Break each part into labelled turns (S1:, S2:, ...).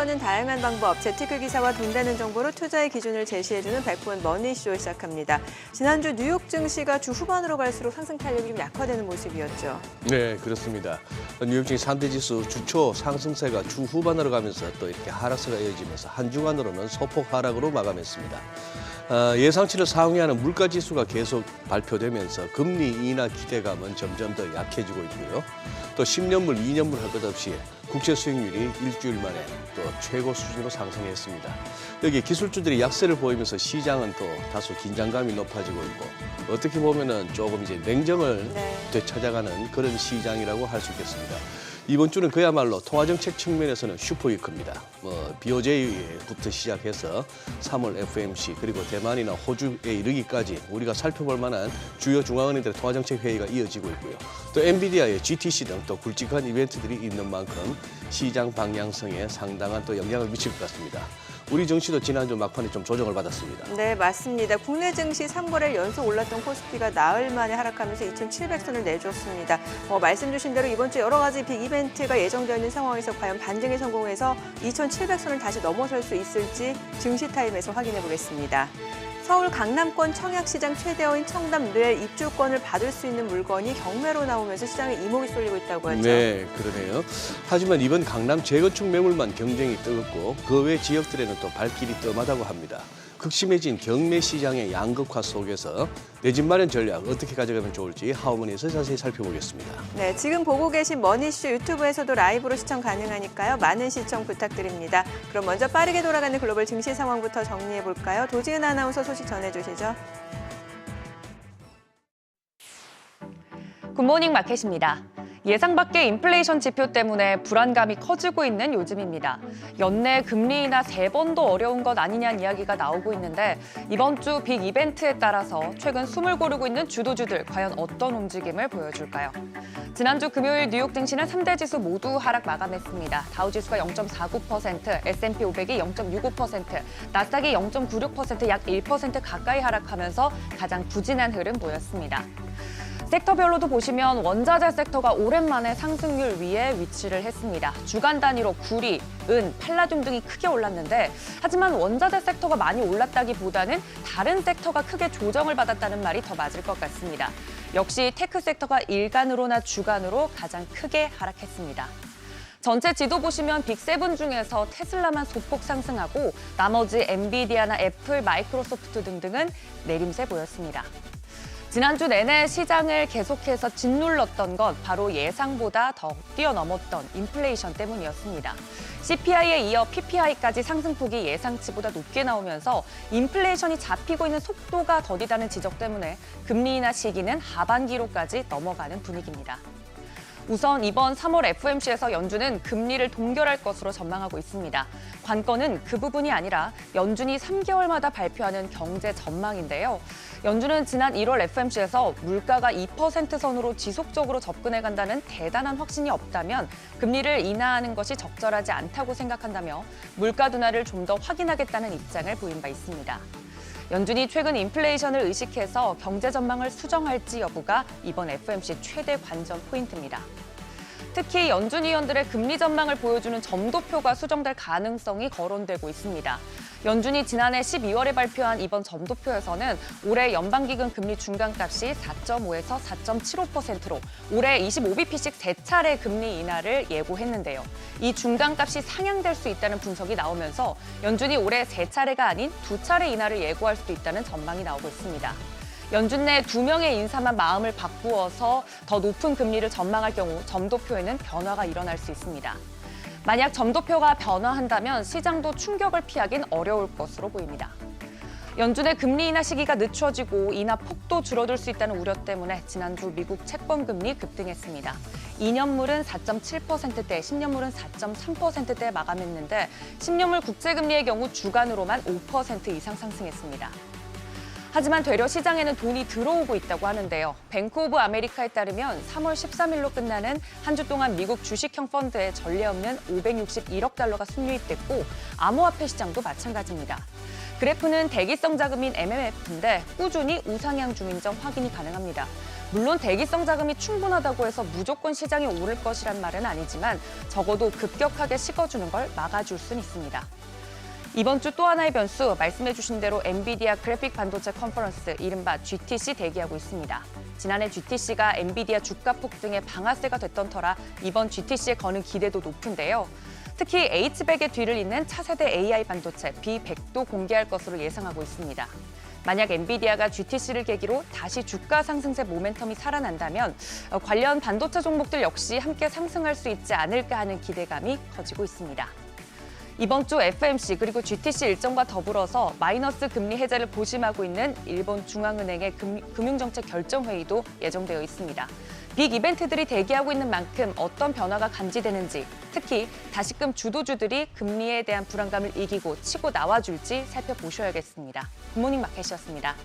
S1: 투자에서는 다양한 방법, 재테크 기사와 돈 되는 정보로 투자의 기준을 제시해주는 100분 머니쇼 시작합니다. 지난주 뉴욕 증시가 주 후반으로 갈수록 상승 탄력이 좀 약화되는 모습이었죠.
S2: 네, 그렇습니다. 뉴욕 증시 3대 지수 주초 상승세가 주 후반으로 가면서 또 이렇게 하락세가 이어지면서 한 주간으로는 소폭 하락으로 마감했습니다. 예상치를 상회하는 물가지수가 계속 발표되면서 금리 인하 기대감은 점점 더 약해지고 있고요. 또 10년물, 2년물 할 것 없이 국채 수익률이 일주일 만에 또 최고 수준으로 상승했습니다. 여기 기술주들이 약세를 보이면서 시장은 또 다소 긴장감이 높아지고 있고 어떻게 보면은 조금 이제 냉정을 되찾아가는 그런 시장이라고 할 수 있겠습니다. 이번 주는 그야말로 통화정책 측면에서는 슈퍼위크입니다. BOJ부터 시작해서 3월 FOMC 그리고 대만이나 호주에 이르기까지 우리가 살펴볼 만한 주요 중앙은행들의 통화정책 회의가 이어지고 있고요. 또 엔비디아의 GTC 등 또 굵직한 이벤트들이 있는 만큼 시장 방향성에 상당한 또 영향을 미칠 것 같습니다. 우리 증시도 지난주 막판에 좀 조정을 받았습니다.
S1: 네, 맞습니다. 국내 증시 3거래일 연속 올랐던 코스피가 나흘 만에 하락하면서 2,700선을 내줬습니다. 말씀 주신 대로 이번 주 여러 가지 빅 이벤트가 예정되어 있는 상황에서 과연 반등에 성공해서 2,700선을 다시 넘어설 수 있을지 증시타임에서 확인해 보겠습니다. 서울 강남권 청약시장 최대어인 청담 뇌 입주권을 받을 수 있는 물건이 경매로 나오면서 시장에 이목이 쏠리고 있다고 하죠.
S2: 네, 그러네요. 하지만 이번 강남 재건축 매물만 경쟁이 뜨겁고 그 외 지역들에는 또 발길이 뜸하다고 합니다. 극심해진 경매 시장의 양극화 속에서 내 집 마련 전략 어떻게 가져가면 좋을지 하우머니에서 자세히 살펴보겠습니다.
S1: 네, 지금 보고 계신 머니쇼 유튜브에서도 라이브로 시청 가능하니까요. 많은 시청 부탁드립니다. 그럼 먼저 빠르게 돌아가는 글로벌 증시 상황부터 정리해 볼까요? 도지은 아나운서 소식 전해주시죠.
S3: 굿모닝 마켓입니다. 예상 밖의 인플레이션 지표 때문에 불안감이 커지고 있는 요즘입니다. 연내 금리 인하 3번도 어려운 것 아니냐는 이야기가 나오고 있는데 이번 주 빅 이벤트에 따라서 최근 숨을 고르고 있는 주도주들 과연 어떤 움직임을 보여줄까요? 지난주 금요일 뉴욕 증시는 3대 지수 모두 하락 마감했습니다. 다우지수가 0.49%, S&P 500이 0.65%, 나스닥이 0.96%, 약 1% 가까이 하락하면서 가장 부진한 흐름 보였습니다. 섹터별로도 보시면 원자재 섹터가 오랜만에 상승률 위에 위치를 했습니다. 주간 단위로 구리, 은, 팔라듐 등이 크게 올랐는데 하지만 원자재 섹터가 많이 올랐다기보다는 다른 섹터가 크게 조정을 받았다는 말이 더 맞을 것 같습니다. 역시 테크 섹터가 일간으로나 주간으로 가장 크게 하락했습니다. 전체 지도 보시면 빅7 중에서 테슬라만 소폭 상승하고 나머지 엔비디아나 애플, 마이크로소프트 등등은 내림세 보였습니다. 지난주 내내 시장을 계속해서 짓눌렀던 건 바로 예상보다 더 뛰어넘었던 인플레이션 때문이었습니다. CPI에 이어 PPI까지 상승폭이 예상치보다 높게 나오면서 인플레이션이 잡히고 있는 속도가 더디다는 지적 때문에 금리 인하 시기는 하반기로까지 넘어가는 분위기입니다. 우선 이번 3월 FOMC에서 연준은 금리를 동결할 것으로 전망하고 있습니다. 관건은 그 부분이 아니라 연준이 3개월마다 발표하는 경제 전망인데요. 연준은 지난 1월 FOMC에서 물가가 2% 선으로 지속적으로 접근해 간다는 대단한 확신이 없다면 금리를 인하하는 것이 적절하지 않다고 생각한다며 물가 둔화를 좀 더 확인하겠다는 입장을 보인 바 있습니다. 연준이 최근 인플레이션을 의식해서 경제 전망을 수정할지 여부가 이번 FOMC 최대 관전 포인트입니다. 특히 연준 위원들의 금리 전망을 보여주는 점도표가 수정될 가능성이 거론되고 있습니다. 연준이 지난해 12월에 발표한 이번 점도표에서는 올해 연방기금 금리 중간값이 4.5에서 4.75%로 올해 25bp씩 3차례 금리 인하를 예고했는데요. 이 중간값이 상향될 수 있다는 분석이 나오면서 연준이 올해 3차례가 아닌 2차례 인하를 예고할 수도 있다는 전망이 나오고 있습니다. 연준 내 2명의 인사만 마음을 바꾸어서 더 높은 금리를 전망할 경우 점도표에는 변화가 일어날 수 있습니다. 만약 점도표가 변화한다면 시장도 충격을 피하긴 어려울 것으로 보입니다. 연준의 금리 인하 시기가 늦춰지고 인하 폭도 줄어들 수 있다는 우려 때문에 지난주 미국 채권 금리 급등했습니다. 2년물은 4.7%대, 10년물은 4.3%대에 마감했는데 10년물 국채금리의 경우 주간으로만 5% 이상 상승했습니다. 하지만 되려 시장에는 돈이 들어오고 있다고 하는데요. 뱅크 오브 아메리카에 따르면 3월 13일로 끝나는 한 주 동안 미국 주식형 펀드에 전례 없는 561억 달러가 순유입됐고 암호화폐 시장도 마찬가지입니다. 그래프는 대기성 자금인 MMF인데 꾸준히 우상향 중인 점 확인이 가능합니다. 물론 대기성 자금이 충분하다고 해서 무조건 시장이 오를 것이란 말은 아니지만 적어도 급격하게 식어주는 걸 막아줄 수는 있습니다. 이번 주 또 하나의 변수, 말씀해 주신 대로 엔비디아 그래픽 반도체 컨퍼런스, 이른바 GTC 대기하고 있습니다. 지난해 GTC가 엔비디아 주가 폭등의 방아쇠가 됐던 터라 이번 GTC에 거는 기대도 높은데요. 특히 H100의 뒤를 잇는 차세대 AI 반도체 B100도 공개할 것으로 예상하고 있습니다. 만약 엔비디아가 GTC를 계기로 다시 주가 상승세 모멘텀이 살아난다면 관련 반도체 종목들 역시 함께 상승할 수 있지 않을까 하는 기대감이 커지고 있습니다. 이번 주 FMC 그리고 GTC 일정과 더불어서 마이너스 금리 해제를 고심하고 있는 일본 중앙은행의 금융정책 결정회의도 예정되어 있습니다. 빅 이벤트들이 대기하고 있는 만큼 어떤 변화가 감지되는지, 특히 다시금 주도주들이 금리에 대한 불안감을 이기고 치고 나와줄지 살펴보셔야겠습니다. 굿모닝 마켓이었습니다.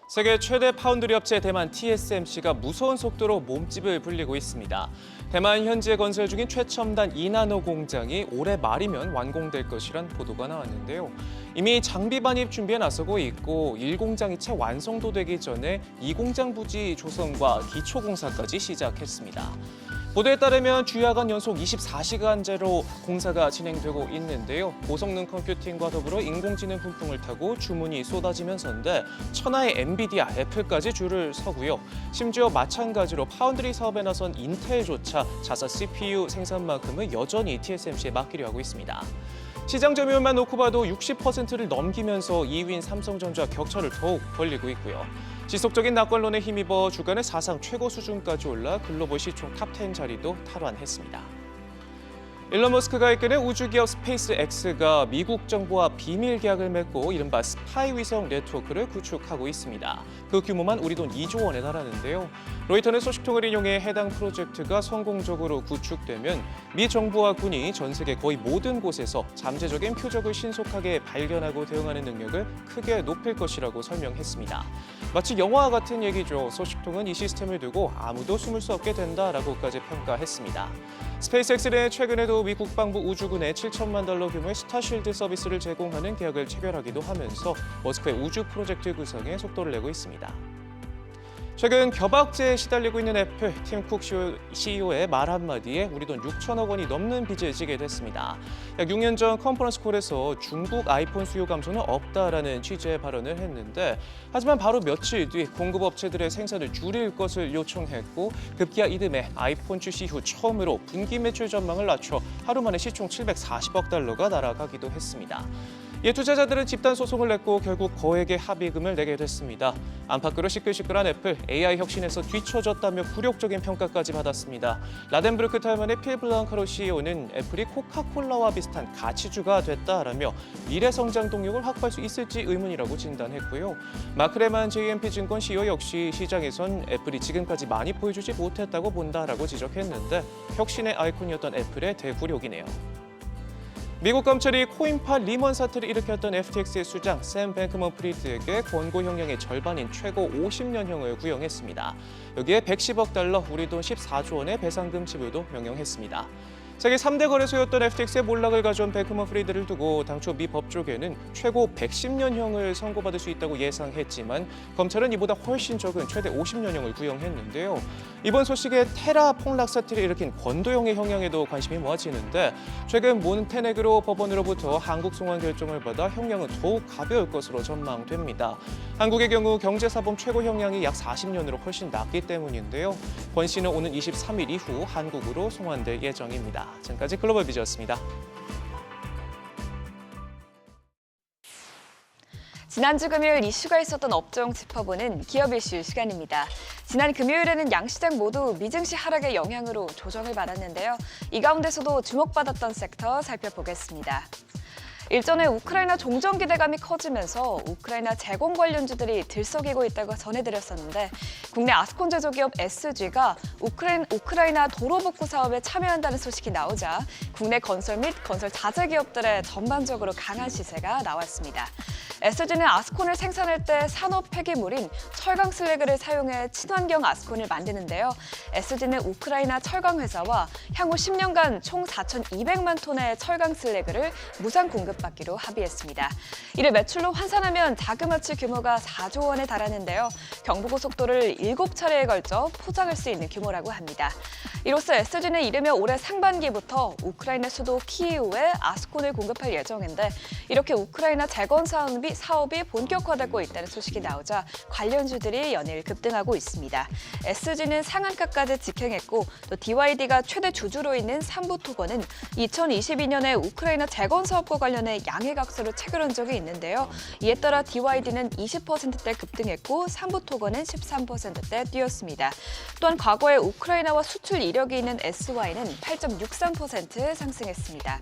S4: 세계 최대 파운드리 업체 대만 TSMC가 무서운 속도로 몸집을 불리고 있습니다. 대만 현지에 건설 중인 최첨단 2나노 공장이 올해 말이면 완공될 것이란 보도가 나왔는데요. 이미 장비 반입 준비에 나서고 있고 1공장이 채 완성도 되기 전에 2공장 부지 조성과 기초 공사까지 시작했습니다. 보도에 따르면 주야간 연속 24시간제로 공사가 진행되고 있는데요. 고성능 컴퓨팅과 더불어 인공지능 훈풍을 타고 주문이 쏟아지면서인데 천하의 엔비디아, 애플까지 줄을 서고요. 심지어 마찬가지로 파운드리 사업에 나선 인텔조차 자사 CPU 생산만큼은 여전히 TSMC에 맡기려 하고 있습니다. 시장 점유율만 놓고 봐도 60%를 넘기면서 2위인 삼성전자 격차를 더욱 벌리고 있고요. 지속적인 낙관론에 힘입어 주간의 사상 최고 수준까지 올라 글로벌 시총 탑10 자리도 탈환했습니다. 일론 머스크가 이끄는 우주기업 스페이스X가 미국 정부와 비밀 계약을 맺고 이른바 스파이 위성 네트워크를 구축하고 있습니다. 그 규모만 우리 돈 2조 원에 달하는데요. 로이터는 소식통을 인용해 해당 프로젝트가 성공적으로 구축되면 미 정부와 군이 전 세계 거의 모든 곳에서 잠재적인 표적을 신속하게 발견하고 대응하는 능력을 크게 높일 것이라고 설명했습니다. 마치 영화와 같은 얘기죠. 소식통은 이 시스템을 두고 아무도 숨을 수 없게 된다라고까지 평가했습니다. 스페이스X는 최근에도 미 국방부 우주군에 $7천만 규모의 스타쉴드 서비스를 제공하는 계약을 체결하기도 하면서 머스크의 우주 프로젝트 구성에 속도를 내고 있습니다. 최근 겨박제에 시달리고 있는 애플, 팀 쿡 CEO의 말 한마디에 우리 돈 6천억 원이 넘는 빚을 지게 됐습니다. 약 6년 전 컨퍼런스 콜에서 중국 아이폰 수요 감소는 없다라는 취지의 발언을 했는데 하지만 바로 며칠 뒤 공급업체들의 생산을 줄일 것을 요청했고 급기야 이듬해 아이폰 출시 이후 처음으로 분기 매출 전망을 낮춰 하루 만에 시총 $740억 날아가기도 했습니다. 이에 투자자들은 집단 소송을 냈고 결국 거액의 합의금을 내게 됐습니다. 안팎으로 시끌시끌한 애플, AI 혁신에서 뒤처졌다며 굴욕적인 평가까지 받았습니다. 라덴브르크 탈만의 필 블랑카로 CEO는 애플이 코카콜라와 비슷한 가치주가 됐다라며 미래 성장 동력을 확보할 수 있을지 의문이라고 진단했고요. 마크레만 JMP증권 CEO 역시 시장에선 애플이 지금까지 많이 보여주지 못했다고 본다라고 지적했는데 혁신의 아이콘이었던 애플의 대굴욕이네요. 미국 검찰이 코인파 리먼 사태를 일으켰던 FTX의 수장 샘 뱅크먼 프리드에게 권고형량의 절반인 최고 50년형을 구형했습니다. 여기에 $110억, 우리 돈 14조 원의 배상금 지불도 명령했습니다. 세계 3대 거래소였던 FTX의 몰락을 가져온 뱅크먼 프리드를 두고 당초 미 법조계는 최고 110년형을 선고받을 수 있다고 예상했지만 검찰은 이보다 훨씬 적은 최대 50년형을 구형했는데요. 이번 소식에 테라 폭락 사태를 일으킨 권도형의 형량에도 관심이 모아지는데 최근 몬테네그로 법원으로부터 한국 송환 결정을 받아 형량은 더욱 가벼울 것으로 전망됩니다. 한국의 경우 경제사범 최고 형량이 약 40년으로 훨씬 낮기 때문인데요. 권 씨는 오는 23일 이후 한국으로 송환될 예정입니다. 지금까지 글로벌 비즈였습니다.
S3: 지난주 금요일 이슈가 있었던 업종 짚어보는 기업 이슈 시간입니다. 지난 금요일에는 양시장 모두 미증시 하락의 영향으로 조정을 받았는데요. 이 가운데서도 주목받았던 섹터 살펴보겠습니다. 일전에 우크라이나 종전 기대감이 커지면서 우크라이나 제공 관련주들이 들썩이고 있다고 전해드렸었는데 국내 아스콘 제조기업 SG가 우크라이나 도로 복구 사업에 참여한다는 소식이 나오자 국내 건설 및 건설 자재 기업들의 전반적으로 강한 시세가 나왔습니다. SG는 아스콘을 생산할 때 산업 폐기물인 철강 슬래그를 사용해 친환경 아스콘을 만드는데요. SG는 우크라이나 철강 회사와 향후 10년간 총 4,200만 톤의 철강 슬래그를 무상 공급받기로 합의했습니다. 이를 매출로 환산하면 자그마치 규모가 4조 원에 달하는데요. 경부고속도로를 7차례에 걸쳐 포장할 수 있는 규모라고 합니다. 이로써 SG는 이르면 올해 상반기부터 우크라이나 수도 키이우에 아스콘을 공급할 예정인데 이렇게 우크라이나 재건 사업이 본격화되고 있다는 소식이 나오자 관련주들이 연일 급등하고 있습니다. SG는 상한가까지 직행했고 또 DYD가 최대 주주로 있는 삼부토건은 2022년에 우크라이나 재건 사업과 관련해 양해각서를 체결한 적이 있는데요. 이에 따라 DYD는 20%대 급등했고 삼부토건은 13%대 뛰었습니다. 또한 과거에 우크라이나와 수출 이력이 있는 SY는 8.63% 상승했습니다.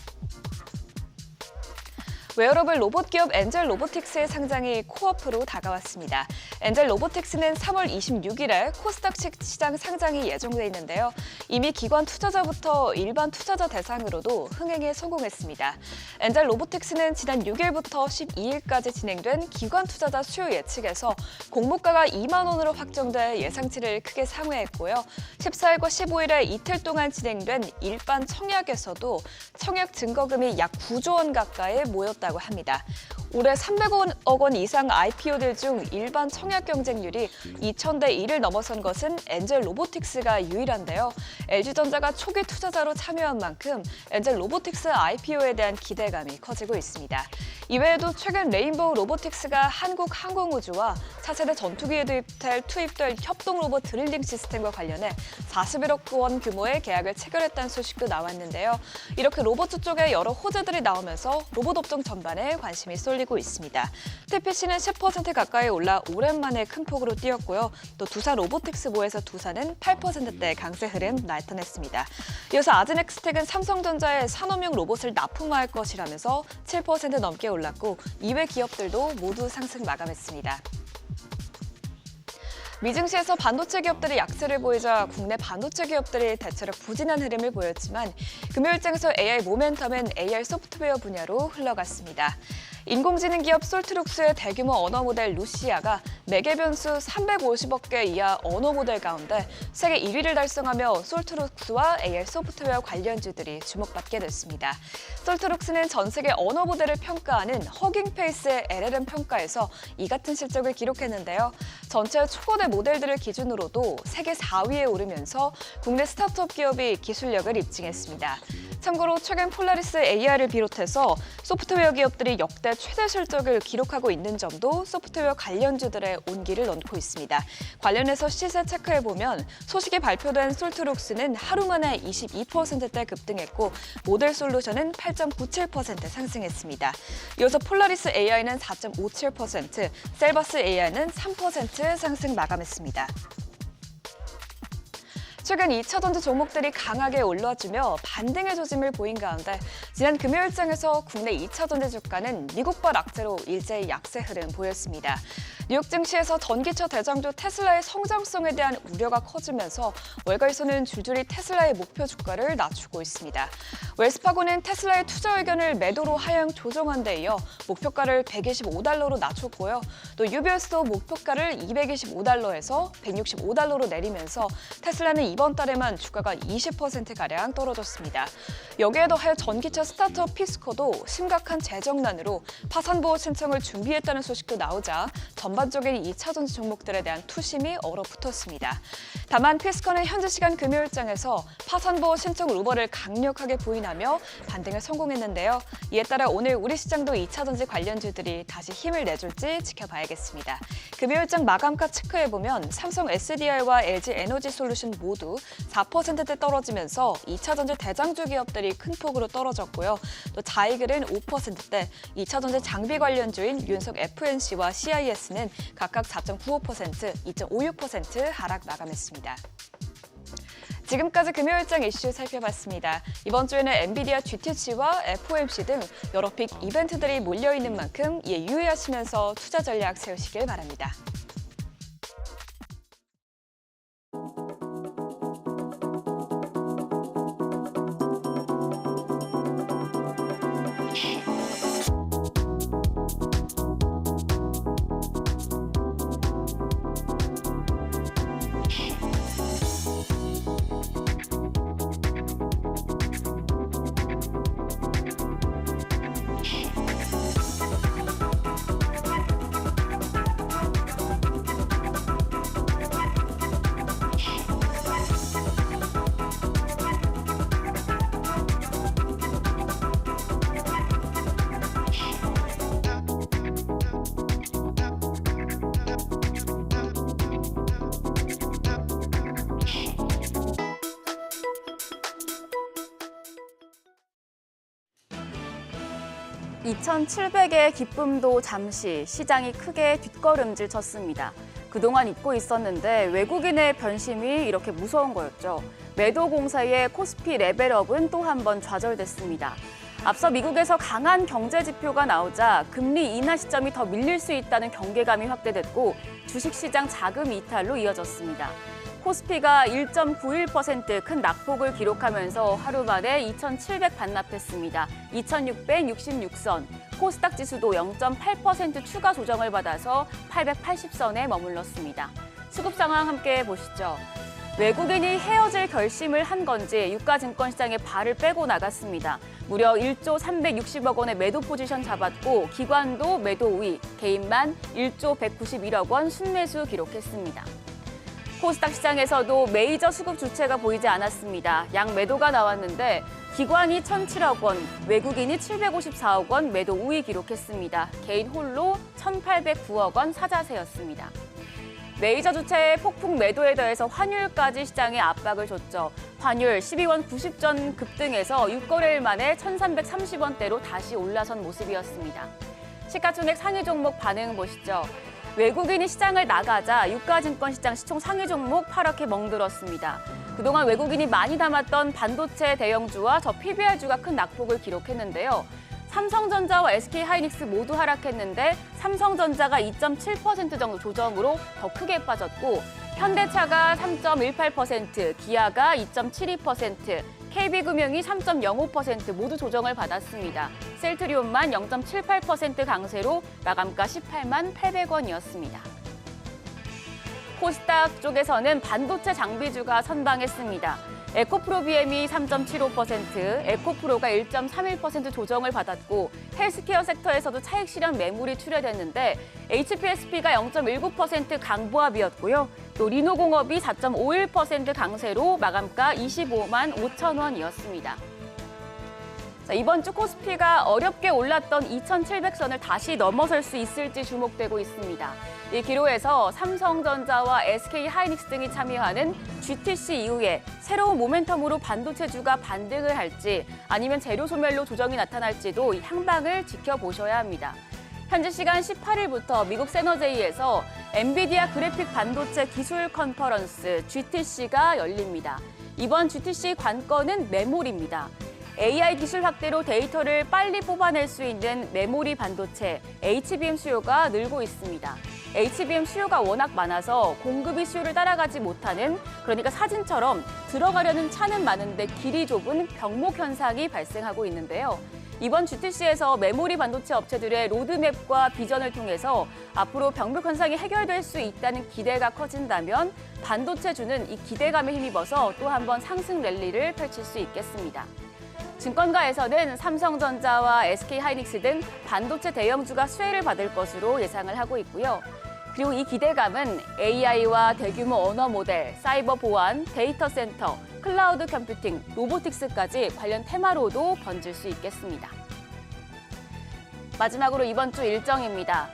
S3: 웨어러블 로봇 기업 엔젤 로보틱스의 상장이 코앞으로 다가왔습니다. 엔젤 로보틱스는 3월 26일에 코스닥 시장 상장이 예정돼 있는데요. 이미 기관 투자자부터 일반 투자자 대상으로도 흥행에 성공했습니다. 엔젤 로보틱스는 지난 6일부터 12일까지 진행된 기관 투자자 수요 예측에서 공모가가 2만 원으로 확정돼 예상치를 크게 상회했고요. 14일과 15일에 이틀 동안 진행된 일반 청약에서도 청약 증거금이 약 9조 원 가까이 모였다고 합니다. 올해 300억 원 이상 IPO들 중 일반 청약 경쟁률이 2,000대 1을 넘어선 것은 엔젤 로보틱스가 유일한데요. LG전자가 초기 투자자로 참여한 만큼 엔젤 로보틱스 IPO에 대한 기대감이 커지고 있습니다. 이외에도 최근 레인보우 로보틱스가 한국항공우주와 차세대 전투기에 투입될 협동 로봇 드릴링 시스템과 관련해 41억 원 규모의 계약을 체결했다는 소식도 나왔는데요. 이렇게 로봇 쪽에 여러 호재들이 나오면서 로봇 업종 전반에 관심이 쏠리고 있습니다. TPC는 10% 가까이 올라 오랜만에 큰 폭으로 뛰었고요. 또 두산 로보틱스모에서 두산은 8%대 강세 흐름 나타냈습니다. 이어서 아즈넥스텍은 삼성전자의 산업용 로봇을 납품할 것이라면서 7% 넘게 올랐고 이외 기업들도 모두 상승 마감했습니다. 미증시에서 반도체 기업들이 약세를 보이자 국내 반도체 기업들이 대체로 부진한 흐름을 보였지만 금요일장에서 AI 모멘텀은 AR 소프트웨어 분야로 흘러갔습니다. 인공지능 기업 솔트룩스의 대규모 언어 모델 루시아가 매개 변수 350억 개 이하 언어 모델 가운데 세계 1위를 달성하며 솔트룩스와 AR 소프트웨어 관련주들이 주목받게 됐습니다. 솔트룩스는 전 세계 언어 모델을 평가하는 허깅페이스의 LLM 평가에서 이 같은 실적을 기록했는데요. 전체 초거대 모델들을 기준으로도 세계 4위에 오르면서 국내 스타트업 기업이 기술력을 입증했습니다. 참고로 최근 폴라리스 AR을 비롯해서 소프트웨어 기업들이 역대 최대 실적을 기록하고 있는 점도 소프트웨어 관련주들의 온기를 넣고 있습니다. 관련해서 시세 체크해보면 소식이 발표된 솔트룩스는 하루 만에 22%대 급등했고 모델 솔루션은 8.97% 상승했습니다. 이어서 폴라리스 AI는 4.57%, 셀바스 AI는 3% 상승 마감했습니다. 최근 2차전지 종목들이 강하게 올라주며 반등의 조짐을 보인 가운데 지난 금요일장에서 국내 2차전지 주가는 미국발 악재로 일제히 약세 흐름 보였습니다. 뉴욕 증시에서 전기차 대장주 테슬라의 성장성에 대한 우려가 커지면서 월가에서는 줄줄이 테슬라의 목표 주가를 낮추고 있습니다. 웰스파고는 테슬라의 투자 의견을 매도로 하향 조정한 데 이어 목표가를 125달러로 낮췄고요. 또 UBS도 목표가를 225달러에서 165달러로 내리면서 테슬라는 이번 달에만 주가가 20%가량 떨어졌습니다. 여기에 더해 전기차 스타트업 피스코도 심각한 재정난으로 파산보호 신청을 준비했다는 소식도 나오자 전반적인 2차전지 종목들에 대한 투심이 얼어붙었습니다. 다만 피스코는 현지 시간 금요일장에서 파산보호 신청 루버를 강력하게 부인하며 반등에 성공했는데요. 이에 따라 오늘 우리 시장도 2차전지 관련주들이 다시 힘을 내줄지 지켜봐야겠습니다. 금요일장 마감가 체크해보면 삼성 SDI와 LG 에너지 솔루션 모두 4%대 떨어지면서 2차전지 대장주 기업들이 큰 폭으로 떨어졌고요. 또 자이글은 5%대, 2차전지 장비 관련주인 윤석 FNC와 CIS는 각각 4.95%, 2.56% 하락 마감했습니다. 지금까지 금요일장 이슈 살펴봤습니다. 이번 주에는 엔비디아 GTC와 FOMC 등 여러 빅 이벤트들이 몰려있는 만큼 이에 유의하시면서 투자 전략 세우시길 바랍니다.
S5: (2,700의) 기쁨도 잠시 시장이 크게 뒷걸음질 쳤습니다. 그동안 잊고 있었는데 외국인의 변심이 이렇게 무서운 거였죠. 매도 공세의 코스피 레벨업은 또 한 번 좌절됐습니다. 앞서 미국에서 강한 경제 지표가 나오자 금리 인하 시점이 더 밀릴 수 있다는 경계감이 확대됐고 주식시장 자금 이탈로 이어졌습니다. 코스피가 1.91% 큰 낙폭을 기록하면서 하루 만에 2,700 반납했습니다. 2,666선, 코스닥 지수도 0.8% 추가 조정을 받아서 880선에 머물렀습니다. 수급 상황 함께 보시죠. 외국인이 헤어질 결심을 한 건지 유가증권시장에 발을 빼고 나갔습니다. 무려 1조 360억 원의 매도 포지션 잡았고 기관도 매도 우위, 개인만 1조 191억 원 순매수 기록했습니다. 코스닥 시장에서도 메이저 수급 주체가 보이지 않았습니다. 양 매도가 나왔는데 기관이 1,007억 원, 외국인이 754억 원 매도 우위 기록했습니다. 개인 홀로 1,809억 원 사자세였습니다. 메이저 주체의 폭풍 매도에 더해서 환율까지 시장에 압박을 줬죠. 환율 12원 90전 급등해서 6거래일 만에 1,330원대로 다시 올라선 모습이었습니다. 시가총액 상위 종목 반응 보시죠. 외국인이 시장을 나가자 유가증권시장 시총 상위 종목 파랗게 멍들었습니다. 그동안 외국인이 많이 담았던 반도체 대형주와 저 PBR주가 큰 낙폭을 기록했는데요. 삼성전자와 SK하이닉스 모두 하락했는데 삼성전자가 2.7% 정도 조정으로 더 크게 빠졌고 현대차가 3.18%, 기아가 2.72%, KB금융이 3.05% 모두 조정을 받았습니다. 셀트리온만 0.78% 강세로 마감가 18만 800원이었습니다. 코스닥 쪽에서는 반도체 장비주가 선방했습니다. 에코프로 BM이 3.75%, 에코프로가 1.31% 조정을 받았고 헬스케어 섹터에서도 차익 실현 매물이 출회됐는데 HPSP가 0.19% 강보합이었고요. 또 리노공업이 4.51% 강세로 마감가 25만 5천 원이었습니다. 자, 이번 주 코스피가 어렵게 올랐던 2,700선을 다시 넘어설 수 있을지 주목되고 있습니다. 이 기로에서 삼성전자와 SK하이닉스 등이 참여하는 GTC 이후에 새로운 모멘텀으로 반도체주가 반등을 할지 아니면 재료 소멸로 조정이 나타날지도 향방을 지켜보셔야 합니다. 현지 시간 18일부터 미국 세너제이에서 엔비디아 그래픽 반도체 기술 컨퍼런스 GTC가 열립니다. 이번 GTC 관건은 메모리입니다. AI 기술 확대로 데이터를 빨리 뽑아낼 수 있는 메모리 반도체, HBM 수요가 늘고 있습니다. HBM 수요가 워낙 많아서 공급이 수요를 따라가지 못하는, 그러니까 사진처럼 들어가려는 차는 많은데 길이 좁은 병목 현상이 발생하고 있는데요. 이번 GTC에서 메모리 반도체 업체들의 로드맵과 비전을 통해서 앞으로 병목 현상이 해결될 수 있다는 기대가 커진다면 반도체주는 이 기대감에 힘입어서 또 한 번 상승 랠리를 펼칠 수 있겠습니다. 증권가에서는 삼성전자와 SK하이닉스 등 반도체 대형주가 수혜를 받을 것으로 예상을 하고 있고요. 그리고 이 기대감은 AI와 대규모 언어 모델, 사이버 보안, 데이터 센터, 클라우드 컴퓨팅, 로보틱스까지 관련 테마로도 번질 수 있겠습니다. 마지막으로 이번 주 일정입니다.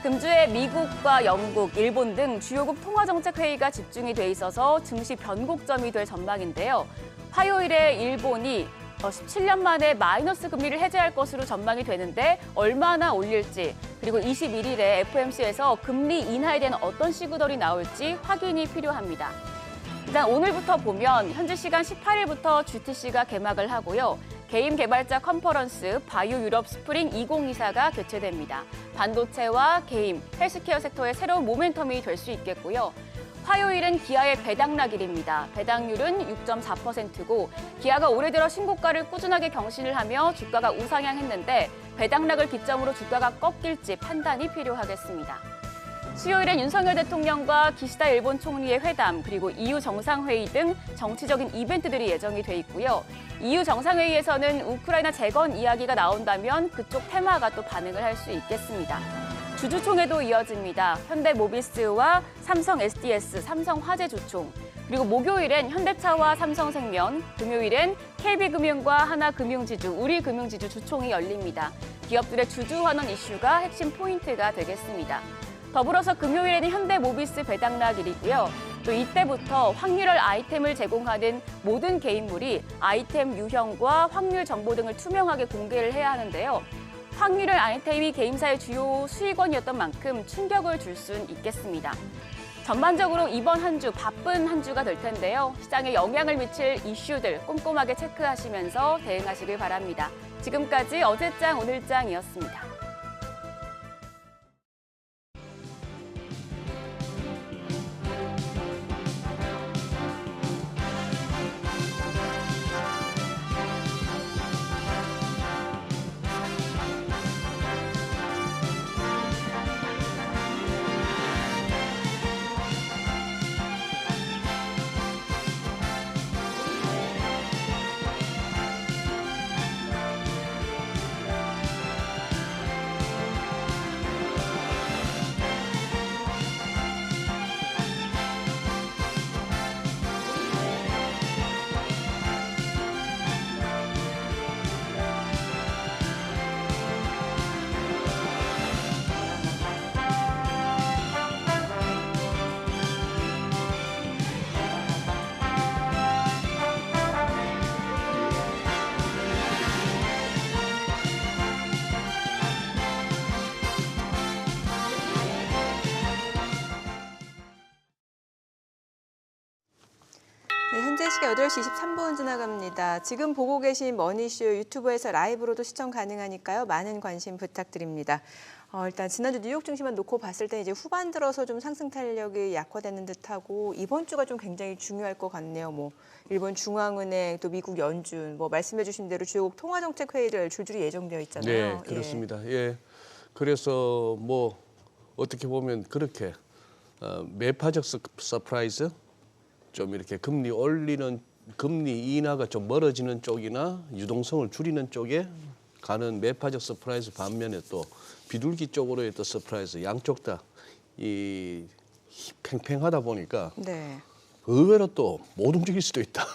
S5: 금주에 미국과 영국, 일본 등 주요국 통화정책회의가 집중이 돼 있어서 증시 변곡점이 될 전망인데요. 화요일에 일본이 17년 만에 마이너스 금리를 해제할 것으로 전망이 되는데 얼마나 올릴지, 그리고 21일에 FOMC에서 금리 인하에 대한 어떤 시그널이 나올지 확인이 필요합니다. 일단 오늘부터 보면 현지 시간 18일부터 GTC가 개막을 하고요. 게임 개발자 컨퍼런스 바이오 유럽 스프링 2024가 개최됩니다. 반도체와 게임, 헬스케어 섹터의 새로운 모멘텀이 될 수 있겠고요. 화요일은 기아의 배당락일입니다. 배당률은 6.4%고 기아가 올해 들어 신고가를 꾸준하게 경신을 하며 주가가 우상향했는데 배당락을 기점으로 주가가 꺾일지 판단이 필요하겠습니다. 수요일엔 윤석열 대통령과 기시다 일본 총리의 회담 그리고 EU 정상회의 등 정치적인 이벤트들이 예정이 돼 있고요. EU 정상회의에서는 우크라이나 재건 이야기가 나온다면 그쪽 테마가 또 반응을 할 수 있겠습니다. 주주총회도 이어집니다. 현대모비스와 삼성 SDS, 삼성화재 주총, 그리고 목요일엔 현대차와 삼성생명, 금요일엔 KB금융과 하나금융지주, 우리금융지주 주총이 열립니다. 기업들의 주주 환원 이슈가 핵심 포인트가 되겠습니다. 더불어서 금요일에는 현대모비스 배당락일이고요. 또 이때부터 확률을 아이템을 제공하는 모든 개인물이 아이템 유형과 확률 정보 등을 투명하게 공개를 해야 하는데요. 확률을 아이템이 개인사의 주요 수익원이었던 만큼 충격을 줄 수는 있겠습니다. 전반적으로 이번 한 주 바쁜 한 주가 될 텐데요. 시장에 영향을 미칠 이슈들 꼼꼼하게 체크하시면서 대응하시길 바랍니다. 지금까지 어제장 오늘장이었습니다.
S1: 네, 현재 시각 8시 23분 지나갑니다. 지금 보고 계신 머니쇼 유튜브에서 라이브로도 시청 가능하니까요. 많은 관심 부탁드립니다. 일단 지난주 뉴욕 증시만 놓고 봤을 때 이제 후반 들어서 좀 상승 탄력이 약화되는 듯하고 이번 주가 좀 굉장히 중요할 것 같네요. 뭐 일본 중앙은행 또 미국 연준 뭐 말씀해주신 대로 주요국 통화정책 회의들 줄줄이 예정되어 있잖아요.
S2: 네, 그렇습니다. 예, 그래서 뭐 어떻게 보면 그렇게 매파적 서프라이즈, 좀 이렇게 금리 올리는 금리 인하가 좀 멀어지는 쪽이나 유동성을 줄이는 쪽에 가는 매파적 서프라이즈 반면에 또 비둘기 쪽으로의 또 서프라이즈 양쪽 다 이 팽팽하다 보니까
S1: 네.
S2: 의외로 또 못 움직일 수도 있다.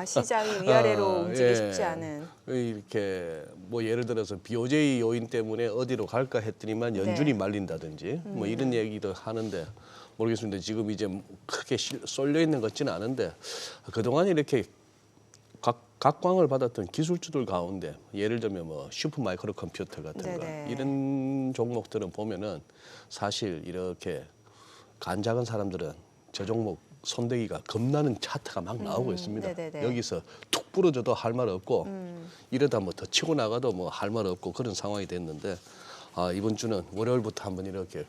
S1: 시장이 위아래로 움직이기
S2: 예.
S1: 쉽지 않은.
S2: 이렇게 뭐 예를 들어서 BOJ 요인 때문에 어디로 갈까 했더니만 연준이
S1: 네.
S2: 말린다든지 뭐 이런 얘기도 하는데 모르겠습니다. 지금 이제 크게 쏠려 있는 것 같지는 않은데 그동안 이렇게 각광을 받았던 기술주들 가운데 예를 들면 뭐 슈퍼 마이크로 컴퓨터 같은 거
S1: 네네.
S2: 이런 종목들은 보면은 사실 이렇게 간 작은 사람들은 저 종목 손대기가 겁나는 차트가 막 나오고 있습니다.
S1: 네네네.
S2: 여기서 툭 부러져도 할 말 없고 이러다 뭐 더 치고 나가도 뭐 할 말 없고 그런 상황이 됐는데 이번 주는 월요일부터 한번 이렇게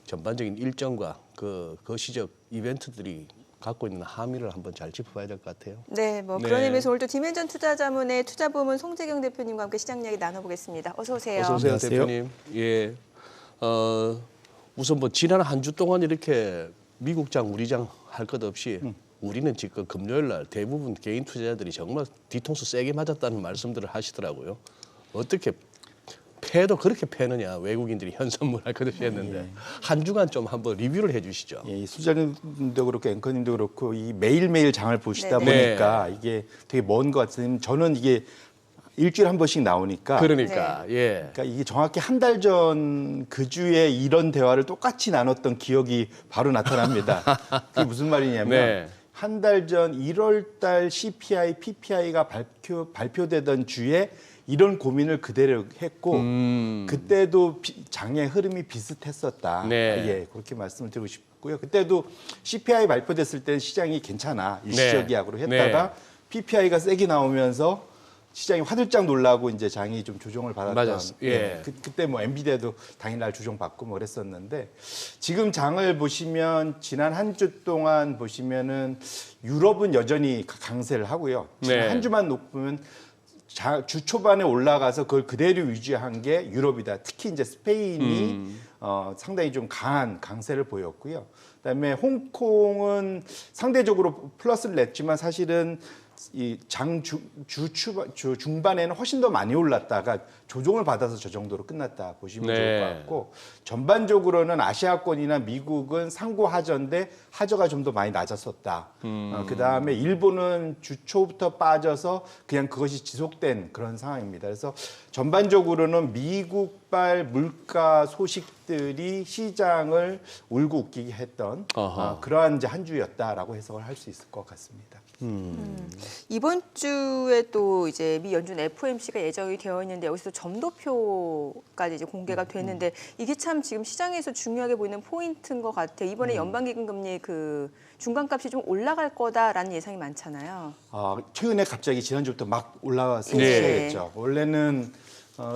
S2: 전반적인 일정과 그 거시적 이벤트들이 갖고 있는 함의를 한번 잘 짚어봐야 될 것 같아요.
S1: 네, 뭐
S2: 네.
S1: 그런 의미에서 오늘도 디멘전 투자자문의 투자부문 송재경 대표님과 함께 시장 이야기 나눠보겠습니다. 어서 오세요.
S2: 어서 오세요,
S6: 안녕하세요.
S2: 대표님. 예. 우선 뭐 지난 한 주 동안 이렇게 미국장, 우리장 할 것 없이 우리는 지금 금요일 날 대부분 개인 투자자들이 정말 뒤통수 세게 맞았다는 말씀들을 하시더라고요. 어떻게 패도 그렇게 패느냐, 외국인들이 현선물 할 것 없이 했는데 한 주간 좀 한번 리뷰를 해 주시죠.
S6: 예, 이 수장님도 그렇고 앵커님도 그렇고 이 매일매일 장을 보시다
S1: 네네.
S6: 보니까 이게 되게 먼 것 같은, 저는 이게 일주일에 한 번씩 나오니까
S2: 그러니까 예.
S6: 그러니까 이게 정확히 한 달 전 그 주에 이런 대화를 똑같이 나눴던 기억이 바로 나타납니다. 그게 무슨 말이냐면
S2: 네.
S6: 한 달 전 1월 달 CPI, PPI가 발표되던 주에 이런 고민을 그대로 했고 그때도 장의 흐름이 비슷했었다.
S2: 네.
S6: 예, 그렇게 말씀을 드리고 보였고요. 그때도 CPI 발표됐을 때 시장이 괜찮아 일시적이야로 했다가 PPI가 세게 나오면서 시장이 화들짝 놀라고 이제 장이 좀 조정을 받았던.
S2: 맞았어. 예.
S6: 그때 뭐 엔비디아도 당일날 조정받고 뭐 그랬었는데 지금 장을 보시면 지난 한 주 동안 보시면은 유럽은 여전히 강세를 하고요. 지난
S2: 네.
S6: 한 주만 놓으면 주 초반에 올라가서 그걸 그대로 유지한 게 유럽이다. 특히 이제 스페인이 상당히 좀 강한 강세를 보였고요. 그다음에 홍콩은 상대적으로 플러스를 냈지만 사실은 이 주 중반에는 훨씬 더 많이 올랐다가 조정을 받아서 저 정도로 끝났다 보시면
S2: 네.
S6: 좋을 것 같고 전반적으로는 아시아권이나 미국은 상고 하저인데 하저가 좀 더 많이 낮았었다. 그다음에 일본은 주 초부터 빠져서 그냥 그것이 지속된 그런 상황입니다. 그래서 전반적으로는 미국발 물가 소식들이 시장을 울고 웃기게 했던 그러한 이제 한 주였다라고 해석을 할 수 있을 것 같습니다.
S1: 이번 주에 또 이제 미 연준 FOMC가 예정이 되어 있는데 여기서 점도표까지 이제 공개가 되는데 이게 참 지금 시장에서 중요하게 보이는 포인트인 것 같아요. 이번에 연방기금금리 그 중간값이 좀 올라갈 거다라는 예상이 많잖아요.
S6: 최근에 갑자기 지난주부터 막 올라와서
S1: 네.
S6: 시작했죠. 원래는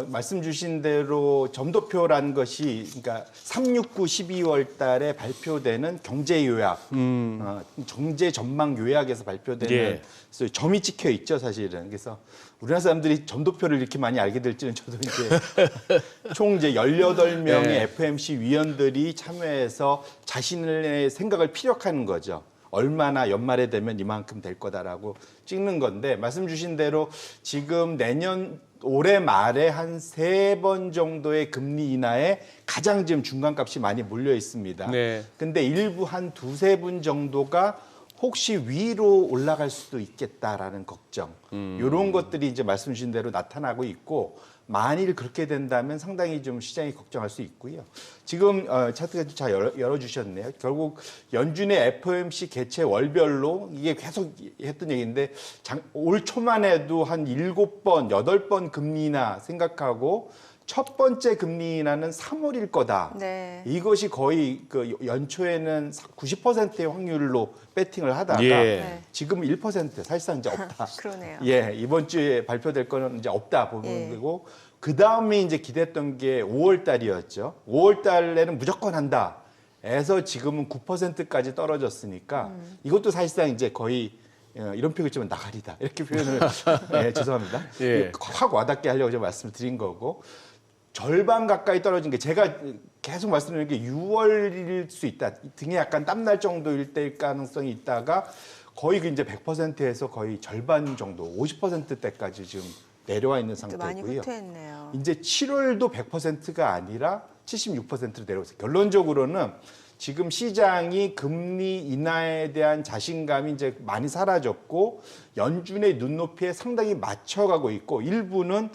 S6: 말씀 주신 대로 점도표라는 것이 그러니까 369 12월 달에 발표되는 경제 요약, 경제 전망 요약에서 발표되는
S2: 예.
S6: 그래서 점이 찍혀 있죠, 사실은. 그래서 우리나라 사람들이 점도표를 이렇게 많이 알게 될지는 저도 이제 총 이제 18명의
S2: 예.
S6: FOMC 위원들이 참여해서 자신의 생각을 피력하는 거죠. 얼마나 연말에 되면 이만큼 될 거다라고 찍는 건데 말씀 주신 대로 지금 올해 말에 한 3번 정도의 금리 인하에 가장 지금 중간값이 많이 몰려 있습니다.
S2: 네.
S6: 근데 일부 한 두세 분 정도가 혹시 위로 올라갈 수도 있겠다라는 걱정. 이런 것들이 이제 말씀 주신 대로 나타나고 있고 만일 그렇게 된다면 상당히 좀 시장이 걱정할 수 있고요. 지금 차트가 잘 열어주셨네요. 결국 연준의 FOMC 개최 월별로 이게 계속 했던 얘기인데 올 초만 해도 한 7번, 8번 금리 인하 생각하고 첫 번째 금리 인하는 3월일 거다.
S1: 네.
S6: 이것이 거의 그 연초에는 90%의 확률로 배팅을 하다가
S2: 예.
S6: 지금 1% 사실상 이제 없다.
S1: 그러네요.
S6: 예, 이번 주에 발표될 거는 이제 없다 보면
S1: 예.
S6: 되고 그 다음에 이제 기대했던 게 5월 달이었죠. 5월 달에는 무조건 한다. 해서 지금은 9%까지 떨어졌으니까 이것도 사실상 이제 거의 이런 표현을 쓰면 나가리다 이렇게 표현을 죄송합니다.
S2: 예.
S6: 확 와닿게 하려고 제가 말씀을 드린 거고 절반 가까이 떨어진 게 제가 계속 말씀드리는 게 6월일 수 있다. 등에 약간 땀날 정도일 때일 가능성이 있다가 거의 이제 100%에서 거의 절반 정도 50%대까지 지금 내려와 있는
S1: 또 많이
S6: 상태고요.
S1: 후퇴했네요.
S6: 이제 7월도 100%가 아니라 76%로 내려오세요. 결론적으로는 지금 시장이 금리 인하에 대한 자신감이 이제 많이 사라졌고 연준의 눈높이에 상당히 맞춰가고 있고 일부는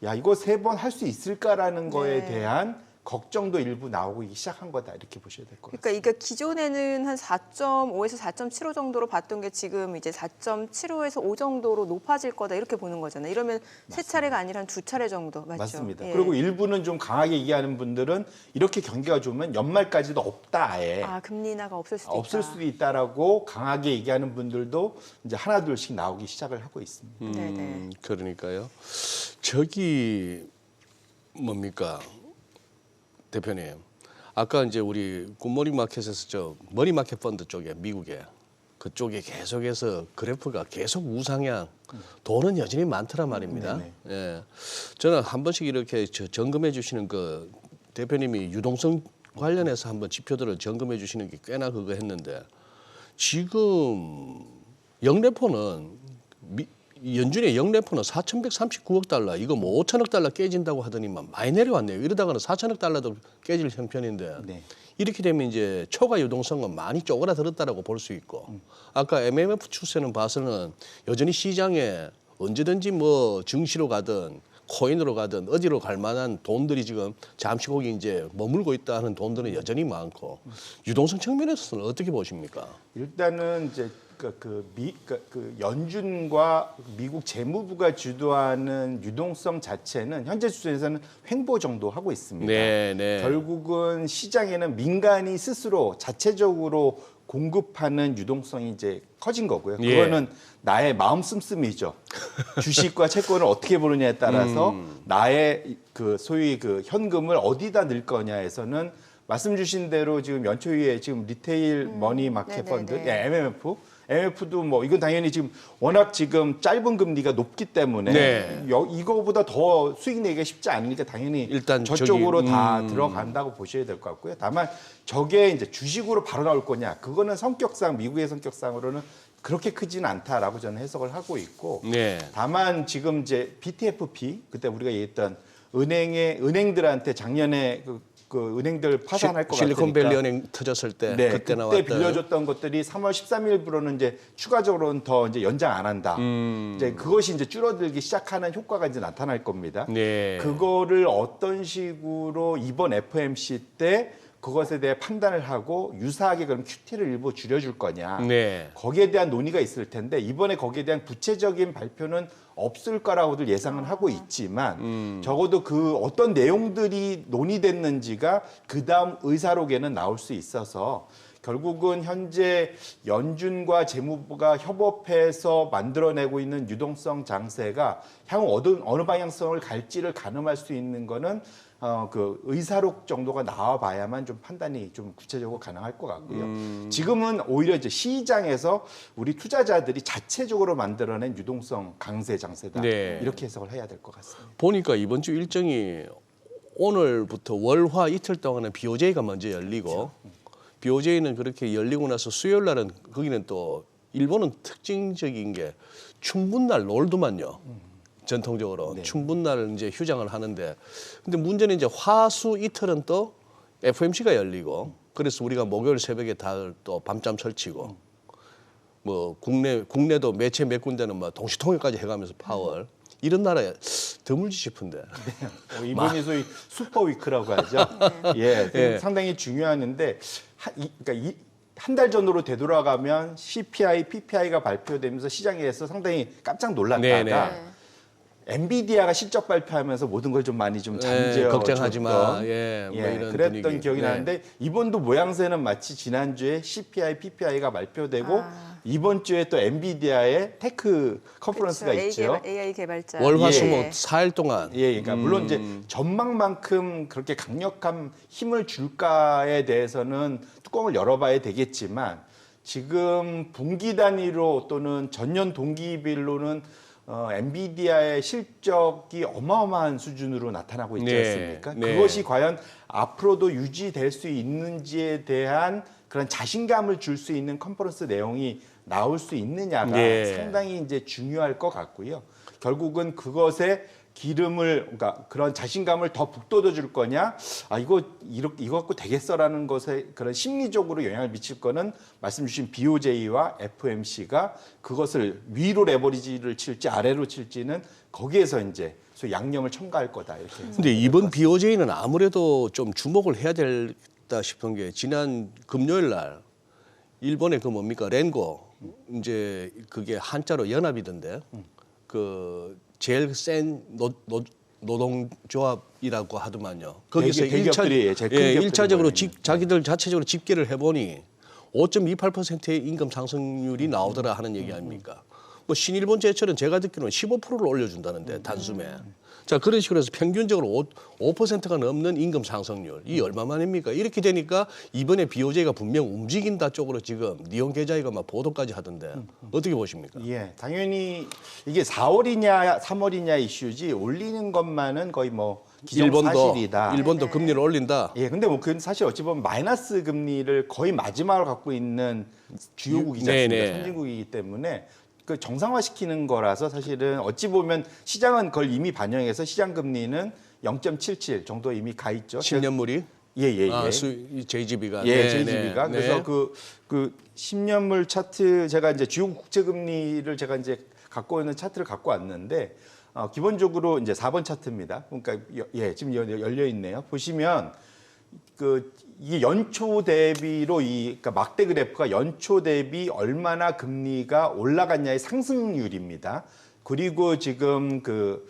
S6: 야 이거 3번 할 수 있을까라는 거에
S1: 네.
S6: 대한 걱정도 일부 나오기 시작한 거다 이렇게 보셔야 될 것 같아요.
S1: 그러니까 이게 기존에는 한 4.5에서 4.75 정도로 봤던 게 지금 이제 4.75에서 5 정도로 높아질 거다 이렇게 보는 거잖아요. 이러면 세 차례가 아니라 한 2차례 정도 맞죠?
S6: 맞습니다.
S1: 예.
S6: 그리고 일부는 좀 강하게 얘기하는 분들은 이렇게 경기가 좋으면 연말까지도 없다 아예.
S1: 금리 인하가 없을 수도
S6: 없을
S1: 있다.
S6: 수도 있다라고 강하게 얘기하는 분들도 이제 하나둘씩 나오기 시작을 하고 있습니다.
S1: 네네.
S2: 그러니까요. 저기 뭡니까 대표님. 아까 이제 우리 굿모닝 마켓에서 저 머니마켓 펀드 쪽에 미국에 그쪽에 계속해서 그래프가 계속 우상향. 돈은 여전히 많더란 말입니다.
S6: 네네.
S2: 예. 저는 한 번씩 이렇게 점검해 주시는 그 대표님이 유동성 관련해서 한번 지표들을 점검해 주시는 게 꽤나 그거 했는데 지금 영래포는 연준의 영래포는 4,139억 달러 이거 뭐 5천억 달러 깨진다고 하더니만 많이 내려왔네요. 이러다가는 4천억 달러도 깨질 형편인데
S6: 네.
S2: 이렇게 되면 이제 초과 유동성은 많이 쪼그라들었다라고 볼 수 있고 아까 MMF 추세는 봐서는 여전히 시장에 언제든지 뭐 증시로 가든 코인으로 가든 어디로 갈 만한 돈들이 지금 잠시 거기 이제 머물고 있다 하는 돈들은 여전히 많고 유동성 측면에서는 어떻게 보십니까?
S6: 일단은 이제 그 연준과 미국 재무부가 주도하는 유동성 자체는 현재 수준에서는 횡보 정도 하고 있습니다.
S2: 네, 네.
S6: 결국은 시장에는 민간이 스스로 자체적으로 공급하는 유동성이 이제 커진 거고요.
S2: 예.
S6: 그거는 나의 마음 씀씀이죠. 주식과 채권을 어떻게 보느냐에 따라서 나의 그 소위 그 현금을 어디다 넣을 거냐에서는 말씀 주신 대로 지금 연초에 지금 리테일 머니 마켓
S1: 네네네.
S6: 펀드, MMF도 뭐 이건 당연히 지금 워낙 지금 짧은 금리가 높기 때문에
S2: 네.
S6: 이거보다 더 수익 내기가 쉽지 않으니까 당연히
S2: 일단
S6: 저쪽으로 다 들어간다고 보셔야 될 것 같고요. 다만 저게 이제 주식으로 바로 나올 거냐, 그거는 성격상 미국의 성격상으로는 그렇게 크지는 않다라고 저는 해석을 하고 있고,
S2: 네.
S6: 다만 지금 이제 BTFP 그때 우리가 얘기했던 은행들한테 작년에 그 은행들 파산할 것 같으니까
S2: 실리콘밸리 은행 터졌을 때
S6: 네,
S2: 그때
S6: 그때
S2: 나왔던
S6: 빌려줬던 것들이 3월 13일부로는 이제 추가적으로는 더 이제 연장 안 한다. 이제 그것이 이제 줄어들기 시작하는 효과가 이제 나타날 겁니다.
S2: 네.
S6: 그거를 어떤 식으로 이번 FOMC 때 그것에 대해 판단을 하고 유사하게 그럼 QT를 일부 줄여줄 거냐.
S2: 네.
S6: 거기에 대한 논의가 있을 텐데 이번에 거기에 대한 구체적인 발표는 없을 거라고들 예상은 하고 있지만 적어도 그 어떤 내용들이 논의됐는지가 그 다음 의사록에는 나올 수 있어서 결국은 현재 연준과 재무부가 협업해서 만들어내고 있는 유동성 장세가 향후 어느 방향성을 갈지를 가늠할 수 있는 거는 그 의사록 정도가 나와 봐야만 좀 판단이 좀 구체적으로 가능할 것 같고요. 지금은 오히려 이제 시장에서 우리 투자자들이 자체적으로 만들어낸 유동성 강세 장세다.
S2: 네.
S6: 이렇게 해석을 해야 될 것 같습니다.
S2: 보니까 이번 주 일정이 오늘부터 월화 이틀 동안은 BOJ가 먼저 열리고 BOJ는 그렇게 열리고 나서 수요일 날은 거기는 또 일본은 특징적인 게 춘분날 놀더만요. 전통적으로
S6: 네.
S2: 춘분날 이제 휴장을 하는데 근데 문제는 이제 화수 이틀은 또 FOMC가 열리고 그래서 우리가 목요일 새벽에 다 또 밤잠 설치고 뭐 국내도 매체 몇 군데는 막 동시통역까지 해가면서 파월 이런 나라에 드물지 싶은데
S6: 이번이 소위 슈퍼 위크라고 하죠. 예,
S2: 예.
S6: 상당히 중요한데 그러니까 한 달 전으로 되돌아가면 CPI, PPI가 발표되면서 시장에서 상당히 깜짝 놀랐다가
S2: 네네.
S6: 엔비디아가 실적 발표하면서 모든 걸 좀 많이 좀 잠재워
S2: 걱정하지 마.
S6: 줬던,
S2: 예, 뭐 이런
S6: 그랬던
S2: 분위기.
S6: 기억이
S2: 네.
S6: 나는데 이번도 모양새는 마치 지난주에 CPI, PPI가 발표되고 이번 주에 또 엔비디아의 테크 컨퍼런스가
S1: 그렇죠.
S6: 있죠.
S1: AI 개발자.
S2: 월화수목 4일 동안
S6: 예, 그러니까 물론 이제 전망만큼 그렇게 강력한 힘을 줄까에 대해서는 뚜껑을 열어봐야 되겠지만 지금 분기 단위로 또는 전년 동기별로는 엔비디아의 실적이 어마어마한 수준으로 나타나고 있지
S2: 네,
S6: 않습니까?
S2: 네.
S6: 그것이 과연 앞으로도 유지될 수 있는지에 대한 그런 자신감을 줄 수 있는 컨퍼런스 내용이 나올 수 있느냐가
S2: 네.
S6: 상당히 이제 중요할 것 같고요. 결국은 그것에 그러니까 그런 자신감을 더 북돋워 줄 거냐, 이거 갖고 되겠어라는 것에 그런 심리적으로 영향을 미칠 거는 말씀 주신 BOJ와 FOMC가 그것을 위로 레버리지를 칠지 아래로 칠지는 거기에서 이제 소위 양념을 첨가할 거다 이렇게.
S2: 근데 이번 BOJ는 아무래도 좀 주목을 해야 되겠다 싶은 게 지난 금요일 날 일본의 그 뭡니까 렌고 이제 그게 한자로 연합이던데 그 제일 센 노동조합이라고 하더만요. 거기서
S6: 대기업들이 제일 큰 기업들이
S2: 일차적으로
S6: 모여 있는.
S2: 자기들 자체적으로 집계를 해보니 5.28%의 임금 상승률이 나오더라 하는 얘기 아닙니까? 뭐 신일본 제철은 제가 듣기로는 15%를 올려준다는데 단숨에. 자 그런 식으로 해서 평균적으로 5%가 넘는 임금 상승률. 이 얼마만입니까? 이렇게 되니까 이번에 BOJ가 분명 움직인다 쪽으로 지금 니온 계좌이가 막 보도까지 하던데 어떻게 보십니까?
S6: 예, 당연히 이게 4월이냐 3월이냐 이슈지 올리는 것만은 거의 뭐 기정사실이다.
S2: 일본도 금리를 올린다.
S6: 예, 근데 뭐 그건 사실 어찌 보면 마이너스 금리를 거의 마지막으로 갖고 있는 주요국이지 않습니까?
S2: 네네.
S6: 선진국이기 때문에 그 정상화시키는 거라서 사실은 어찌 보면 시장은 그걸 이미 반영해서 시장 금리는 0.77 정도 이미 가 있죠.
S2: 10년물이
S6: 예.
S2: JGB가
S6: 예, JGB가 그래서 그 10년물 차트 제가 이제 주요 국채 금리를 제가 이제 갖고 있는 차트를 갖고 왔는데 기본적으로 이제 4번 차트입니다. 그러니까 지금 열려 있네요. 보시면 그 이게 연초 대비로 그러니까 막대 그래프가 연초 대비 얼마나 금리가 올라갔냐의 상승률입니다. 그리고 지금 그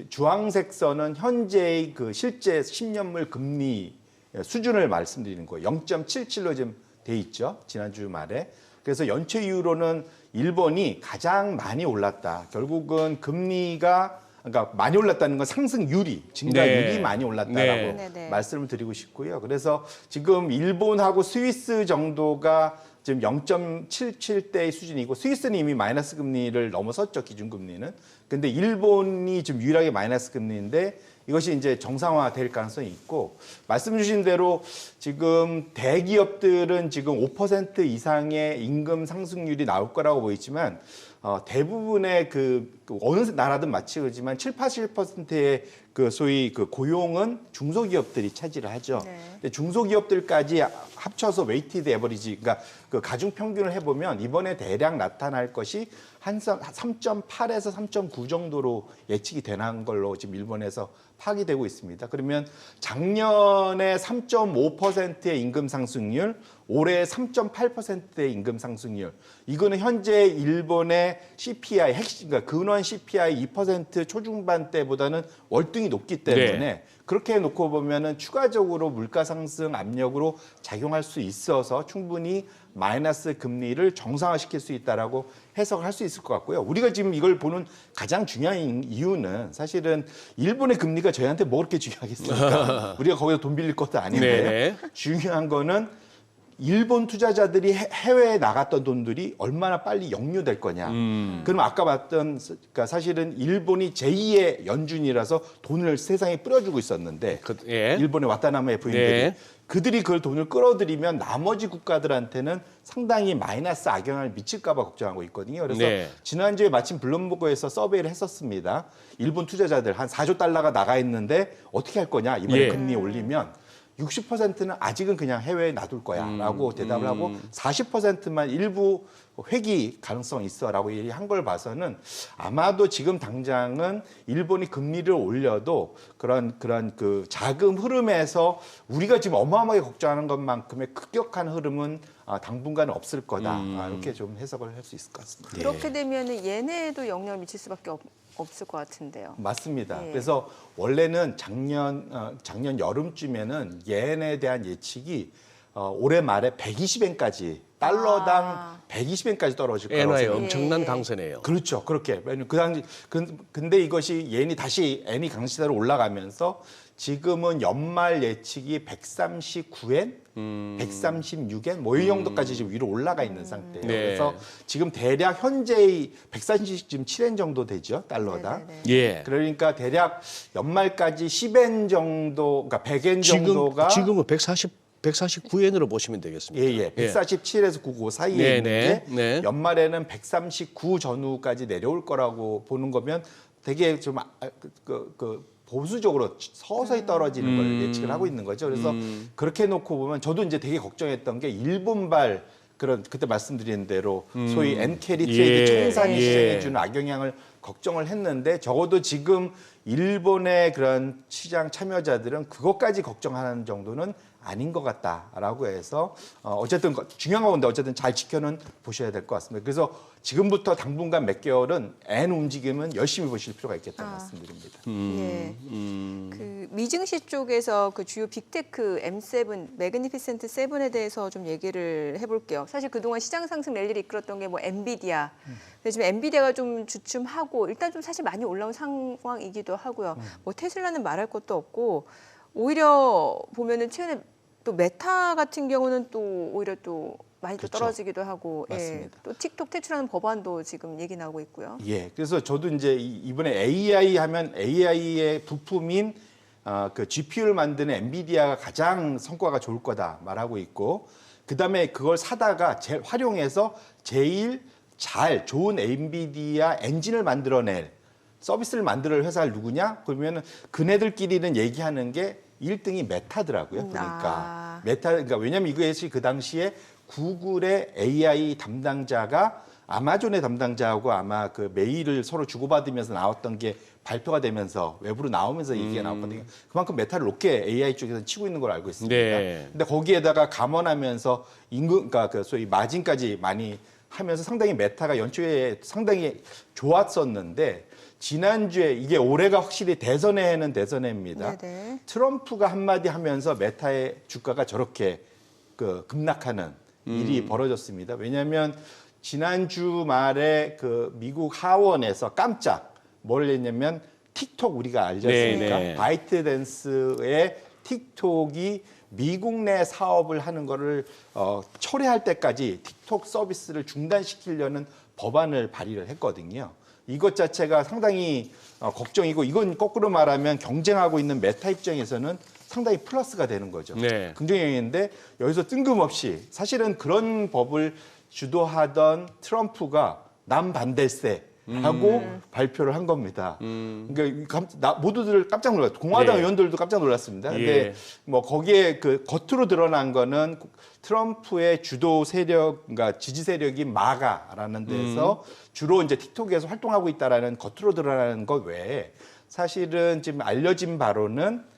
S6: 주황색 선은 현재의 그 실제 10년물 금리 수준을 말씀드리는 거예요. 0.77로 지금 돼 있죠. 지난주 말에. 그래서 연초 이후로는 일본이 가장 많이 올랐다. 결국은 금리가 그러니까 많이 올랐다는 건 상승률이, 증가율이
S2: 네.
S6: 많이 올랐다라고
S1: 네.
S6: 말씀을 드리고 싶고요. 그래서 지금 일본하고 스위스 정도가 지금 0.77대의 수준이고 스위스는 이미 마이너스 금리를 넘어섰죠, 기준금리는. 근데 일본이 지금 유일하게 마이너스 금리인데 이것이 이제 정상화될 가능성이 있고 말씀 주신 대로 지금 대기업들은 지금 5% 이상의 임금 상승률이 나올 거라고 보이지만 대부분의 어느 나라든 마찬가지지만 7, 80%의 그 소위 그 고용은 중소기업들이 차지를 하죠.
S1: 네.
S6: 근데 중소기업들까지 합쳐서 웨이티드 에버리지, 그러니까 그 가중 평균을 해보면 이번에 대략 나타날 것이 한 3.8에서 3.9 정도로 예측이 되는 걸로 지금 일본에서 파악이 되고 있습니다. 그러면 작년에 3.5%의 임금 상승률, 올해 3.8%의 임금 상승률. 이거는 현재 일본의 CPI 그러니까 근원 CPI 2% 초중반 때보다는 월등히 높기 때문에
S2: 네.
S6: 그렇게 놓고 보면은 추가적으로 물가 상승 압력으로 작용할 수 있어서 충분히 마이너스 금리를 정상화시킬 수 있다라고 해석을 할 수 있을 것 같고요. 우리가 지금 이걸 보는 가장 중요한 이유는 사실은 일본의 금리가 저희한테 뭐 그렇게 중요하겠습니까? 우리가 거기서 돈 빌릴 것도 아닌데
S2: 네.
S6: 중요한 거는 일본 투자자들이 해외에 나갔던 돈들이 얼마나 빨리 역류될 거냐. 그럼 아까 봤던 그러니까 사실은 일본이 제2의 연준이라서 돈을 세상에 뿌려주고 있었는데
S2: 예.
S6: 일본의 와타나베 부인들이
S2: 네.
S6: 그들이 그 돈을 끌어들이면 나머지 국가들한테는 상당히 마이너스 악영향을 미칠까 봐 걱정하고 있거든요. 그래서
S2: 네.
S6: 지난주에 마침 블룸버그에서 서베이를 했었습니다. 일본 투자자들 한 4조 달러가 나가 있는데 어떻게 할 거냐. 이번에
S2: 예.
S6: 금리 올리면 60%는 아직은 그냥 해외에 놔둘 거야라고 대답을 하고 40%만 일부 회귀 가능성이 있어라고 얘기한 걸 봐서는 아마도 지금 당장은 일본이 금리를 올려도 그런 그 자금 흐름에서 우리가 지금 어마어마하게 걱정하는 것만큼의 급격한 흐름은 당분간은 없을 거다. 이렇게 좀 해석을 할 수 있을 것 같습니다.
S1: 그렇게 되면 얘네에도 영향을 미칠 수밖에 없을 것 같은데요.
S6: 맞습니다.
S1: 예.
S6: 그래서 원래는 작년 여름쯤에는 엔에 대한 예측이 올해 말에 120엔까지 달러당 120엔까지 떨어질 거라고
S2: 엔화의
S6: 생각합니다.
S2: 엄청난 강세네요.
S6: 그렇죠. 그렇게. 그 당시 근데 이것이 엔이 강시대로 올라가면서 지금은 연말 예측이 139엔, 136엔 뭐 이 정도까지 지금 위로 올라가 있는 상태예요.
S2: 네.
S6: 그래서 지금 대략 현재의 137엔 정도 되죠. 달러당.
S1: 네네네.
S2: 예.
S6: 그러니까 대략 연말까지 10엔 정도, 그러니까 100엔 정도가
S2: 지금은 149엔으로 보시면 되겠습니다.
S6: 예. 147에서 99 사이에
S2: 네,
S6: 있는데
S2: 네.
S6: 연말에는 139 전후까지 내려올 거라고 보는 거면 되게 좀 보수적으로 서서히 떨어지는 걸 예측을 하고 있는 거죠. 그래서 그렇게 놓고 보면 저도 이제 되게 걱정했던 게 일본발 그때 말씀드린 대로 소위 엔캐리 트레이드 청산이
S2: 예.
S6: 시장에 주는 악영향을 걱정을 했는데 적어도 지금 일본의 그런 시장 참여자들은 그것까지 걱정하는 정도는 아닌 것 같다라고 해서 어쨌든 중요한 건데 어쨌든 잘 지켜는 보셔야 될 것 같습니다. 그래서 지금부터 당분간 몇 개월은 엔 움직임은 열심히 보실 필요가 있겠다는 말씀드립니다.
S1: 예. 그 미증시 쪽에서 그 주요 빅테크 M7, 매그니피센트 7에 대해서 좀 얘기를 해볼게요. 사실 그동안 시장 상승 랠리를 이끌었던 게 뭐 엔비디아. 근데 지금 엔비디아가 좀 주춤하고 일단 좀 사실 많이 올라온 상황이기도 하고요. 뭐 테슬라는 말할 것도 없고 오히려 보면은 최근에 또 메타 같은 경우는 또 오히려 또 많이 또
S6: 그렇죠.
S1: 떨어지기도 하고,
S6: 맞습니다.
S1: 또 틱톡 퇴출하는 법안도 지금 얘기 나오고 있고요.
S6: 예, 그래서 저도 이제 이번에 AI 하면 AI의 부품인 그 GPU를 만드는 엔비디아가 가장 성과가 좋을 거다 말하고 있고, 그 다음에 그걸 사다가 활용해서 제일 좋은 엔비디아 엔진을 만들어낼 서비스를 만들 회사를 누구냐? 그러면은 그네들끼리는 얘기하는 게 1등이 메타더라고요. 보니까 메타, 그러니까 왜냐면 이것이 그 당시에 구글의 AI 담당자가 아마존의 담당자하고 아마 그 메일을 서로 주고받으면서 나왔던 게 발표가 되면서 외부로 나오면서 얘기가 나왔거든요. 그만큼 메타를 높게 AI 쪽에서 치고 있는 걸 알고 있습니다.
S2: 네.
S6: 근데 거기에다가 감원하면서 임금, 그러니까 그 소위 마진까지 많이 하면서 상당히 메타가 연초에 상당히 좋았었는데 지난주에 이게 올해가 확실히 대선해는 대선해입니다.
S1: 네네.
S6: 트럼프가 한마디 하면서 메타의 주가가 저렇게 그 급락하는 일이 벌어졌습니다. 왜냐하면 지난주 말에 그 미국 하원에서 깜짝 뭘 했냐면 틱톡 우리가 알지 않습니까?
S2: 네, 네.
S6: 바이트댄스의 틱톡이 미국 내 사업을 하는 거를 철회할 때까지 틱톡 서비스를 중단시키려는 법안을 발의를 했거든요. 이것 자체가 상당히 걱정이고 이건 거꾸로 말하면 경쟁하고 있는 메타 입장에서는 상당히 플러스가 되는 거죠.
S2: 네.
S6: 긍정적인데 여기서 뜬금없이 사실은 그런 법을 주도하던 트럼프가 남반대세라고 발표를 한 겁니다. 그러니까 모두들 깜짝 놀랐어요. 공화당
S2: 네.
S6: 의원들도 깜짝 놀랐습니다. 근데
S2: 예.
S6: 뭐 거기에 그 겉으로 드러난 거는 트럼프의 주도 세력, 그러니까 지지 세력인 마가라는 데서 주로 이제 틱톡에서 활동하고 있다라는 겉으로 드러나는 것 외에 사실은 지금 알려진 바로는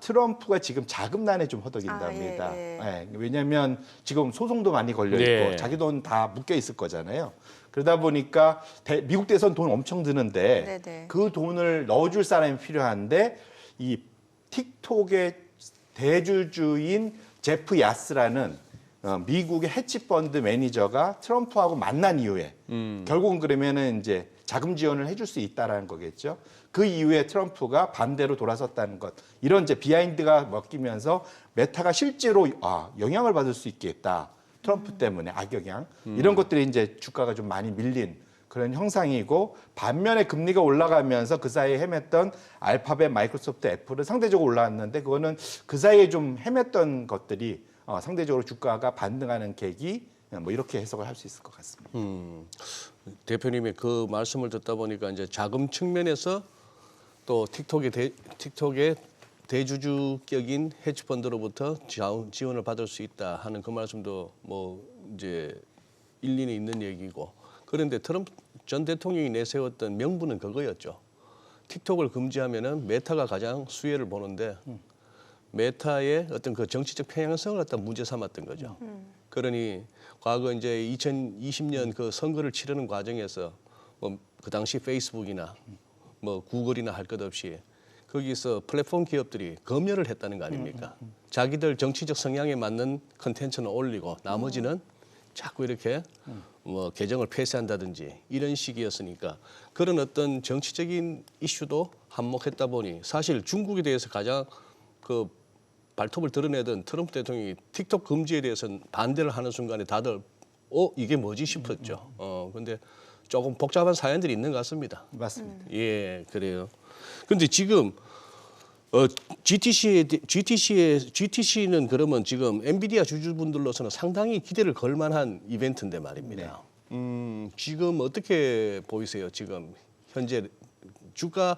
S6: 트럼프가 지금 자금난에 좀 허덕인답니다. 예. 왜냐하면 지금 소송도 많이 걸려 있고
S2: 네.
S6: 자기 돈 다 묶여 있을 거잖아요. 그러다 보니까 미국 대선 돈 엄청 드는데
S1: 네네.
S6: 그 돈을 넣어줄 사람이 필요한데 이 틱톡의 대주주인 제프 야스라는 미국의 헤지펀드 매니저가 트럼프하고 만난 이후에 결국은 그러면은 이제 자금 지원을 해줄 수 있다라는 거겠죠. 그 이후에 트럼프가 반대로 돌아섰다는 것 이런 이제 비하인드가 먹히면서 메타가 실제로 영향을 받을 수 있겠다. 트럼프 때문에 악영향 이런 것들이 이제 주가가 좀 많이 밀린 그런 형상이고 반면에 금리가 올라가면서 그 사이에 헤맸던 알파벳, 마이크로소프트, 애플은 상대적으로 올라왔는데 그거는 그 사이에 좀 헤맸던 것들이 상대적으로 주가가 반등하는 계기 뭐 이렇게 해석을 할 수 있을 것 같습니다.
S2: 대표님의 그 말씀을 듣다 보니까 이제 자금 측면에서 또 틱톡의 대주주격인 헤지펀드로부터 지원을 받을 수 있다 하는 그 말씀도 뭐 이제 일리는 있는 얘기고 그런데 트럼프 전 대통령이 내세웠던 명분은 그거였죠. 틱톡을 금지하면은 메타가 가장 수혜를 보는데 메타의 어떤 그 정치적 편향성을 갖다 문제 삼았던 거죠. 그러니 과거 이제 2020년 그 선거를 치르는 과정에서 뭐 그 당시 페이스북이나 뭐 구글이나 할 것 없이 거기서 플랫폼 기업들이 검열을 했다는 거 아닙니까? 자기들 정치적 성향에 맞는 컨텐츠는 올리고 나머지는 자꾸 이렇게 뭐 계정을 폐쇄한다든지 이런 식이었으니까 그런 어떤 정치적인 이슈도 한몫했다 보니 사실 중국에 대해서 가장 그 발톱을 드러내던 트럼프 대통령이 틱톡 금지에 대해서는 반대를 하는 순간에 다들 이게 뭐지 싶었죠. 근데 조금 복잡한 사연들이 있는 것 같습니다.
S6: 맞습니다.
S2: 예, 그래요. 근데 지금 GTC는 그러면 지금 엔비디아 주주분들로서는 상당히 기대를 걸 만한 이벤트인데 말입니다. 지금 어떻게 보이세요? 지금 현재 주가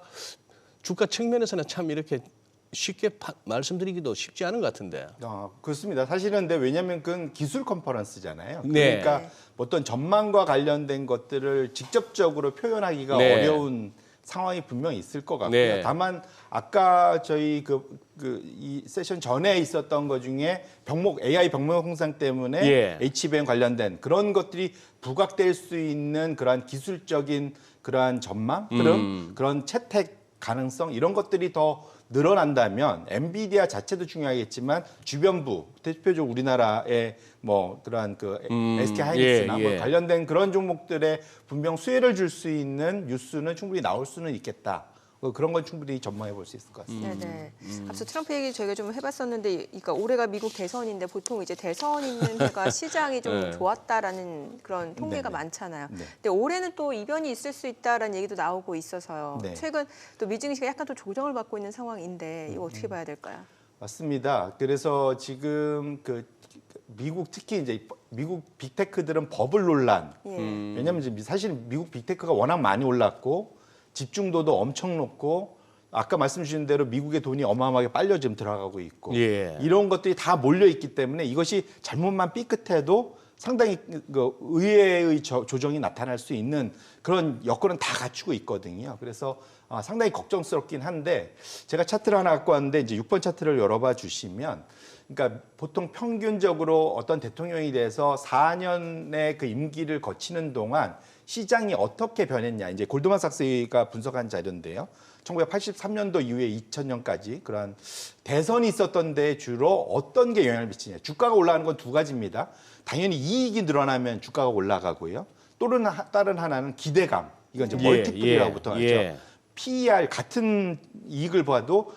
S2: 측면에서는 참 이렇게 쉽게 말씀드리기도 쉽지 않은 것 같은데.
S6: 그렇습니다. 사실은 근데 왜냐하면 그건 기술 컨퍼런스잖아요.
S2: 네.
S6: 그러니까 어떤 전망과 관련된 것들을 직접적으로 표현하기가
S2: 네.
S6: 어려운 상황이 분명히 있을 것 같고요.
S2: 네.
S6: 다만 아까 저희 이 세션 전에 있었던 것 중에 AI 병목 형상 때문에
S2: 예.
S6: HBM 관련된 그런 것들이 부각될 수 있는 그러한 기술적인 그러한 전망, 그런 채택 가능성 이런 것들이 더 늘어난다면 엔비디아 자체도 중요하겠지만 주변부 대표적으로 우리나라의 뭐 그러한 그 SK 하이닉스나
S2: 예,
S6: 뭐
S2: 예.
S6: 관련된 그런 종목들에 분명 수혜를 줄 수 있는 뉴스는 충분히 나올 수는 있겠다. 그런 건 충분히 전망해 볼 수 있을 것 같습니다.
S1: 네네. 앞서 트럼프 얘기 저희가 좀 해봤었는데, 그러니까 올해가 미국 대선인데 보통 이제 대선 있는 해가 시장이 좀
S2: 네.
S1: 좋았다라는 그런 통계가
S6: 네네.
S1: 많잖아요.
S6: 네.
S1: 근데 올해는 또 이변이 있을 수 있다라는 얘기도 나오고 있어서요.
S6: 네.
S1: 최근 또 미증시가 약간 또 조정을 받고 있는 상황인데 이거 어떻게 봐야 될까요?
S6: 맞습니다. 그래서 지금 미국 특히 이제 미국 빅테크들은 버블 논란.
S1: 예.
S6: 왜냐하면 지금 사실 미국 빅테크가 워낙 많이 올랐고 집중도도 엄청 높고 아까 말씀 주신 대로 미국의 돈이 어마어마하게 빨려 지금 들어가고 있고
S2: 예.
S6: 이런 것들이 다 몰려 있기 때문에 이것이 잘못만 삐끗해도 상당히 그 의외의 조정이 나타날 수 있는 그런 여건은 다 갖추고 있거든요. 그래서 상당히 걱정스럽긴 한데 제가 차트를 하나 갖고 왔는데 이제 6번 차트를 열어봐 주시면 그러니까 보통 평균적으로 어떤 대통령이 돼서 4년의 그 임기를 거치는 동안 시장이 어떻게 변했냐. 이제 골드만삭스가 분석한 자료인데요. 1983년도 이후에 2000년까지 그러한 대선이 있었던 데 주로 어떤 게 영향을 미치냐. 주가가 올라가는 건 두 가지입니다. 당연히 이익이 늘어나면 주가가 올라가고요. 또는 다른 하나는 기대감. 이건 이제 멀티플이라고 보통 하죠. PER 같은 이익을 봐도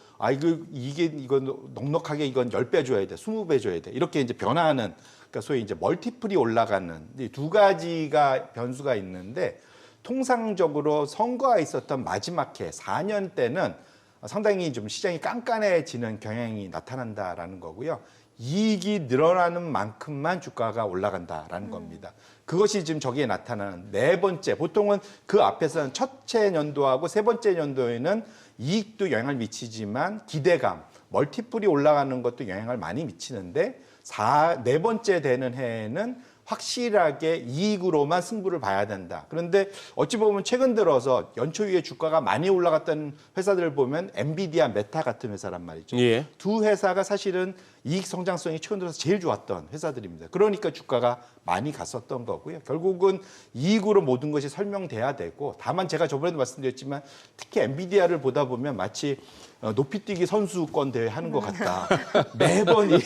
S6: 이건 넉넉하게 이건 10배 줘야 돼. 20배 줘야 돼. 이렇게 이제 변화하는 그러니까 소위 이제 멀티플이 올라가는 이 두 가지가 변수가 있는데 통상적으로 선거가 있었던 마지막 해 4년 때는 상당히 좀 시장이 깐깐해지는 경향이 나타난다라는 거고요. 이익이 늘어나는 만큼만 주가가 올라간다라는 겁니다. 그것이 지금 저기에 나타나는 네 번째, 보통은 그 앞에서는 첫째 연도하고 세 번째 연도에는 이익도 영향을 미치지만 기대감, 멀티플이 올라가는 것도 영향을 많이 미치는데 네 번째 되는 해에는 확실하게 이익으로만 승부를 봐야 된다. 그런데 어찌 보면 최근 들어서 연초 이후에 주가가 많이 올라갔던 회사들을 보면 엔비디아, 메타 같은 회사란 말이죠.
S2: 예.
S6: 두 회사가 사실은 이익 성장성이 최근 들어서 제일 좋았던 회사들입니다. 그러니까 주가가 많이 갔었던 거고요. 결국은 이익으로 모든 것이 설명돼야 되고 다만 제가 저번에도 말씀드렸지만 특히 엔비디아를 보다 보면 마치 높이뛰기 선수권 대회 하는 것 같다. 매번 이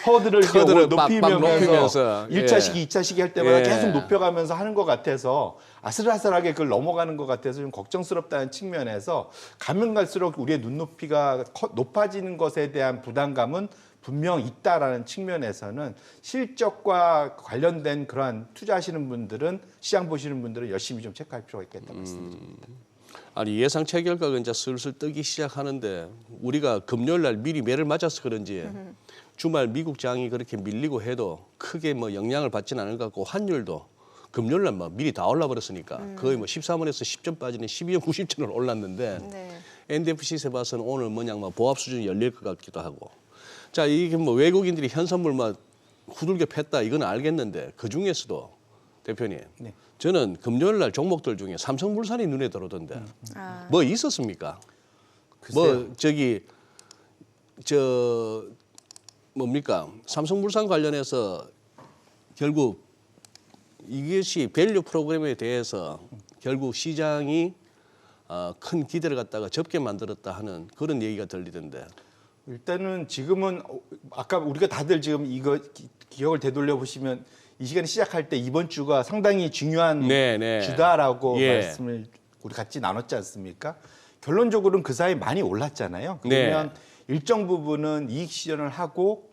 S6: 허들을 높이면서 1차 시기, 2차 시기 할 때마다 계속 높여가면서 하는 것 같아서 아슬아슬하게 그걸 넘어가는 것 같아서 좀 걱정스럽다는 측면에서 가면 갈수록 우리의 눈높이가 높아지는 것에 대한 부담감은 분명 있다라는 측면에서는 실적과 관련된 그러한 투자하시는 분들은 시장 보시는 분들은 열심히 좀 체크할 필요가 있겠다 말씀드립니다.
S2: 아니 예상 체결가가 이제 슬슬 뜨기 시작하는데 우리가 금요일 날 미리 매를 맞아서 그런지 주말 미국 장이 그렇게 밀리고 해도 크게 뭐 영향을 받지는 않을 것 같고 환율도 금요일 날 뭐 미리 다 올라버렸으니까 거의 뭐 13원에서 10점 빠지는 12원 90전을 올랐는데
S1: 네.
S2: NDFC 봐서는 오늘 뭐냐 뭐 보합 수준이 열릴 것 같기도 하고 자 이게 뭐 외국인들이 현선물만 후들겨 팼다 이건 알겠는데 그 중에서도 대표님
S6: 네.
S2: 저는 금요일 날 종목들 중에 삼성물산이 눈에 들어오던데 뭐 있었습니까?
S6: 글쎄요.
S2: 뭐 뭡니까 삼성물산 관련해서 결국 이것이 밸류 프로그램에 대해서 결국 시장이 큰 기대를 갖다가 접게 만들었다 하는 그런 얘기가 들리던데.
S6: 일단은 지금은 아까 우리가 다들 지금 이거 기억을 되돌려 보시면 이 시간에 시작할 때 이번 주가 상당히 중요한 주다라고 말씀을 우리 같이 나눴지 않습니까? 결론적으로는 그 사이 많이 올랐잖아요. 그러면 일정 부분은 이익 실현을 하고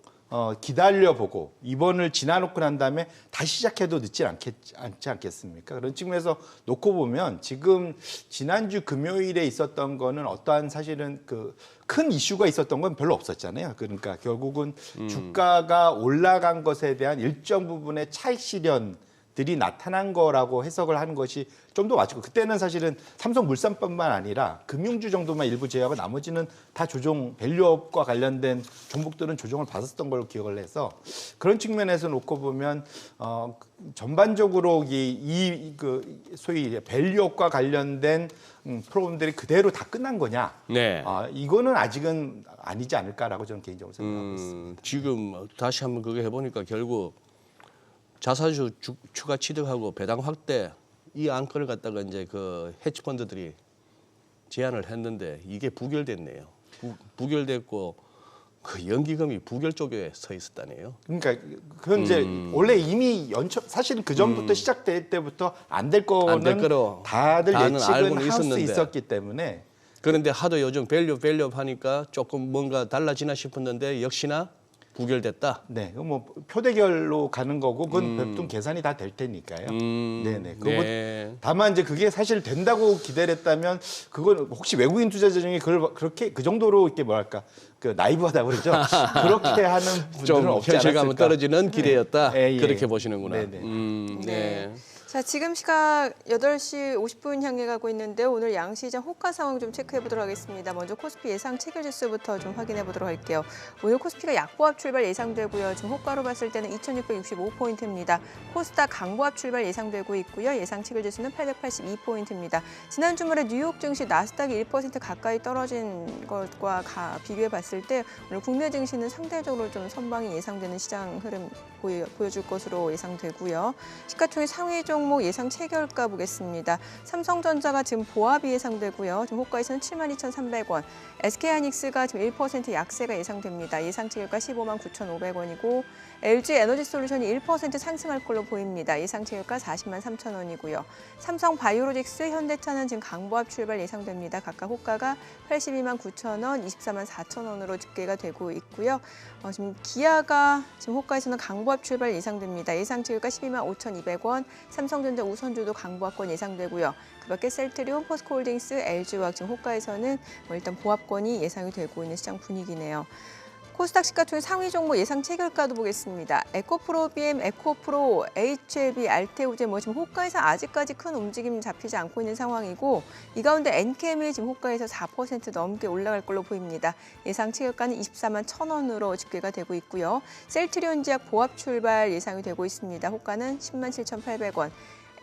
S6: 기다려보고 이번을 지나놓고 난 다음에 다시 시작해도 늦지 않지 않겠습니까? 그런 측면에서 놓고 보면 지금 지난주 금요일에 있었던 거는 어떠한 사실은 그 큰 이슈가 있었던 건 별로 없었잖아요. 그러니까 결국은 주가가 올라간 것에 대한 일정 부분의 차익 실현들이 나타난 거라고 해석을 하는 것이 좀 더 맞고 그때는 사실은 삼성물산뿐만 아니라 금융주 정도만 일부 제외하고 나머지는 다 조정 밸류업과 관련된 종목들은 조정을 받았던 걸로 기억을 해서 그런 측면에서 놓고 보면 전반적으로 그 소위 밸류업과 관련된 프로그램들이 그대로 다 끝난 거냐? 이거는 아직은 아니지 않을까라고 저는 개인적으로 생각하고 있습니다.
S2: 지금 다시 한번 그거 해보니까 결국 자사주 추가 취득하고 배당 확대 이 안건을 갖다가 이제 그 헤지펀드들이 제안을 했는데 이게 부결됐네요. 부결됐고 그 연기금이 부결 쪽에 서 있었다네요.
S6: 그러니까 그건 이제 원래 이미 사실은 그 전부터 시작될 때부터 안 될 거는 다들 예측은 할 수 있었기 때문에
S2: 그런데 하도 요즘 밸류업 하니까 조금 뭔가 달라지나 싶었는데 역시나 부결됐다.
S6: 네, 뭐 표대결로 가는 거고 그건 별도 계산이 다 될 테니까요. 네네. 다만 이제 그게 사실 된다고 기대했다면 그건 혹시 외국인 투자자 중에 그걸 그렇게 그 정도로 이렇게 뭐랄까 그 나이브하다 그러죠. 그렇게 하는 분들은
S2: 좀
S6: 없지
S2: 현실감은
S6: 않았을까.
S2: 떨어지는 기대였다.
S6: 네.
S2: 그렇게 보시는구나.
S6: 네네.
S1: 네. 자, 지금 시각 8시 50분 향해 가고 있는데 오늘 양시장 호가 상황 좀 체크해 보도록 하겠습니다. 먼저 코스피 예상 체결 지수부터 좀 확인해 보도록 할게요. 오늘 코스피가 약보합 출발 예상되고요. 지금 호가로 봤을 때는 2,665포인트입니다. 코스닥 강보합 출발 예상되고 있고요. 예상 체결 지수는 882포인트입니다. 지난 주말에 뉴욕 증시 나스닥이 1% 가까이 떨어진 것과 비교해 봤을 때 오늘 국내 증시는 상대적으로 좀 선방이 예상되는 시장 흐름 보여줄 것으로 예상되고요. 시가총액 상위 종목 예상 체결가 보겠습니다. 삼성전자가 지금 보합이 예상되고요. 지금 호가에서는 72,300원. SK하이닉스가 지금 1% 약세가 예상됩니다. 예상 체결가 159,500원이고 LG 에너지솔루션이 1% 상승할 걸로 보입니다. 예상 체결가 403,000원이고요. 삼성바이오로직스, 현대차는 지금 강보합 출발 예상됩니다. 각각 호가가 829,000원, 244,000원으로 집계가 되고 있고요. 지금 기아가 지금 호가에서는 강보합 출발 예상됩니다. 예상 체결가 125,200원, 삼성전자 우선주도 강보합권 예상되고요. 그밖에 셀트리온, 포스코홀딩스, LG화학 지금 호가에서는 일단 보합권이 예상이 되고 있는 시장 분위기네요. 코스닥 시가총액 상위 종목 예상 체결가도 보겠습니다. 에코프로, BM, 에코프로, HLB, 알테오제 지금 호가에서 아직까지 큰 움직임 잡히지 않고 있는 상황이고 이 가운데 엔캠이 지금 호가에서 4% 넘게 올라갈 걸로 보입니다. 예상 체결가는 24만 1,000원으로 집계가 되고 있고요. 셀트리온지약 보합 출발 예상이 되고 있습니다. 호가는 10만 7,800원.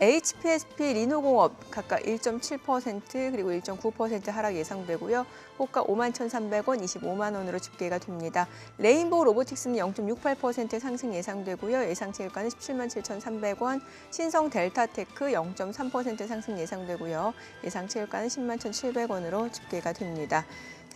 S1: HPSP, 리노공업 각각 1.7% 그리고 1.9% 하락 예상되고요. 호가 51,300원, 25만 원으로 집계가 됩니다. 레인보우 로보틱스는 0.68% 상승 예상되고요. 예상 체결가는 17만 7,300원, 신성 델타테크 0.3% 상승 예상되고요. 예상 체결가는 10만 1,700원으로 집계가 됩니다.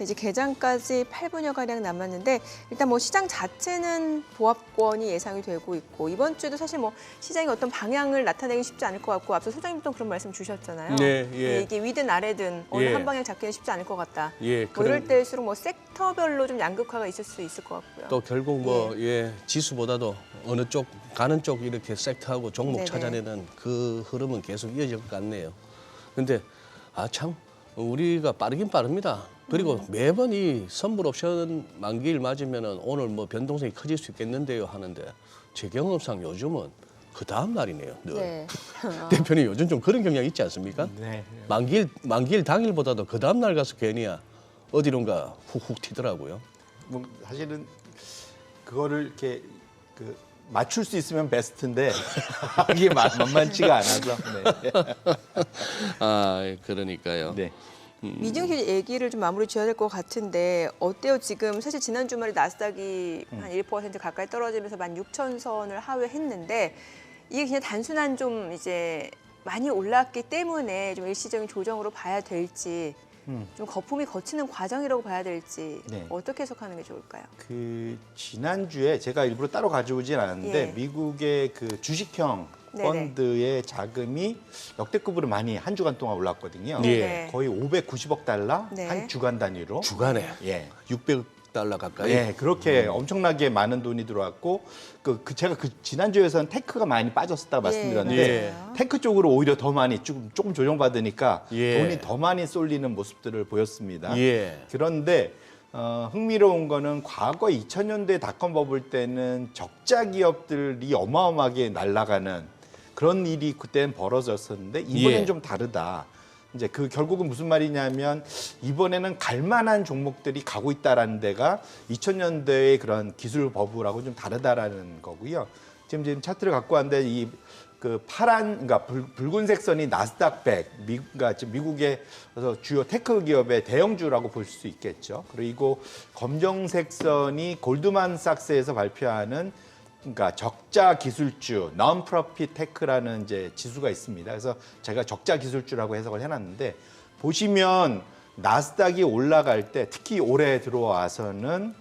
S1: 이제 개장까지 8분여가량 남았는데 일단 시장 자체는 보합권이 예상이 되고 있고 이번 주에도 사실 시장이 어떤 방향을 나타내기 쉽지 않을 것 같고 앞서 소장님도 그런 말씀 주셨잖아요.
S2: 네, 예.
S1: 이게 위든 아래든 어느
S2: 예.
S1: 한 방향 잡기는 쉽지 않을 것 같다.
S2: 예,
S1: 이럴 때일수록 섹터별로 좀 양극화가 있을 수 있을 것 같고요.
S2: 또 결국 지수보다도 어느 쪽 가는 쪽 이렇게 섹터하고 종목
S1: 네네.
S2: 찾아내는 그 흐름은 계속 이어질 것 같네요. 근데 참 우리가 빠르긴 빠릅니다. 그리고 매번 이 선불 옵션 만기일 맞으면은 오늘 변동성이 커질 수 있겠는데요 하는데 제 경험상 요즘은 그 다음 날이네요. 늘.
S1: 네.
S2: 대표님 요즘 좀 그런 경향 있지 않습니까?
S6: 네.
S2: 만기일 당일보다도 그 다음 날 가서 괜히 어디론가 훅훅 튀더라고요.
S6: 사실은 그거를 이렇게 맞출 수 있으면 베스트인데 이게 만만치가 않아서. 네.
S2: 그러니까요.
S6: 네.
S1: 미증시 얘기를 좀 마무리 지어야 될 것 같은데 어때요? 지금 사실 지난 주말에 나스닥이 한 1% 가까이 떨어지면서 16,000선을 하회했는데 이게 그냥 단순한 좀 이제 많이 올랐기 때문에 좀 일시적인 조정으로 봐야 될지 좀 거품이 거치는 과정이라고 봐야 될지
S6: 네.
S1: 어떻게 해석하는 게 좋을까요?
S6: 지난주에 제가 일부러 따로 가져오진 않았는데
S1: 예.
S6: 미국의 주식형
S1: 네네.
S6: 펀드의 자금이 역대급으로 많이 한 주간 동안 올랐거든요.
S2: 예.
S6: 거의 590억 달러
S1: 네.
S6: 한 주간 단위로.
S2: 주간에
S6: 예.
S2: 600달러 가까이.
S6: 예, 그렇게 엄청나게 많은 돈이 들어왔고 제가 지난주에서는 테크가 많이 빠졌었다고 말씀드렸는데
S2: 예.
S6: 테크 쪽으로 오히려 더 많이 조금 조정받으니까
S2: 예.
S6: 돈이 더 많이 쏠리는 모습들을 보였습니다.
S2: 예.
S6: 그런데 흥미로운 거는 과거 2000년대 닷컴 버블 때는 적자 기업들이 어마어마하게 날아가는 그런 일이 그때는 벌어졌었는데 이번엔
S2: 예.
S6: 좀 다르다. 이제 결국은 무슨 말이냐면 이번에는 갈만한 종목들이 가고 있다라는 데가 2000년대의 그런 기술 버블하고 좀 다르다라는 거고요. 지금 차트를 갖고 왔는데 파란, 그러니까 붉은색 선이 나스닥 100, 그러니까 지금 미국의 주요 테크 기업의 대형주라고 볼 수 있겠죠. 그리고 검정색 선이 골드만삭스에서 발표하는 그러니까 적자 기술주, non-profit tech라는 이제 지수가 있습니다. 그래서 제가 적자 기술주라고 해석을 해놨는데 보시면 나스닥이 올라갈 때 특히 올해 들어와서는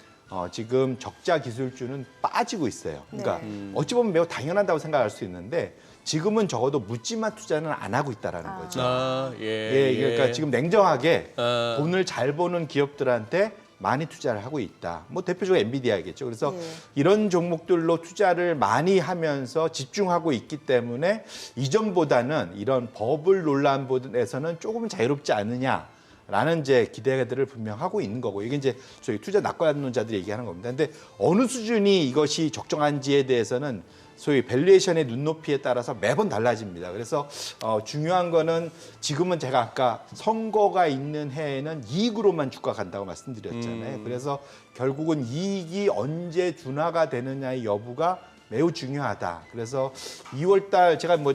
S6: 지금 적자 기술주는 빠지고 있어요. 그러니까
S1: 네.
S6: 어찌 보면 매우 당연하다고 생각할 수 있는데 지금은 적어도 묻지마 투자는 안 하고 있다라는 거죠. 예, 그러니까 지금 냉정하게 돈을 잘 버는 기업들한테 많이 투자를 하고 있다. 대표적으로 엔비디아겠죠. 그래서 이런 종목들로 투자를 많이 하면서 집중하고 있기 때문에 이전보다는 이런 버블 논란에서는 조금 자유롭지 않느냐라는 이제 기대들을 분명 하고 있는 거고 이게 이제 저희 투자 낙관론자들이 얘기하는 겁니다. 근데 어느 수준이 이것이 적정한지에 대해서는 소위 밸류에이션의 눈높이에 따라서 매번 달라집니다. 그래서 중요한 거는 지금은 제가 아까 선거가 있는 해에는 이익으로만 주가 간다고 말씀드렸잖아요. 그래서 결국은 이익이 언제 둔화가 되느냐의 여부가 매우 중요하다. 그래서 2월 달 제가 뭐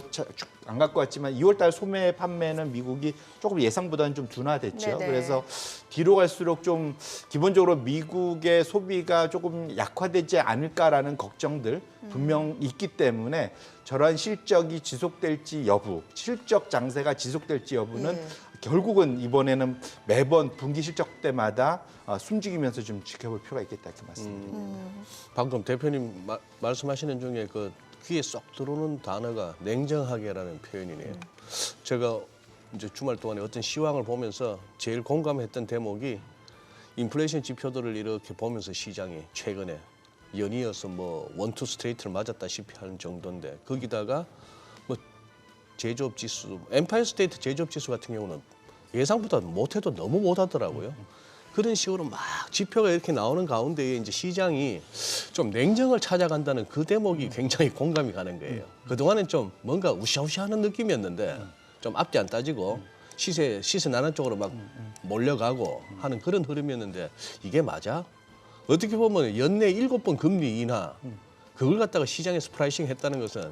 S6: 안 갖고 왔지만 2월 달 소매 판매는 미국이 조금 예상보다는 좀 둔화됐죠.
S1: 네네.
S6: 그래서 뒤로 갈수록 좀 기본적으로 미국의 소비가 조금 약화되지 않을까라는 걱정들 분명 있기 때문에 저러한 실적이 지속될지 여부, 실적 장세가 지속될지 여부는
S1: 예.
S6: 결국은 이번에는 매번 분기 실적 때마다 숨죽이면서 좀 지켜볼 필요가 있겠다 이렇게 말씀드립니다.
S2: 방금 대표님 말씀하시는 중에 그 귀에 쏙 들어오는 단어가 냉정하게라는 표현이네요. 제가 이제 주말 동안에 어떤 시황을 보면서 제일 공감했던 대목이 인플레이션 지표들을 이렇게 보면서 시장이 최근에 연이어서 뭐 원투 스트레이트를 맞았다시피 하는 정도인데 거기다가 뭐 제조업 지수, 엠파이어 스테이트 제조업 지수 같은 경우는 예상보다 못해도 너무 못하더라고요. 그런 식으로 막 지표가 이렇게 나오는 가운데에 이제 시장이 좀 냉정을 찾아간다는 그 대목이 굉장히 공감이 가는 거예요. 그동안은 좀 뭔가 우샤우샤하는 느낌이었는데 좀 앞뒤 안 따지고 시세 나는 쪽으로 막 몰려가고 하는 그런 흐름이었는데 이게 맞아? 어떻게 보면 연내 7번 금리 인하 그걸 갖다가 시장에서 프라이싱 했다는 것은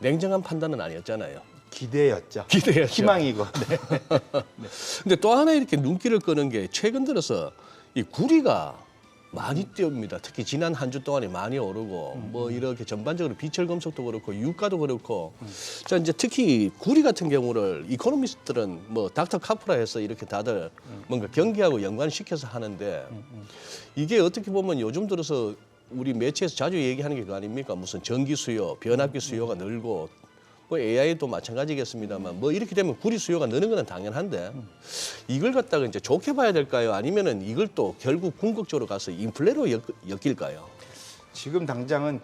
S2: 냉정한 판단은 아니었잖아요.
S6: 기대였죠.
S2: 기대였죠.
S6: 희망이고. 네.
S2: 근데 또 하나 이렇게 눈길을 끄는 게 최근 들어서 이 구리가 많이 뛰어옵니다. 특히 지난 한 주 동안에 많이 오르고 뭐 이렇게 전반적으로 비철 금속도 그렇고 유가도 그렇고 자 이제 특히 구리 같은 경우를 이코노미스트들은 뭐 닥터 카프라 해서 이렇게 다들 뭔가 경기하고 연관시켜서 하는데 이게 어떻게 보면 요즘 들어서 우리 매체에서 자주 얘기하는 게 그거 아닙니까? 무슨 전기 수요, 변압기 수요가 늘고 뭐 AI도 마찬가지겠습니다만 뭐 이렇게 되면 구리 수요가 느는 건 당연한데 이걸 갖다가 이제 좋게 봐야 될까요? 아니면은 이걸 또 결국 궁극적으로 가서 인플레로 엮일까요?
S6: 지금 당장은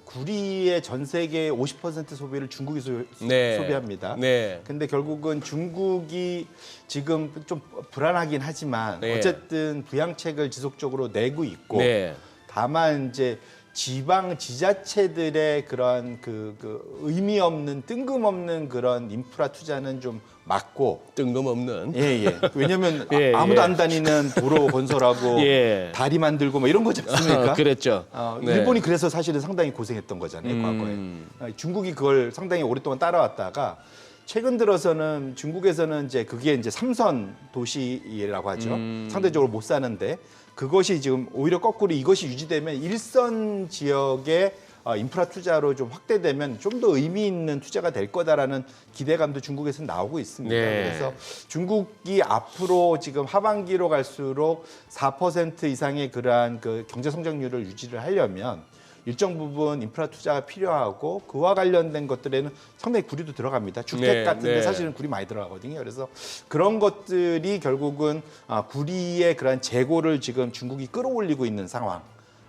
S6: 구리의 전 세계 50% 소비를 중국이
S2: 네.
S6: 소비합니다.
S2: 네.
S6: 근데 결국은 중국이 지금 좀 불안하긴 하지만
S2: 네.
S6: 어쨌든 부양책을 지속적으로 내고 있고
S2: 네.
S6: 다만 이제 지방 지자체들의 그런 그 의미 없는 뜬금없는 그런 인프라 투자는 좀 막고
S2: 뜬금없는.
S6: 예. 왜냐면
S2: 예,
S6: 아무도
S2: 예.
S6: 안 다니는 도로 건설하고
S2: 예.
S6: 다리 만들고 뭐 이런 거지 않습니까?
S2: 그랬죠. 네.
S6: 일본이 그래서 사실은 상당히 고생했던 거잖아요, 과거에. 중국이 그걸 상당히 오랫동안 따라왔다가 최근 들어서는 중국에서는 이제 그게 이제 3선 도시라고 하죠. 상대적으로 못 사는데 그것이 지금 오히려 거꾸로 이것이 유지되면 1선 지역의 인프라 투자로 좀 확대되면 좀 더 의미 있는 투자가 될 거다라는 기대감도 중국에서 나오고 있습니다.
S2: 네.
S6: 그래서 중국이 앞으로 지금 하반기로 갈수록 4% 이상의 그러한 그 경제 성장률을 유지를 하려면 일정 부분 인프라 투자가 필요하고 그와 관련된 것들에는 상당히 구리도 들어갑니다. 주택
S2: 네,
S6: 같은데
S2: 네.
S6: 사실은 구리 많이 들어가거든요. 그래서 그런 것들이 결국은 구리의 그런 재고를 지금 중국이 끌어올리고 있는 상황.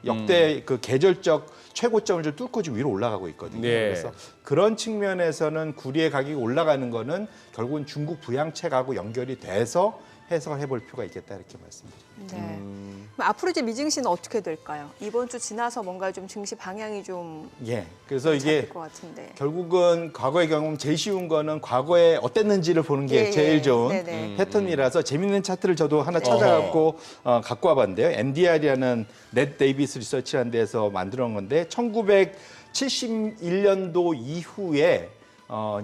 S6: 역대 그 계절적 최고점을 좀 뚫고 지금 위로 올라가고 있거든요.
S2: 네.
S6: 그래서 그런 측면에서는 구리의 가격이 올라가는 거는 결국은 중국 부양책하고 연결이 돼서 해석해 볼 필요가 있겠다 이렇게 말씀드립니다.
S1: 네. 그럼 앞으로 이제 미증시는 어떻게 될까요? 이번 주 지나서 뭔가 좀 증시 방향이 좀
S6: 예. 그래서 이게
S1: 잡힐 것 같은데.
S6: 결국은 과거의 경험 제일 쉬운 거는 과거에 어땠는지를 보는 게
S1: 예,
S6: 제일
S1: 예.
S6: 좋은
S1: 네네.
S6: 패턴이라서 재밌는 차트를 저도 하나 찾아갖고 갖고 와봤는데요. MDR이라는 넷 데이비스 리서치라는 데서 만들어 놓은 건데 1971년도 이후에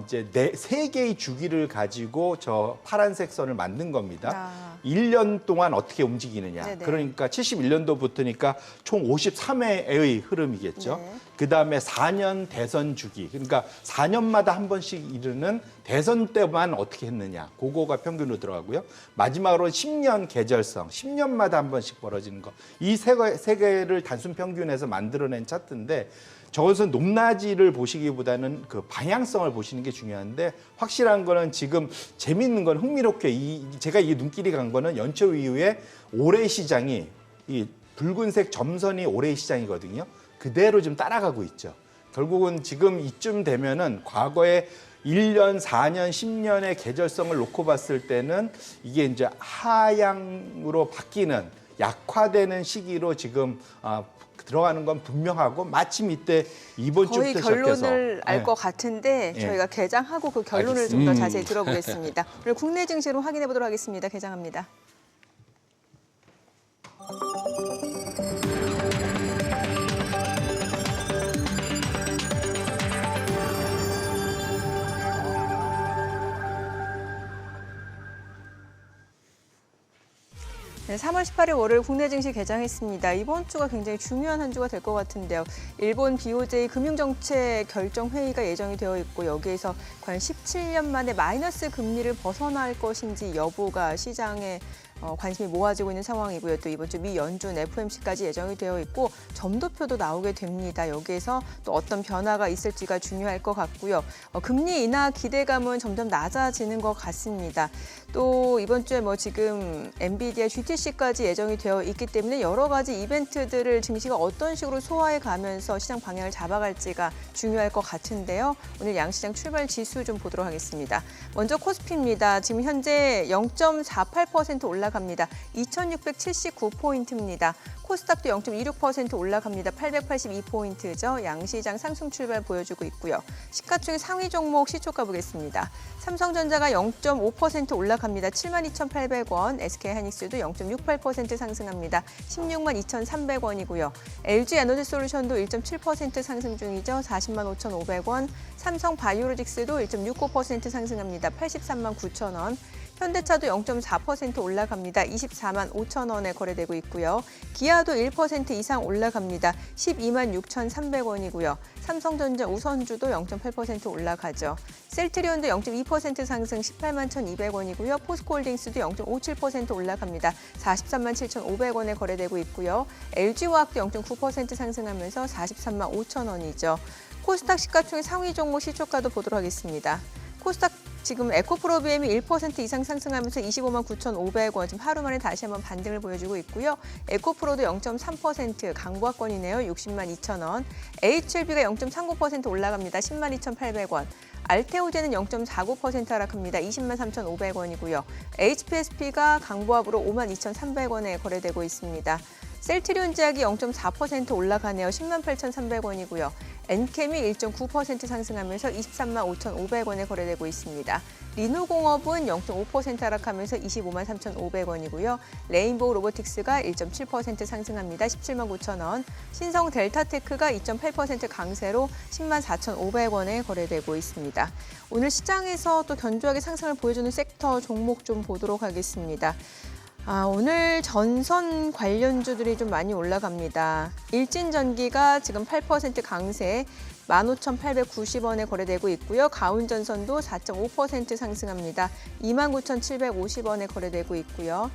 S6: 이제 세 개의 주기를 가지고 저 파란색 선을 만든 겁니다. 1년 동안 어떻게 움직이느냐.
S1: 네네.
S6: 그러니까 71년도부터니까 총 53회의 흐름이겠죠.
S1: 네.
S6: 그다음에 4년 대선 주기. 그러니까 4년마다 한 번씩 이르는 대선 때만 어떻게 했느냐. 그거가 평균으로 들어가고요. 마지막으로 10년 계절성. 10년마다 한 번씩 벌어지는 거. 이 세 개를 단순 평균에서 만들어낸 차트인데 저것은 높낮이를 보시기보다는 그 방향성을 보시는 게 중요한데 확실한 거는 지금 재밌는 건 흥미롭게 제가 이게 눈길이 간 거는 연초 이후에 올해 시장이 이 붉은색 점선이 올해 시장이거든요. 그대로 좀 따라가고 있죠. 결국은 지금 이쯤 되면은 과거에 1년, 4년, 10년의 계절성을 놓고 봤을 때는 이게 이제 하향으로 바뀌는 약화되는 시기로 지금 들어가는 건 분명하고 마침 이때 이번
S1: 거의
S6: 주부터 시작해서
S1: 결론을 알
S6: 네.
S1: 것 같은데
S6: 예.
S1: 저희가 개장하고 그 결론을 좀 더 자세히 들어보겠습니다. 오늘 국내 증시로 확인해 보도록 하겠습니다. 개장합니다. 네, 3월 18일 월요일 국내 증시 개장했습니다. 이번 주가 굉장히 중요한 한 주가 될 것 같은데요. 일본 BOJ 금융정책 결정회의가 예정이 되어 있고 여기에서 과연 17년 만에 마이너스 금리를 벗어날 것인지 여부가 시장에 관심이 모아지고 있는 상황이고요. 또 이번 주 미 연준 FOMC까지 예정이 되어 있고 점도표도 나오게 됩니다. 여기에서 또 어떤 변화가 있을지가 중요할 것 같고요. 금리 인하 기대감은 점점 낮아지는 것 같습니다. 또 이번 주에 지금 엔비디아 GTC까지 예정이 되어 있기 때문에 여러 가지 이벤트들을 증시가 어떤 식으로 소화해 가면서 시장 방향을 잡아갈지가 중요할 것 같은데요. 오늘 양시장 출발 지수 좀 보도록 하겠습니다. 먼저 코스피입니다. 지금 현재 0.48% 올라갑니다. 2,679포인트입니다. 코스닥도 0.26% 올라갑니다. 882포인트죠. 양시장 상승 출발 보여주고 있고요. 시가총액 상위 종목 시초가 보겠습니다. 삼성전자가 0.5% 올라갑니다. 72,800원. SK하이닉스도 0.68% 상승합니다. 162,300원이고요. LG에너지솔루션도 1.7% 상승 중이죠. 405,500원. 삼성바이오로직스도 1.65% 상승합니다. 839,000원. 현대차도 0.4% 올라갑니다. 245,000원에 거래되고 있고요. 기아도 1% 이상 올라갑니다. 126,300원이고요. 삼성전자 우선주도 0.8% 올라가죠. 셀트리온도 0.2% 상승 181,200원이고요. 포스코홀딩스도 0.57% 올라갑니다. 437,500원에 거래되고 있고요. LG화학도 0.9% 상승하면서 435,000원이죠. 코스닥 시가총액 상위 종목 시초가도 보도록 하겠습니다. 코스닥 지금 에코프로비엠이 1% 이상 상승하면서 259,500원, 지금 하루 만에 다시 한번 반등을 보여주고 있고요. 에코프로도 0.3% 강보합권이네요. 602,000원. HLB가 0.39% 올라갑니다. 102,800원. 알테오제는 0.49% 하락합니다. 203,500원이고요. HPSP가 강보합으로 52,300원에 거래되고 있습니다. 셀트리온 제약이 0.4% 올라가네요. 108,300원이고요. 엔캠이 1.9% 상승하면서 235,500원에 거래되고 있습니다. 리노공업은 0.5% 하락하면서 253,500원이고요. 레인보우 로보틱스가 1.7% 상승합니다. 179,000원. 신성 델타테크가 2.8% 강세로 104,500원에 거래되고 있습니다. 오늘 시장에서 또 견조하게 상승을 보여주는 섹터 종목 좀 보도록 하겠습니다. 오늘 전선 관련주들이 좀 많이 올라갑니다. 일진전기가 지금 8% 강세 15,890원에 거래되고 있고요. 가운전선도 4.5% 상승합니다. 29,750원에 거래되고 있고요.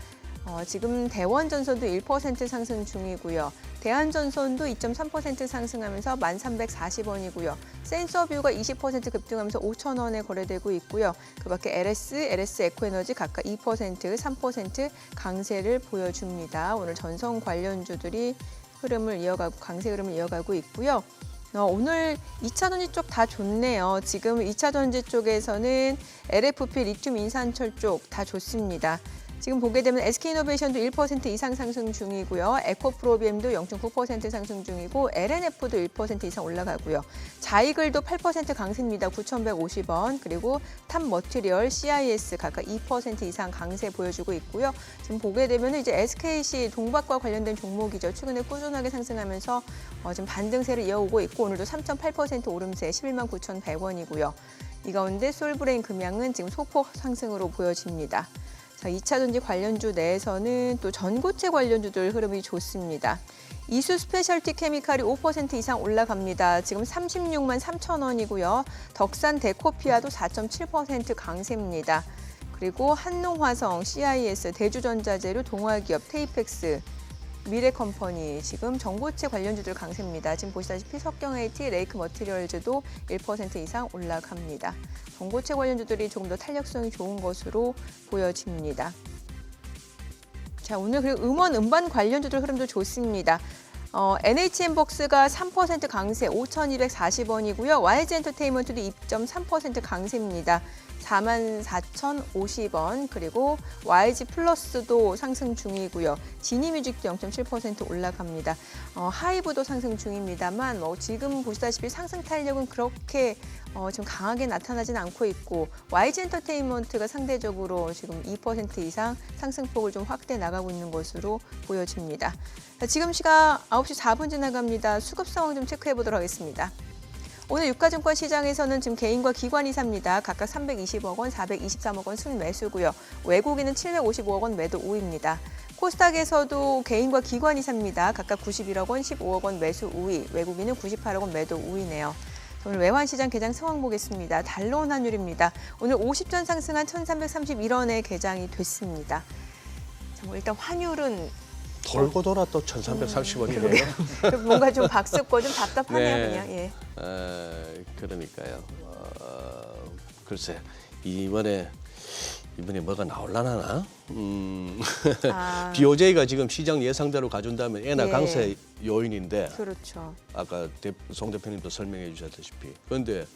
S1: 지금 대원전선도 1% 상승 중이고요. 대한전선도 2.3% 상승하면서 1,340원이고요. 센서뷰가 20% 급등하면서 5,000원에 거래되고 있고요. 그밖에 LS 에코에너지 각각 2%, 3% 강세를 보여줍니다. 오늘 전선 관련주들이 강세 흐름을 이어가고 있고요. 오늘 2차전지 쪽 다 좋네요. 지금 2차전지 쪽에서는 LFP 리튬 인산철 쪽 다 좋습니다. 지금 보게 되면 SK이노베이션도 1% 이상 상승 중이고요. 에코프로비엠도 0.9% 상승 중이고 LNF도 1% 이상 올라가고요. 자이글도 8% 강세입니다. 9,150원. 그리고 탑머티리얼, CIS 각각 2% 이상 강세 보여주고 있고요. 지금 보게 되면 이제 SKC 동박과 관련된 종목이죠. 최근에 꾸준하게 상승하면서 지금 반등세를 이어오고 있고 오늘도 3.8% 오름세 119,100원이고요. 이 가운데 솔브레인 금양은 지금 소폭 상승으로 보여집니다. 자, 2차전지 관련주 내에서는 또 전고체 관련주들 흐름이 좋습니다. 이수 스페셜티 케미칼이 5% 이상 올라갑니다. 지금 36만 3천 원이고요. 덕산 데코피아도 4.7% 강세입니다. 그리고 한농화성, CIS, 대주전자재료, 동화기업, 테이펙스, 미래컴퍼니 지금 전고체 관련주들 강세입니다. 지금 보시다시피 석경AT, 레이크 머티리얼즈도 1% 이상 올라갑니다. 전고체 관련주들이 조금 더 탄력성이 좋은 것으로 보여집니다. 자, 오늘 그리고 음원, 음반 관련주들 흐름도 좋습니다. NHN복스가 3% 강세 5,240원이고요. YG엔터테인먼트도 2.3% 강세입니다. 44,050원, 그리고 YG 플러스도 상승 중이고요. 지니뮤직도 0.7% 올라갑니다. 하이브도 상승 중입니다만 지금 보시다시피 상승 탄력은 그렇게 좀 강하게 나타나진 않고 있고 YG 엔터테인먼트가 상대적으로 지금 2% 이상 상승폭을 좀 확대 나가고 있는 것으로 보여집니다. 자, 지금 시각 9시 4분 지나갑니다. 수급 상황 좀 체크해 보도록 하겠습니다. 오늘 유가증권 시장에서는 지금 개인과 기관이 삽니다. 각각 320억 원, 423억 원 순매수고요. 외국인은 755억 원 매도 우위입니다. 코스닥에서도 개인과 기관이 삽니다. 각각 91억 원, 15억 원 매수 우위, 외국인은 98억 원 매도 우위네요. 오늘 외환시장 개장 상황 보겠습니다. 달러 원 환율입니다. 오늘 50전 상승한 1,331원에 개장이 됐습니다. 자, 일단 환율은
S2: 돌고 돌아 또 1,330원이네요.
S1: 뭔가 좀 박습고 좀 답답하네요,
S2: 네.
S1: 그냥. 예.
S2: 그러니까요. 글쎄 이번에 뭐가 나올라나? BOJ가 지금 시장 예상대로 가준다면 엔화
S1: 예.
S2: 강세 요인인데
S1: 그렇죠.
S2: 아까 송 대표님도 설명해 주셨다시피 그런데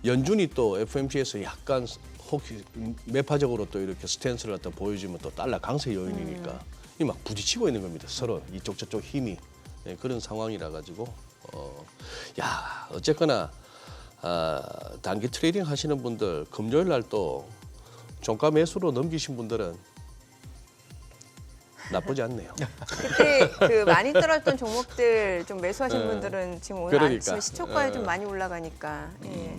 S2: 연준이 또 FOMC에서 약간 혹시 매파적으로 또 이렇게 스탠스를 갖다 보여주면 또 달러 강세 요인이니까 이 막 부딪히고 있는 겁니다. 서로 이쪽 저쪽 힘이 그런 상황이라 가지고 어쨌거나 단기 트레이딩 하시는 분들 금요일 날 또 종가 매수로 넘기신 분들은 나쁘지 않네요.
S1: 그때 그 많이 떨어졌던 종목들 좀 매수하신 분들은 지금 오늘
S2: 그러니까.
S1: 아침에 시초가에 좀 많이 올라가니까. 예.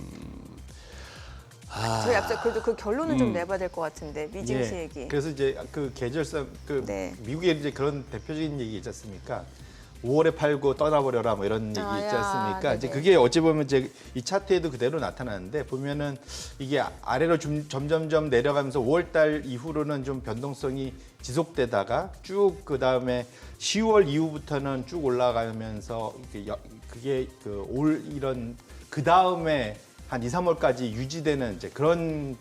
S1: 저희 앞서 그래도 그 결론은 좀 내봐야 될 것 같은데 미증시 얘기.
S6: 그래서 이제 그 계절성
S1: 네.
S6: 미국에 이제 그런 대표적인 얘기 있지 않습니까? 5월에 팔고 떠나버려라 뭐 이런 얘기 있지 않습니까?
S1: 네네.
S6: 이제 그게 어찌 보면 이제 이 차트에도 그대로 나타나는데 보면은 이게 아래로 점점점 내려가면서 5월달 이후로는 좀 변동성이 지속되다가 쭉 그 다음에 10월 이후부터는 쭉 올라가면서 그게 그 올 이런 그 다음에 한 2, 3월까지 유지되는 이제 그런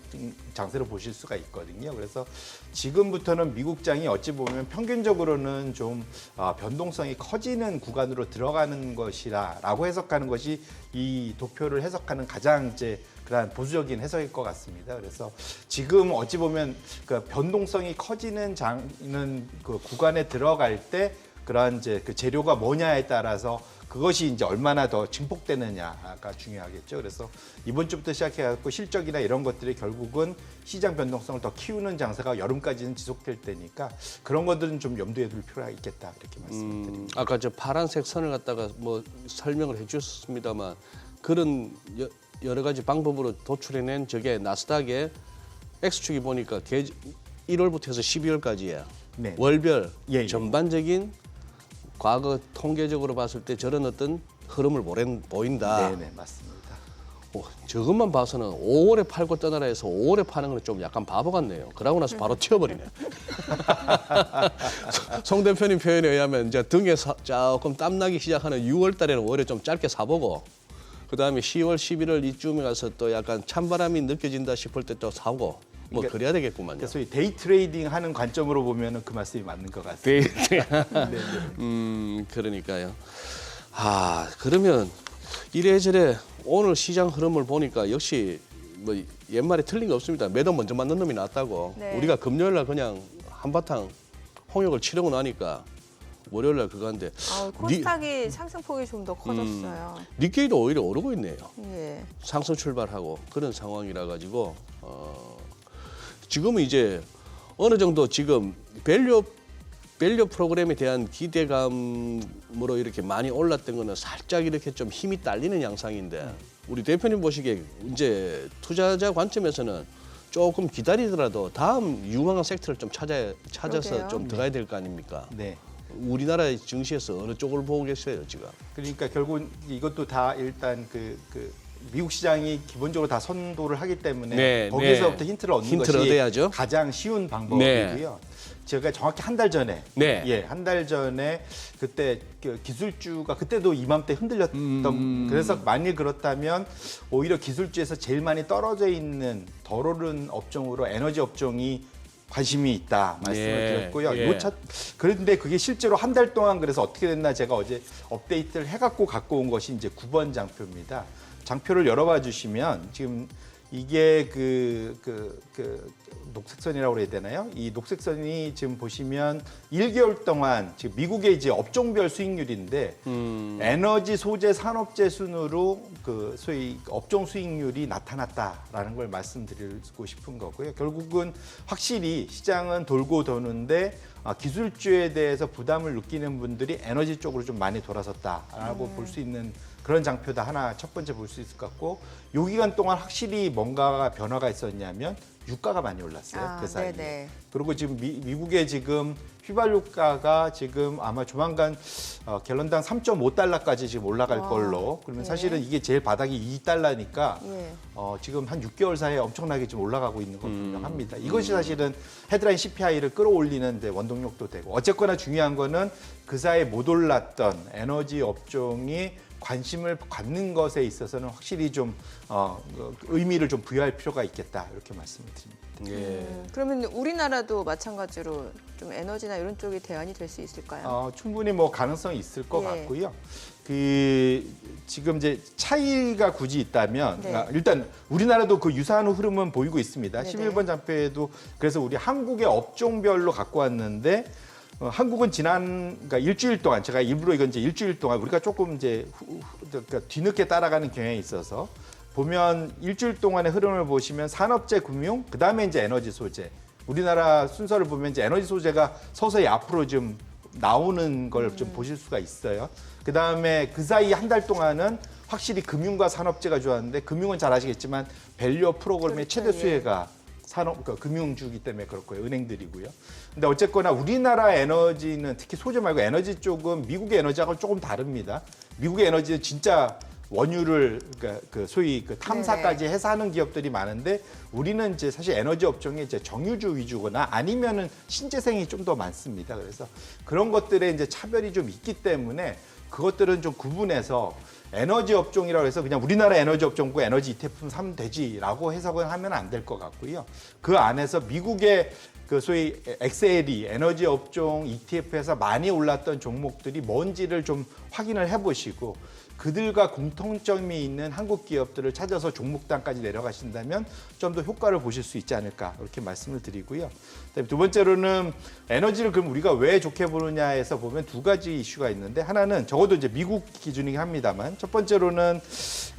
S6: 장세로 보실 수가 있거든요. 그래서 지금부터는 미국장이 어찌 보면 평균적으로는 좀 변동성이 커지는 구간으로 들어가는 것이라고 해석하는 것이 이 도표를 해석하는 가장 이제 그런 보수적인 해석일 것 같습니다. 그래서 지금 어찌 보면 그 변동성이 커지는 그 구간에 들어갈 때 그러한 이제 그 재료가 뭐냐에 따라서 그것이 이제 얼마나 더 증폭되느냐가 중요하겠죠. 그래서 이번 주부터 시작해갖고 실적이나 이런 것들이 결국은 시장 변동성을 더 키우는 장세가 여름까지는 지속될 때니까 그런 것들은 좀 염두에 둘 필요가 있겠다 이렇게 말씀드립니다.
S2: 아까 저 파란색 선을 갖다가 뭐 설명을 해주셨습니다만 그런 여러 가지 방법으로 도출해낸 저게 나스닥의 X축이 보니까 1월부터 해서 12월까지야.
S6: 네.
S2: 월별
S6: 예.
S2: 전반적인 과거 통계적으로 봤을 때 저런 어떤 흐름을 보인다.
S6: 네네 맞습니다.
S2: 저것만 봐서는 5월에 팔고 떠나라 해서 5월에 파는 건 좀 약간 바보 같네요. 그러고 나서 바로 튀어버리네. 송 대표님 표현에 의하면 이제 등에 조금 땀나기 시작하는 6월 달에는 오히려 좀 짧게 사보고 그다음에 10월, 11월 이쯤에 가서 또 약간 찬바람이 느껴진다 싶을 때 또 사고 뭐
S6: 그러니까
S2: 그래야 되겠구만요.
S6: 그래서 데이 트레이딩 하는 관점으로 보면은 그 말씀이 맞는 것 같습니다.
S2: 그러니까요. 그러면 이래저래 오늘 시장 흐름을 보니까 역시 뭐 옛말에 틀린 거 없습니다. 매도 먼저 맞는 놈이 낫다고.
S1: 네.
S2: 우리가 금요일 날 그냥 한바탕 홍역을 치르고 나니까 월요일 날 그거 한데
S1: 코스닥이 상승폭이 좀 더 커졌어요.
S2: 니케이도 오히려 오르고 있네요.
S1: 예.
S2: 상승 출발하고 그런 상황이라 가지고 지금은 이제 어느 정도 지금 밸류 프로그램에 대한 기대감으로 이렇게 많이 올랐던 거는 살짝 이렇게 좀 힘이 딸리는 양상인데 우리 대표님 보시기에 이제 투자자 관점에서는 조금 기다리더라도 다음 유망한 섹터를 좀 찾아서
S1: 그러게요.
S2: 좀 들어가야 될 거 아닙니까?
S6: 네.
S2: 우리나라 증시에서 어느 쪽을 보고 계세요 지금?
S6: 그러니까 결국 이것도 다 일단 그 미국 시장이 기본적으로 다 선도를 하기 때문에
S2: 네,
S6: 거기서부터
S2: 네.
S6: 힌트를 얻는
S2: 힌트를
S6: 것이
S2: 얻어야죠.
S6: 가장 쉬운 방법이고요. 제가 정확히 한 달 전에,
S2: 네.
S6: 한 달 전에 그때 그 기술주가 그때도 이맘때 흔들렸던. 그래서 만일 그렇다면 오히려 기술주에서 제일 많이 떨어져 있는 덜 오른 업종으로 에너지 업종이 관심이 있다 말씀을
S2: 예,
S6: 드렸고요.
S2: 예.
S6: 그런데 그게 실제로 한 달 동안 그래서 어떻게 됐나 제가 어제 업데이트를 해갖고 갖고 온 것이 이제 9번 장표입니다. 장표를 열어봐 주시면 지금 이게 녹색선이라고 그래야 되나요? 이 녹색선이 지금 보시면 1개월 동안 지금 미국의 이제 업종별 수익률인데 에너지 소재 산업재 순으로 그 소위 업종 수익률이 나타났다라는 걸 말씀드리고 싶은 거고요. 결국은 확실히 시장은 돌고 도는데 기술주에 대해서 부담을 느끼는 분들이 에너지 쪽으로 좀 많이 돌아섰다라고 볼 수 있는 그런 장표다 하나 첫 번째 볼 수 있을 것 같고 요 기간 동안 확실히 뭔가 변화가 있었냐면 유가가 많이 올랐어요. 그 사이에.
S1: 네네.
S6: 그리고 지금 미국의 지금 휘발유가가 지금 아마 조만간 갤런당 3.5달러까지 지금 올라갈 걸로. 그러면 사실은 이게 제일 바닥이 2달러니까
S1: 예.
S6: 지금 한 6개월 사이에 엄청나게 좀 올라가고 있는 건 분명합니다. 이것이 사실은 헤드라인 CPI를 끌어올리는 데 원동력도 되고 어쨌거나 중요한 거는 그 사이에 못 올랐던 에너지 업종이 관심을 갖는 것에 있어서는 확실히 좀 의미를 좀 부여할 필요가 있겠다 이렇게 말씀을 드립니다.
S2: 예.
S1: 그러면 우리나라도 마찬가지로 좀 에너지나 이런 쪽이 대안이 될 수 있을까요?
S6: 충분히 뭐 가능성이 있을 것
S1: 예.
S6: 같고요. 지금 이제 차이가 굳이 있다면
S1: 네.
S6: 일단 우리나라도 그 유사한 흐름은 보이고 있습니다.
S1: 네네.
S6: 11번 장표에도 그래서 우리 한국의 업종별로 갖고 왔는데 한국은 그러니까 일주일 동안 제가 일부러 이건 이제 일주일 동안 우리가 조금 이제 그러니까 뒤늦게 따라가는 경향이 있어서 보면 일주일 동안의 흐름을 보시면 산업재, 금융, 그 다음에 이제 에너지 소재. 우리나라 순서를 보면 이제 에너지 소재가 서서히 앞으로 좀 나오는 걸 좀 보실 수가 있어요. 그 다음에 그 사이 한 달 동안은 확실히 금융과 산업재가 좋았는데 금융은 잘 아시겠지만 밸류 프로그램의
S1: 그렇죠,
S6: 최대 수혜가 금융주기 때문에 그럴 거예요. 은행들이고요. 근데 어쨌거나 우리나라 에너지는 특히 소재 말고 에너지 쪽은 미국의 에너지하고 조금 다릅니다. 미국의 에너지는 진짜 원유를 그러니까 소위 탐사까지 해서 하는 기업들이 많은데 우리는 이제 사실 에너지 업종이 이제 정유주 위주거나 아니면은 신재생이 좀 더 많습니다. 그래서 그런 것들에 이제 차별이 좀 있기 때문에 그것들은 좀 구분해서 에너지 업종이라고 해서 그냥 우리나라 에너지 업종고 에너지 ETF는 사면 되지라고 해석을 하면 안 될 것 같고요. 그 안에서 미국의 그 소위 XLE 에너지 업종 ETF에서 많이 올랐던 종목들이 뭔지를 좀 확인을 해보시고 그들과 공통점이 있는 한국 기업들을 찾아서 종목단까지 내려가신다면 좀 더 효과를 보실 수 있지 않을까 이렇게 말씀을 드리고요. 그다음에 두 번째로는 에너지를 그럼 우리가 왜 좋게 보느냐에서 보면 두 가지 이슈가 있는데 하나는 적어도 이제 미국 기준이긴 합니다만 첫 번째로는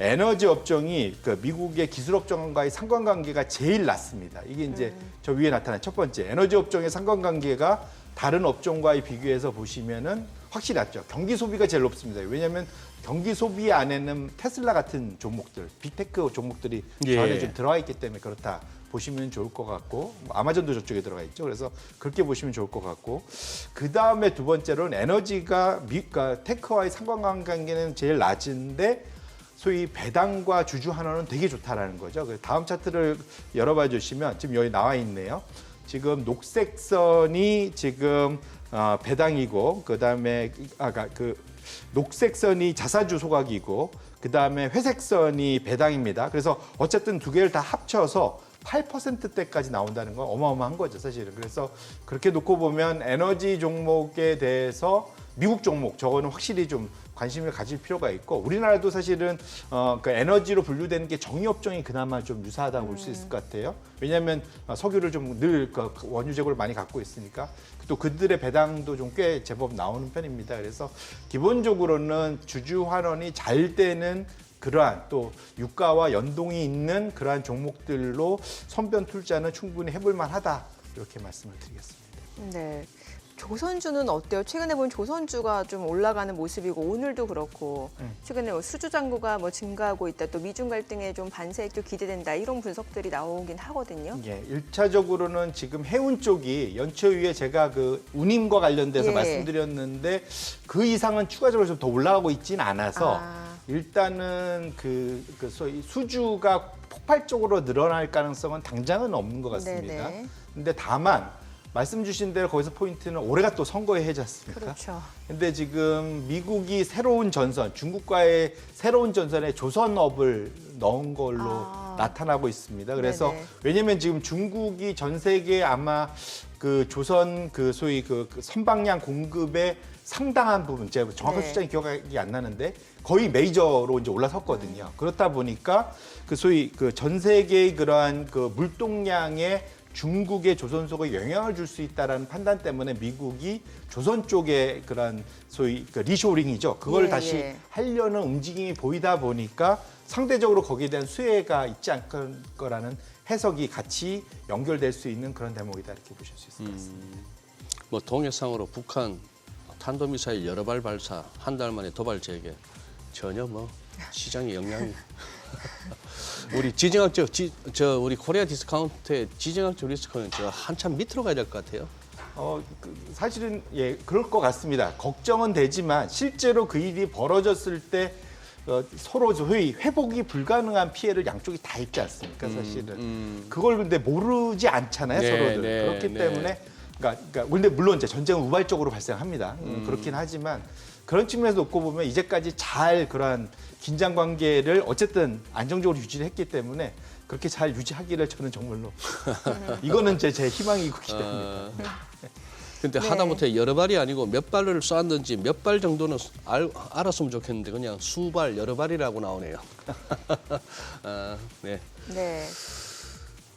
S6: 에너지 업종이 그 미국의 기술 업종과의 상관관계가 제일 낮습니다. 이게 이제 저 위에 나타난 첫 번째 에너지 업종의 상관관계가 다른 업종과의 비교해서 보시면은 확실히 낮죠. 경기 소비가 제일 높습니다. 왜냐하면 경기 소비 안에는 테슬라 같은 종목들, 빅테크 종목들이 저 안에 좀 들어가 있기 때문에 그렇다 보시면 좋을 것 같고 아마존도 저쪽에 들어가 있죠. 그래서 그렇게 보시면 좋을 것 같고 그 다음에 두 번째로는 에너지가 그러니까 테크와의 상관관계는 제일 낮은데 소위 배당과 주주 환원은 되게 좋다라는 거죠. 그래서 다음 차트를 열어봐 주시면 지금 여기 나와 있네요. 지금 녹색선이 지금 배당이고 그다음에 녹색선이 자사주 소각이고 그다음에 회색선이 배당입니다. 그래서 어쨌든 두 개를 다 합쳐서 8%대까지 나온다는 건 어마어마한 거죠, 사실은. 그래서 그렇게 놓고 보면 에너지 종목에 대해서 미국 종목 저거는 확실히 좀 관심을 가질 필요가 있고 우리나라도 사실은 그 에너지로 분류되는 게 정유업종이 그나마 좀 유사하다고 볼 수 있을 것 같아요. 왜냐하면 석유를 좀 늘 원유 재고를 많이 갖고 있으니까 또 그들의 배당도 좀 꽤 제법 나오는 편입니다. 그래서 기본적으로는 주주 환원이 잘 되는 그러한 또 유가와 연동이 있는 그러한 종목들로 선변 투자는 충분히 해볼 만하다 이렇게 말씀을 드리겠습니다.
S1: 네. 조선주는 어때요? 최근에 보면 조선주가 좀 올라가는 모습이고 오늘도 그렇고 최근에 뭐 수주 잔고가 뭐 증가하고 있다. 또 미중 갈등에 좀 반사익도 기대된다. 이런 분석들이 나오긴 하거든요.
S6: 예, 1차적으로는 지금 해운 쪽이 연초 이후에 제가 그 운임과 관련돼서
S1: 예.
S6: 말씀드렸는데 그 이상은 추가적으로 좀 더 올라가고 있지는 않아서 일단은 소위 수주가 폭발적으로 늘어날 가능성은 당장은 없는 것 같습니다.
S1: 네네.
S6: 근데 다만 말씀 주신 대로 거기서 포인트는 올해가 또 선거의 해지 않습니까?
S1: 그렇죠.
S6: 근데 지금 미국이 새로운 전선, 중국과의 새로운 전선에 조선업을 넣은 걸로 나타나고 있습니다. 그래서
S1: 네네.
S6: 왜냐면 지금 중국이 전 세계에 아마 그 조선 소위 그 선박량 공급의 상당한 부분, 제가 정확한
S1: 네.
S6: 숫자는 기억이 안 나는데 거의 메이저로 이제 올라섰거든요. 그렇다 보니까 그 소위 그 전 세계의 그러한 그 물동량에 중국의 조선소가 영향을 줄 수 있다라는 판단 때문에 미국이 조선 쪽에 그런 소위 그 리쇼링이죠. 그걸
S1: 예,
S6: 다시
S1: 예.
S6: 하려는 움직임이 보이다 보니까 상대적으로 거기에 대한 수혜가 있지 않을 거라는 해석이 같이 연결될 수 있는 그런 대목이다 이렇게 보실 수 있을 것 같습니다.
S2: 뭐 동해상으로 북한 탄도미사일 여러 발 발사, 한 달 만에 도발 재개, 전혀 뭐 시장에 영향이 우리 지정학적 우리 코리아 디스카운트의 지정학적 리스크는 저 한참 밑으로 가야 될 것 같아요.
S6: 사실은 예 그럴 것 같습니다. 걱정은 되지만 실제로 그 일이 벌어졌을 때 서로 소위 회복이 불가능한 피해를 양쪽이 다 입지 않습니까? 사실은 그걸 근데 모르지 않잖아요,
S2: 네,
S6: 서로들.
S2: 네,
S6: 그렇기
S2: 네.
S6: 때문에 그러니까 근데 물론 이제 전쟁은 우발적으로 발생합니다. 그렇긴 하지만 그런 측면에서 놓고 보면 이제까지 잘 그러한 긴장 관계를 어쨌든 안정적으로 유지를 했기 때문에 그렇게 잘 유지하기를 저는 정말로 이거는 제 희망이고 기대합니다.
S2: 근데
S1: 네.
S2: 하다못해 여러 발이 아니고 몇 발을 쏘았는지 몇 발 정도는 알았으면 좋겠는데 그냥 수발 여러 발이라고 나오네요. 네.
S1: 네.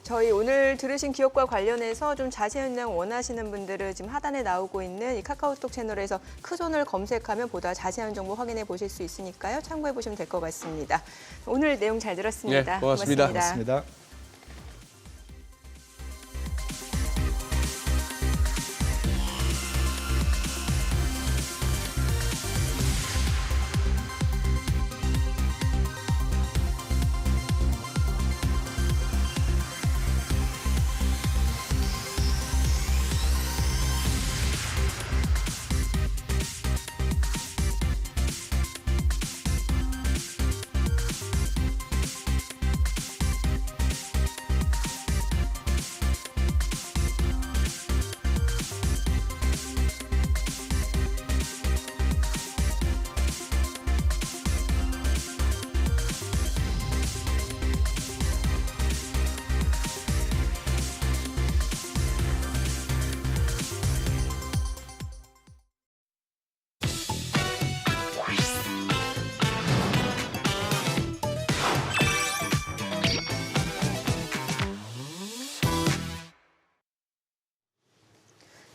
S1: 저희 오늘 들으신 기업과 관련해서 좀 자세한 내용 원하시는 분들은 지금 하단에 나오고 있는 이 카카오톡 채널에서 크손을 검색하면 보다 자세한 정보 확인해 보실 수 있으니까요. 참고해 보시면 될 것 같습니다. 오늘 내용 잘 들었습니다.
S2: 네, 고맙습니다.
S6: 고맙습니다.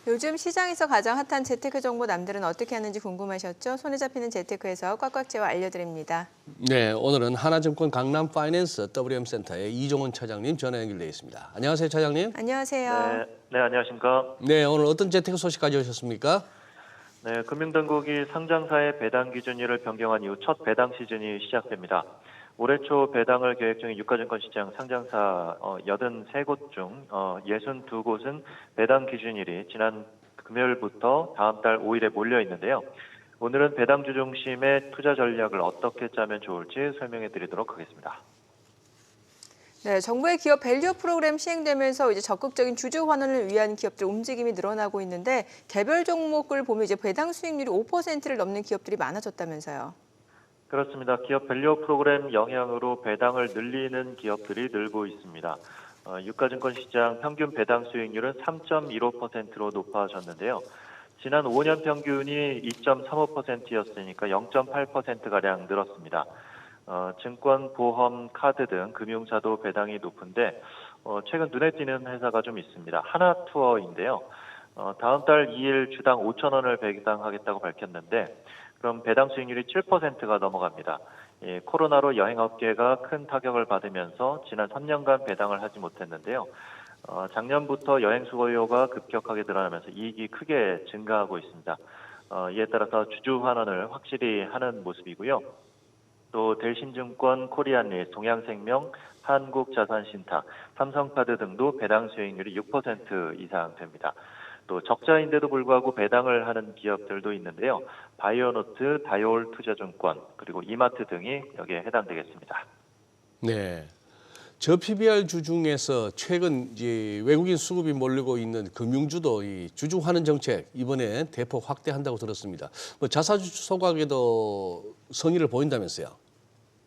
S1: 요즘 시장에서 가장 핫한 재테크 정보 남들은 어떻게 하는지 궁금하셨죠? 손에 잡히는 재테크에서 꽉꽉 채워 알려드립니다.
S2: 네, 오늘은 하나증권 강남 파이낸스 WM센터의 이종원 차장님 전화 연결되어 있습니다. 안녕하세요, 차장님.
S1: 안녕하세요.
S7: 네, 안녕하십니까.
S2: 네, 오늘 어떤 재테크 소식 가져오셨습니까?
S7: 네, 금융당국이 상장사의 배당 기준일을 변경한 이후 첫 배당 시즌이 시작됩니다. 올해 초 배당을 계획 중인 유가증권 시장 상장사 83곳 중 62곳은 배당 기준일이 지난 금요일부터 다음 달 5일에 몰려 있는데요. 오늘은 배당 주중심의 투자 전략을 어떻게 짜면 좋을지 설명해 드리도록 하겠습니다.
S1: 네, 정부의 기업 밸류 프로그램 시행되면서 이제 적극적인 주주 환원을 위한 기업들 움직임이 늘어나고 있는데 개별 종목을 보면 이제 배당 수익률이 5%를 넘는 기업들이 많아졌다면서요.
S7: 그렇습니다. 기업 밸류 프로그램 영향으로 배당을 늘리는 기업들이 늘고 있습니다. 유가증권 시장 평균 배당 수익률은 3.15%로 높아졌는데요. 지난 5년 평균이 2.35%였으니까 0.8%가량 늘었습니다. 증권, 보험, 카드 등 금융사도 배당이 높은데 최근 눈에 띄는 회사가 좀 있습니다. 하나투어인데요. 다음 달 2일 주당 5,000원을 배당하겠다고 밝혔는데 그럼 배당 수익률이 7%가 넘어갑니다. 코로나로 여행업계가 큰 타격을 받으면서 지난 3년간 배당을 하지 못했는데요. 작년부터 여행 수요가 급격하게 늘어나면서 이익이 크게 증가하고 있습니다. 이에 따라서 주주 환원을 확실히 하는 모습이고요. 또 델신증권, 코리안리, 동양생명, 한국자산신탁, 삼성카드 등도 배당 수익률이 6% 이상 됩니다. 또 적자인데도 불구하고 배당을 하는 기업들도 있는데요. 바이오노트, 다이올 투자증권, 그리고 이마트 등이 여기에 해당되겠습니다.
S2: 네. 저 PBR 주 중에서 최근 이제 외국인 수급이 몰리고 있는 금융주도 이 주주 환원 정책 이번에 대폭 확대한다고 들었습니다. 뭐 자사주 소각에도 성의를 보인다면서요?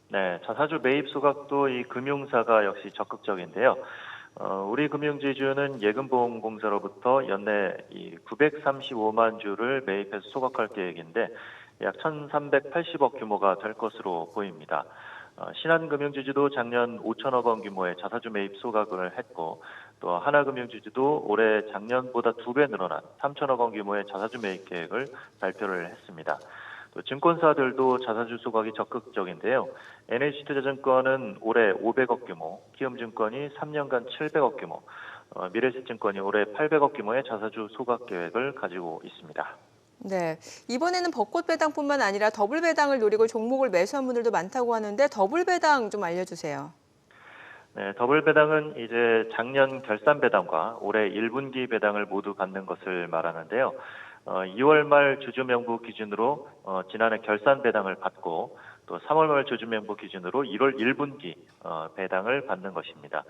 S7: 네, 자사주 매입 소각도 이 금융사가 역시 적극적인데요. 우리 금융지주는 예금보험공사로부터 연내 935만 주를 매입해서 소각할 계획인데 약 1,380억 규모가 될 것으로 보입니다. 신한금융지주도 작년 5천억 원 규모의 자사주 매입 소각을 했고 또 하나금융지주도 올해 작년보다 2배 늘어난 3천억 원 규모의 자사주 매입 계획을 발표를 했습니다. 또 증권사들도 자사주 소각이 적극적인데요. NH투자증권은 올해 500억 규모, 키움증권이 3년간 700억 규모, 미래에셋증권이 올해 800억 규모의 자사주 소각 계획을 가지고 있습니다.
S1: 네, 이번에는 벚꽃 배당뿐만 아니라 더블 배당을 노리고 종목을 매수한 분들도 많다고 하는데 더블 배당 좀 알려주세요.
S7: 네, 더블 배당은 이제 작년 결산 배당과 올해 1분기 배당을 모두 받는 것을 말하는데요. 2월 말 주주명부 기준으로 지난해 결산 배당을 받고 또 3월 말 주주명부 기준으로 1월 1분기 배당을 받는 것입니다.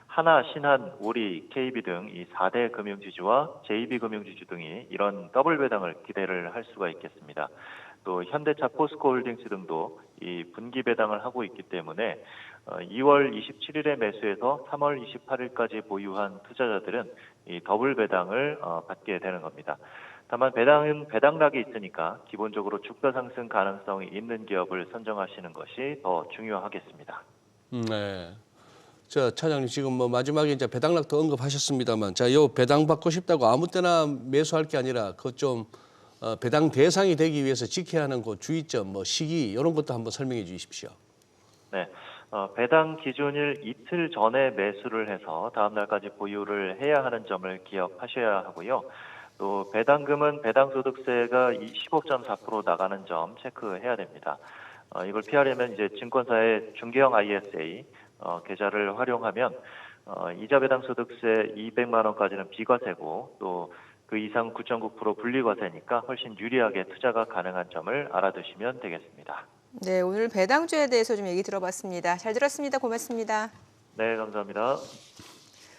S7: 하나, 신한, 우리, KB 등 이 4대 금융지주와 JB금융지주 등이 이런 더블 배당을 기대를 할 수가 있겠습니다. 또 현대차, 포스코홀딩스 등도 이 분기 배당을 하고 있기 때문에 2월 27일에 매수해서 3월 28일까지 보유한 투자자들은 이 더블 배당을 받게 되는 겁니다. 다만 배당은 배당락이 있으니까 기본적으로 주가 상승 가능성이 있는 기업을 선정하시는 것이 더 중요하겠습니다.
S2: 네. 자, 차장님 지금 뭐 마지막에 이제 배당락도 언급하셨습니다만, 자, 요 배당 받고 싶다고 아무 때나 매수할 게 아니라 그 좀 배당 대상이 되기 위해서 지켜야 하는 그 주의점, 뭐 시기 이런 것도 한번 설명해 주십시오.
S7: 네. 배당 기준일 이틀 전에 매수를 해서 다음 날까지 보유를 해야 하는 점을 기억하셔야 하고요. 또 배당금은 배당소득세가 15.4% 나가는 점 체크해야 됩니다. 이걸 피하려면 이제 증권사의 중개형 ISA 계좌를 활용하면 이자 배당소득세 200만 원까지는 비과세고 또 그 이상 9.9% 분리과세니까 훨씬 유리하게 투자가 가능한 점을 알아두시면 되겠습니다.
S1: 네, 오늘 배당주에 대해서 좀 얘기 들어봤습니다. 잘 들었습니다. 고맙습니다.
S7: 네, 감사합니다.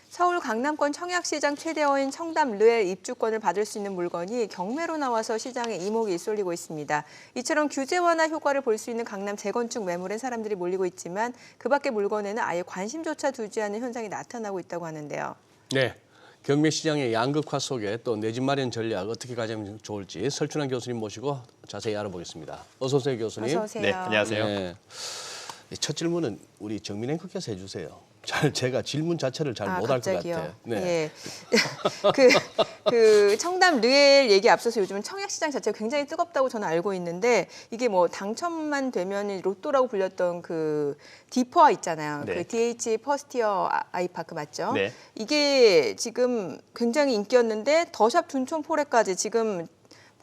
S1: 서울 강남권 청약시장 최대어인 청담 르엘 입주권을 받을 수 있는 물건이 경매로 나와서 시장에 이목이 쏠리고 있습니다. 이처럼 규제 완화 효과를 볼 수 있는 강남 재건축 매물엔 사람들이 몰리고 있지만 그 밖의 물건에는 아예 관심조차 두지 않는 현상이 나타나고 있다고 하는데요.
S2: 네. 경매 시장의 양극화 속에 또 내 집 마련 전략 어떻게 가자면 좋을지 설춘환 교수님 모시고 자세히 알아보겠습니다. 어서 오세요, 교수님.
S1: 어서 오세요.
S8: 네, 안녕하세요.
S2: 네. 첫 질문은 우리 정민 앵커께서 해주세요. 제가 질문 자체를 잘 못 할 것 같아요. 네.
S1: 예. 그 청담 르엘 얘기 앞서서 요즘은 청약 시장 자체가 굉장히 뜨겁다고 저는 알고 있는데 이게 뭐 당첨만 되면 로또라고 불렸던 그 디퍼아 있잖아요.
S8: 네.
S1: 그 DH 퍼스티어 아이파크 맞죠?
S8: 네.
S1: 이게 지금 굉장히 인기였는데 더샵 둔촌포레까지 지금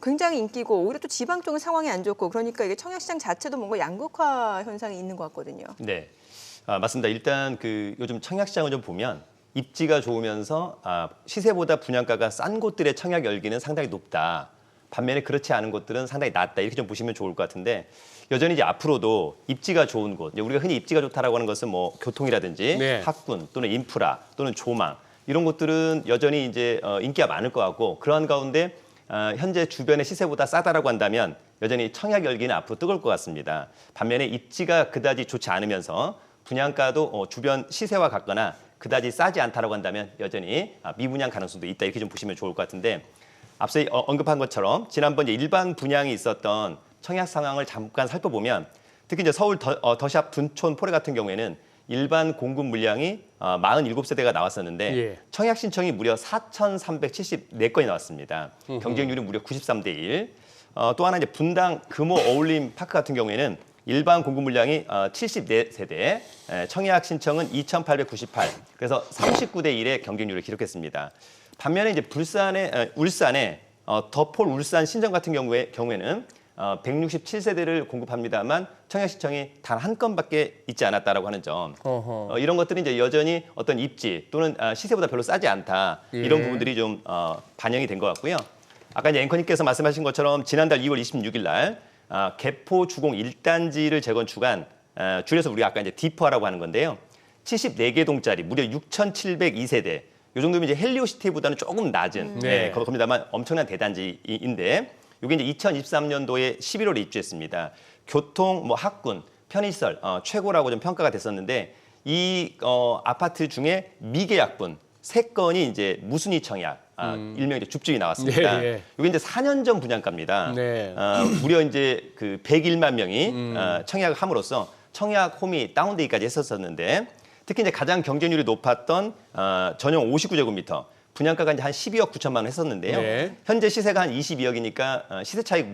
S1: 굉장히 인기고 오히려 또 지방 쪽은 상황이 안 좋고 그러니까 이게 청약 시장 자체도 뭔가 양극화 현상이 있는 것 같거든요.
S8: 네, 맞습니다. 일단 그 요즘 청약 시장을 좀 보면 입지가 좋으면서 시세보다 분양가가 싼 곳들의 청약 열기는 상당히 높다. 반면에 그렇지 않은 곳들은 상당히 낮다. 이렇게 좀 보시면 좋을 것 같은데 여전히 이제 앞으로도 입지가 좋은 곳, 우리가 흔히 입지가 좋다라고 하는 것은 뭐 교통이라든지
S2: 네.
S8: 학군 또는 인프라 또는 조망 이런 곳들은 여전히 이제 인기가 많을 것 같고 그러한 가운데 현재 주변의 시세보다 싸다라고 한다면 여전히 청약 열기는 앞으로 뜨거울 것 같습니다. 반면에 입지가 그다지 좋지 않으면서 분양가도 주변 시세와 같거나 그다지 싸지 않다라고 한다면 여전히 미분양 가능성도 있다 이렇게 좀 보시면 좋을 것 같은데 앞서 언급한 것처럼 지난번 일반 분양이 있었던 청약 상황을 잠깐 살펴보면 특히 이제 서울 더샵 둔촌 포레 같은 경우에는 일반 공급 물량이 47세대가 나왔었는데
S2: 예.
S8: 청약 신청이 무려 4,374건이 나왔습니다. 경쟁률이 무려 93대 1. 또 하나 이제 분당 금호 어울림 파크 같은 경우에는 일반 공급 물량이 74세대, 청약 신청은 2,898. 그래서 39대 1의 경쟁률을 기록했습니다. 반면에 이제 울산에 더폴 울산 신정 같은 경우에는 167세대를 공급합니다만 청약 신청이 단 한 건밖에 있지 않았다라고 하는 점. 이런 것들이 이제 여전히 어떤 입지 또는 시세보다 별로 싸지 않다. 이런 부분들이 좀 반영이 된 것 같고요. 아까 이제 앵커님께서 말씀하신 것처럼 지난달 2월 26일 날 개포 주공 1단지를 재건축한 줄여서 우리가 아까 이제 디퍼라고 하는 건데요. 74개 동짜리 무려 6,702세대. 이 정도면 이제 헬리오시티보다는 조금 낮은 겁니다만 엄청난 대단지인데 이게 이제 2023년도에 11월에 입주했습니다. 교통, 학군, 편의시설 최고라고 좀 평가가 됐었는데 이 아파트 중에 미계약분 3건이 이제 무순위 청약, 일명 이제 줍줍이 나왔습니다.
S2: 네, 예.
S8: 이게 이제 4년 전 분양가입니다.
S2: 네.
S8: 무려 이제 그 101만 명이 청약을 함으로써 청약 홈이 다운되기까지 했었는데 특히 이제 가장 경쟁률이 높았던 전용 59제곱미터 분양가가 이제 한 12억 9천만 원 했었는데요.
S2: 네.
S8: 현재 시세가 한 22억이니까 시세 차익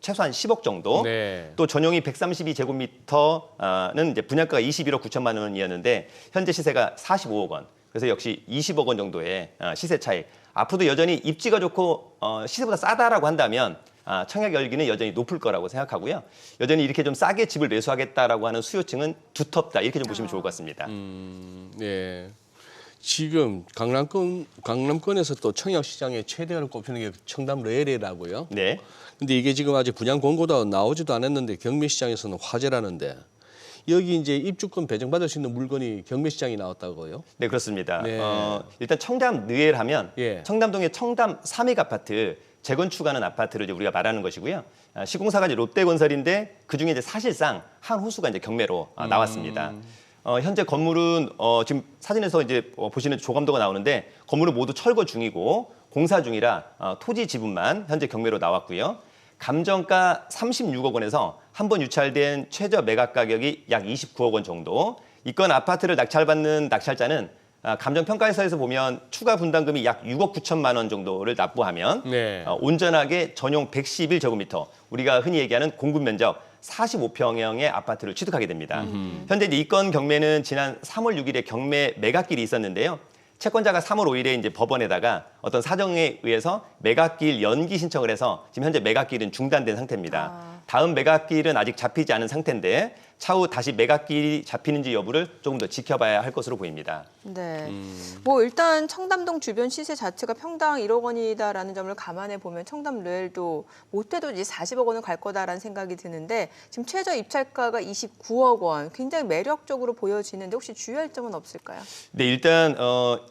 S8: 최소한 10억 정도.
S2: 네.
S8: 또 전용이 132제곱미터는 이제 분양가가 21억 9천만 원이었는데 현재 시세가 45억 원. 그래서 역시 20억 원 정도의 시세 차익. 앞으로도 여전히 입지가 좋고 시세보다 싸다라고 한다면 청약 열기는 여전히 높을 거라고 생각하고요. 여전히 이렇게 좀 싸게 집을 매수하겠다라고 하는 수요층은 두텁다. 이렇게 좀 보시면 좋을 것 같습니다.
S2: 네. 지금 강남권에서 또 청약 시장의 최대를 꼽히는 게 청담 레일이라고요.
S8: 네.
S2: 근데 이게 지금 아직 분양 공고도 나오지도 않았는데 경매 시장에서는 화제라는데 여기 이제 입주권 배정받을 수 있는 물건이 경매 시장이 나왔다고요?
S8: 네, 그렇습니다.
S2: 네.
S8: 일단 청담 느엘 하면
S2: 예.
S8: 청담동의 청담 3획 아파트 재건축하는 아파트를 이제 우리가 말하는 것이고요. 시공사가 이제 롯데건설인데 그 중에 이제 사실상 한 호수가 이제 경매로 나왔습니다. 현재 건물은 지금 사진에서 이제 보시는 조감도가 나오는데 건물은 모두 철거 중이고 공사 중이라 토지 지분만 현재 경매로 나왔고요. 감정가 36억 원에서 한 번 유찰된 최저 매각 가격이 약 29억 원 정도. 이건 아파트를 낙찰받는 낙찰자는 감정평가회사에서 보면 추가 분담금이 약 6억 9천만 원 정도를 납부하면
S2: 네.
S8: 온전하게 전용 111제곱미터, 우리가 흔히 얘기하는 공급 면적 45평형의 아파트를 취득하게 됩니다. 현재 이제 이 건 경매는 지난 3월 6일에 경매 매각길이 있었는데요. 채권자가 3월 5일에 이제 법원에다가 어떤 사정에 의해서 매각기일 연기 신청을 해서 지금 현재 매각기일은 중단된 상태입니다. 다음 매각기일은 아직 잡히지 않은 상태인데 차후 다시 매각기일이 잡히는지 여부를 조금 더 지켜봐야 할 것으로 보입니다.
S1: 네. 뭐 일단 청담동 주변 시세 자체가 평당 1억 원이다라는 점을 감안해 보면 청담 레일도 못해도 이제 40억 원은 갈 거다라는 생각이 드는데 지금 최저 입찰가가 29억 원, 굉장히 매력적으로 보여지는데 혹시 주의할 점은 없을까요?
S8: 네, 일단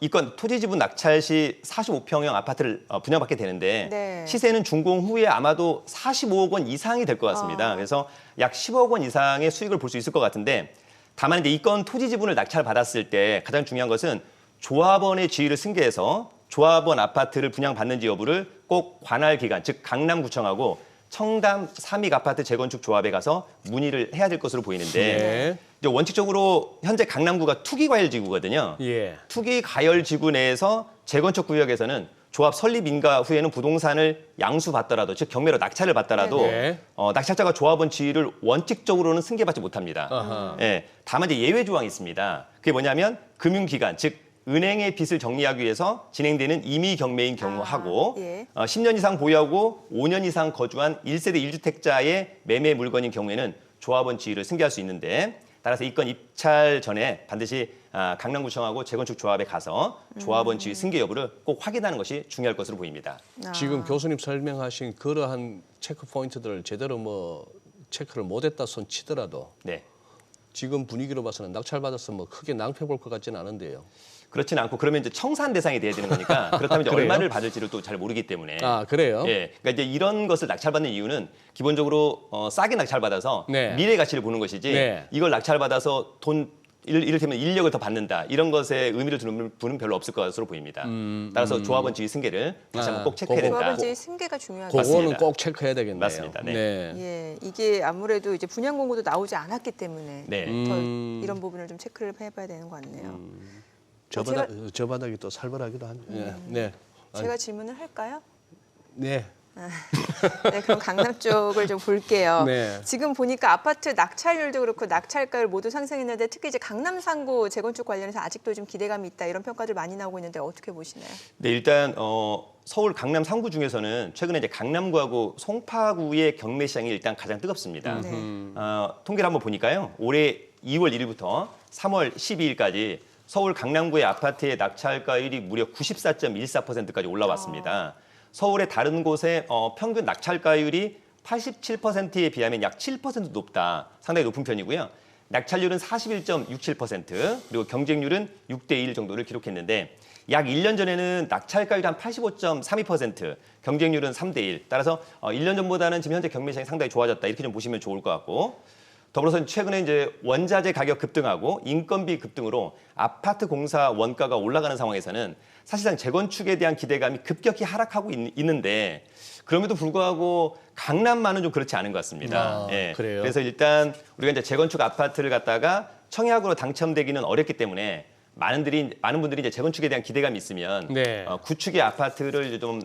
S8: 이 건 토지 지분 낙찰 시 45평형 아파트를 분양받게 되는데
S1: 네.
S8: 시세는 준공 후에 아마도 45억 원 이상이 될 것 같습니다. 그래서 약 10억 원 이상의 수익을 볼 수 있을 것 같은데 다만 이제 이 건 토지 지분을 낙찰 받았을 때 가장 중요한 것은 조합원의 지위를 승계해서 조합원 아파트를 분양받는지 여부를 꼭 관할 기관, 즉 강남구청하고 청담 3익 아파트 재건축 조합에 가서 문의를 해야 될 것으로 보이는데
S2: 네.
S8: 이제 원칙적으로 현재 강남구가 투기과열지구거든요.
S2: 예.
S8: 투기과열지구 내에서 재건축 구역에서는 조합 설립 인가 후에는 부동산을 양수받더라도, 즉 경매로 낙찰을 받더라도
S2: 네.
S8: 낙찰자가 조합원 지위를 원칙적으로는 승계받지 못합니다.
S2: 아하.
S8: 예, 다만 이제 예외 조항이 있습니다. 그게 뭐냐면 금융기관, 즉 은행의 빚을 정리하기 위해서 진행되는 임의 경매인 경우하고
S1: 예.
S8: 10년 이상 보유하고 5년 이상 거주한 1세대 1주택자의 매매 물건인 경우에는 조합원 지위를 승계할 수 있는데 따라서 이 건 입찰 전에 반드시 강남구청하고 재건축 조합에 가서 조합원 지위 승계 여부를 꼭 확인하는 것이 중요할 것으로 보입니다.
S2: 지금 교수님 설명하신 그러한 체크 포인트들을 제대로 뭐 체크를 못했다 손 치더라도
S8: 네.
S2: 지금 분위기로 봐서는 낙찰받아서 뭐 크게 낭패 볼 것 같지는 않은데요.
S8: 그렇지는 않고 그러면 이제 청산 대상이 돼야 되는 거니까 그렇다면 이제
S2: 그래요?
S8: 얼마를 받을지를 또 잘 모르기 때문에
S2: 아, 그래요?
S8: 예, 그러니까 이제 이런 것을 낙찰받는 이유는 기본적으로 싸게 낙찰받아서
S2: 네.
S8: 미래 가치를 보는 것이지
S2: 네.
S8: 이걸 낙찰받아서 돈 이를테면 인력을 더 받는다 이런 것에 의미를 두는 분은 별로 없을 것으로 보입니다. 따라서 조합원 지위 승계를 다시 한번 꼭 체크해야 된다.
S1: 조합원 지위 승계가 중요하죠.
S2: 그거는
S8: 맞습니다.
S2: 꼭 체크해야 되겠네요.
S8: 맞습니다. 네.
S1: 예, 이게 아무래도 이제 분양 공고도 나오지 않았기 때문에
S8: 네.
S1: 더 이런 부분을 좀 체크를 해봐야 되는 것 같네요.
S2: 저 바닥이 또 살벌하기도 한. 네.
S1: 제가 질문을 할까요?
S2: 네.
S1: 네, 그럼 강남 쪽을 좀 볼게요.
S2: 네.
S1: 지금 보니까 아파트 낙찰률도 그렇고 낙찰가율 모두 상승했는데 특히 이제 강남 상구 재건축 관련해서 아직도 좀 기대감이 있다 이런 평가들 많이 나오고 있는데 어떻게 보시나요?
S8: 네, 일단 서울 강남 3구 중에서는 최근에 이제 강남구하고 송파구의 경매 시장이 일단 가장 뜨겁습니다.
S1: 네.
S8: 통계를 한번 보니까요. 올해 2월 1일부터 3월 12일까지 서울 강남구의 아파트의 낙찰가율이 무려 94.14%까지 올라왔습니다. 서울의 다른 곳의 평균 낙찰가율이 87%에 비하면 약 7% 높다. 상당히 높은 편이고요. 낙찰률은 41.67%, 그리고 경쟁률은 6대1 정도를 기록했는데 약 1년 전에는 낙찰가율이 한 85.32%, 경쟁률은 3대1. 따라서 1년 전보다는 지금 현재 경매 시장이 상당히 좋아졌다. 이렇게 좀 보시면 좋을 것 같고 더불어서 최근에 이제 원자재 가격 급등하고 인건비 급등으로 아파트 공사 원가가 올라가는 상황에서는 사실상 재건축에 대한 기대감이 급격히 하락하고 있는데 그럼에도 불구하고 강남만은 좀 그렇지 않은 것 같습니다. 예.
S2: 그래요?
S8: 그래서 일단 우리가 이제 재건축 아파트를 갖다가 청약으로 당첨되기는 어렵기 때문에 많은 분들이 이제 재건축에 대한 기대감이 있으면
S2: 네.
S8: 구축의 아파트를 좀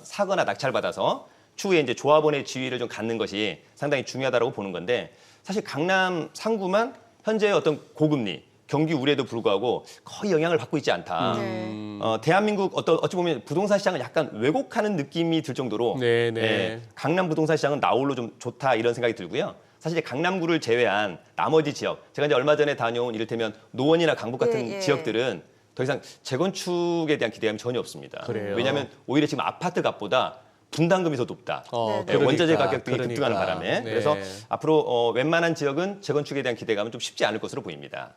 S8: 사거나 낙찰받아서 추후에 이제 조합원의 지위를 좀 갖는 것이 상당히 중요하다고 보는 건데 사실 강남 상구만 현재 어떤 고금리, 경기 우려에도 불구하고 거의 영향을 받고 있지 않다.
S1: 네.
S8: 대한민국 어찌 보면 부동산 시장을 약간 왜곡하는 느낌이 들 정도로
S2: 네, 네.
S8: 예, 강남 부동산 시장은 나홀로 좀 좋다 이런 생각이 들고요. 사실 강남구를 제외한 나머지 지역, 제가 이제 얼마 전에 다녀온 이를테면 노원이나 강북 같은
S1: 예.
S8: 지역들은 더 이상 재건축에 대한 기대감이 전혀 없습니다.
S2: 그래요?
S8: 왜냐하면 오히려 지금 아파트 값보다 분담금이 더 높다.
S1: 네,
S8: 예, 원자재 가격 등이 급등하는 바람에
S2: 네.
S8: 그래서 앞으로 웬만한 지역은 재건축에 대한 기대감은 좀 쉽지 않을 것으로 보입니다.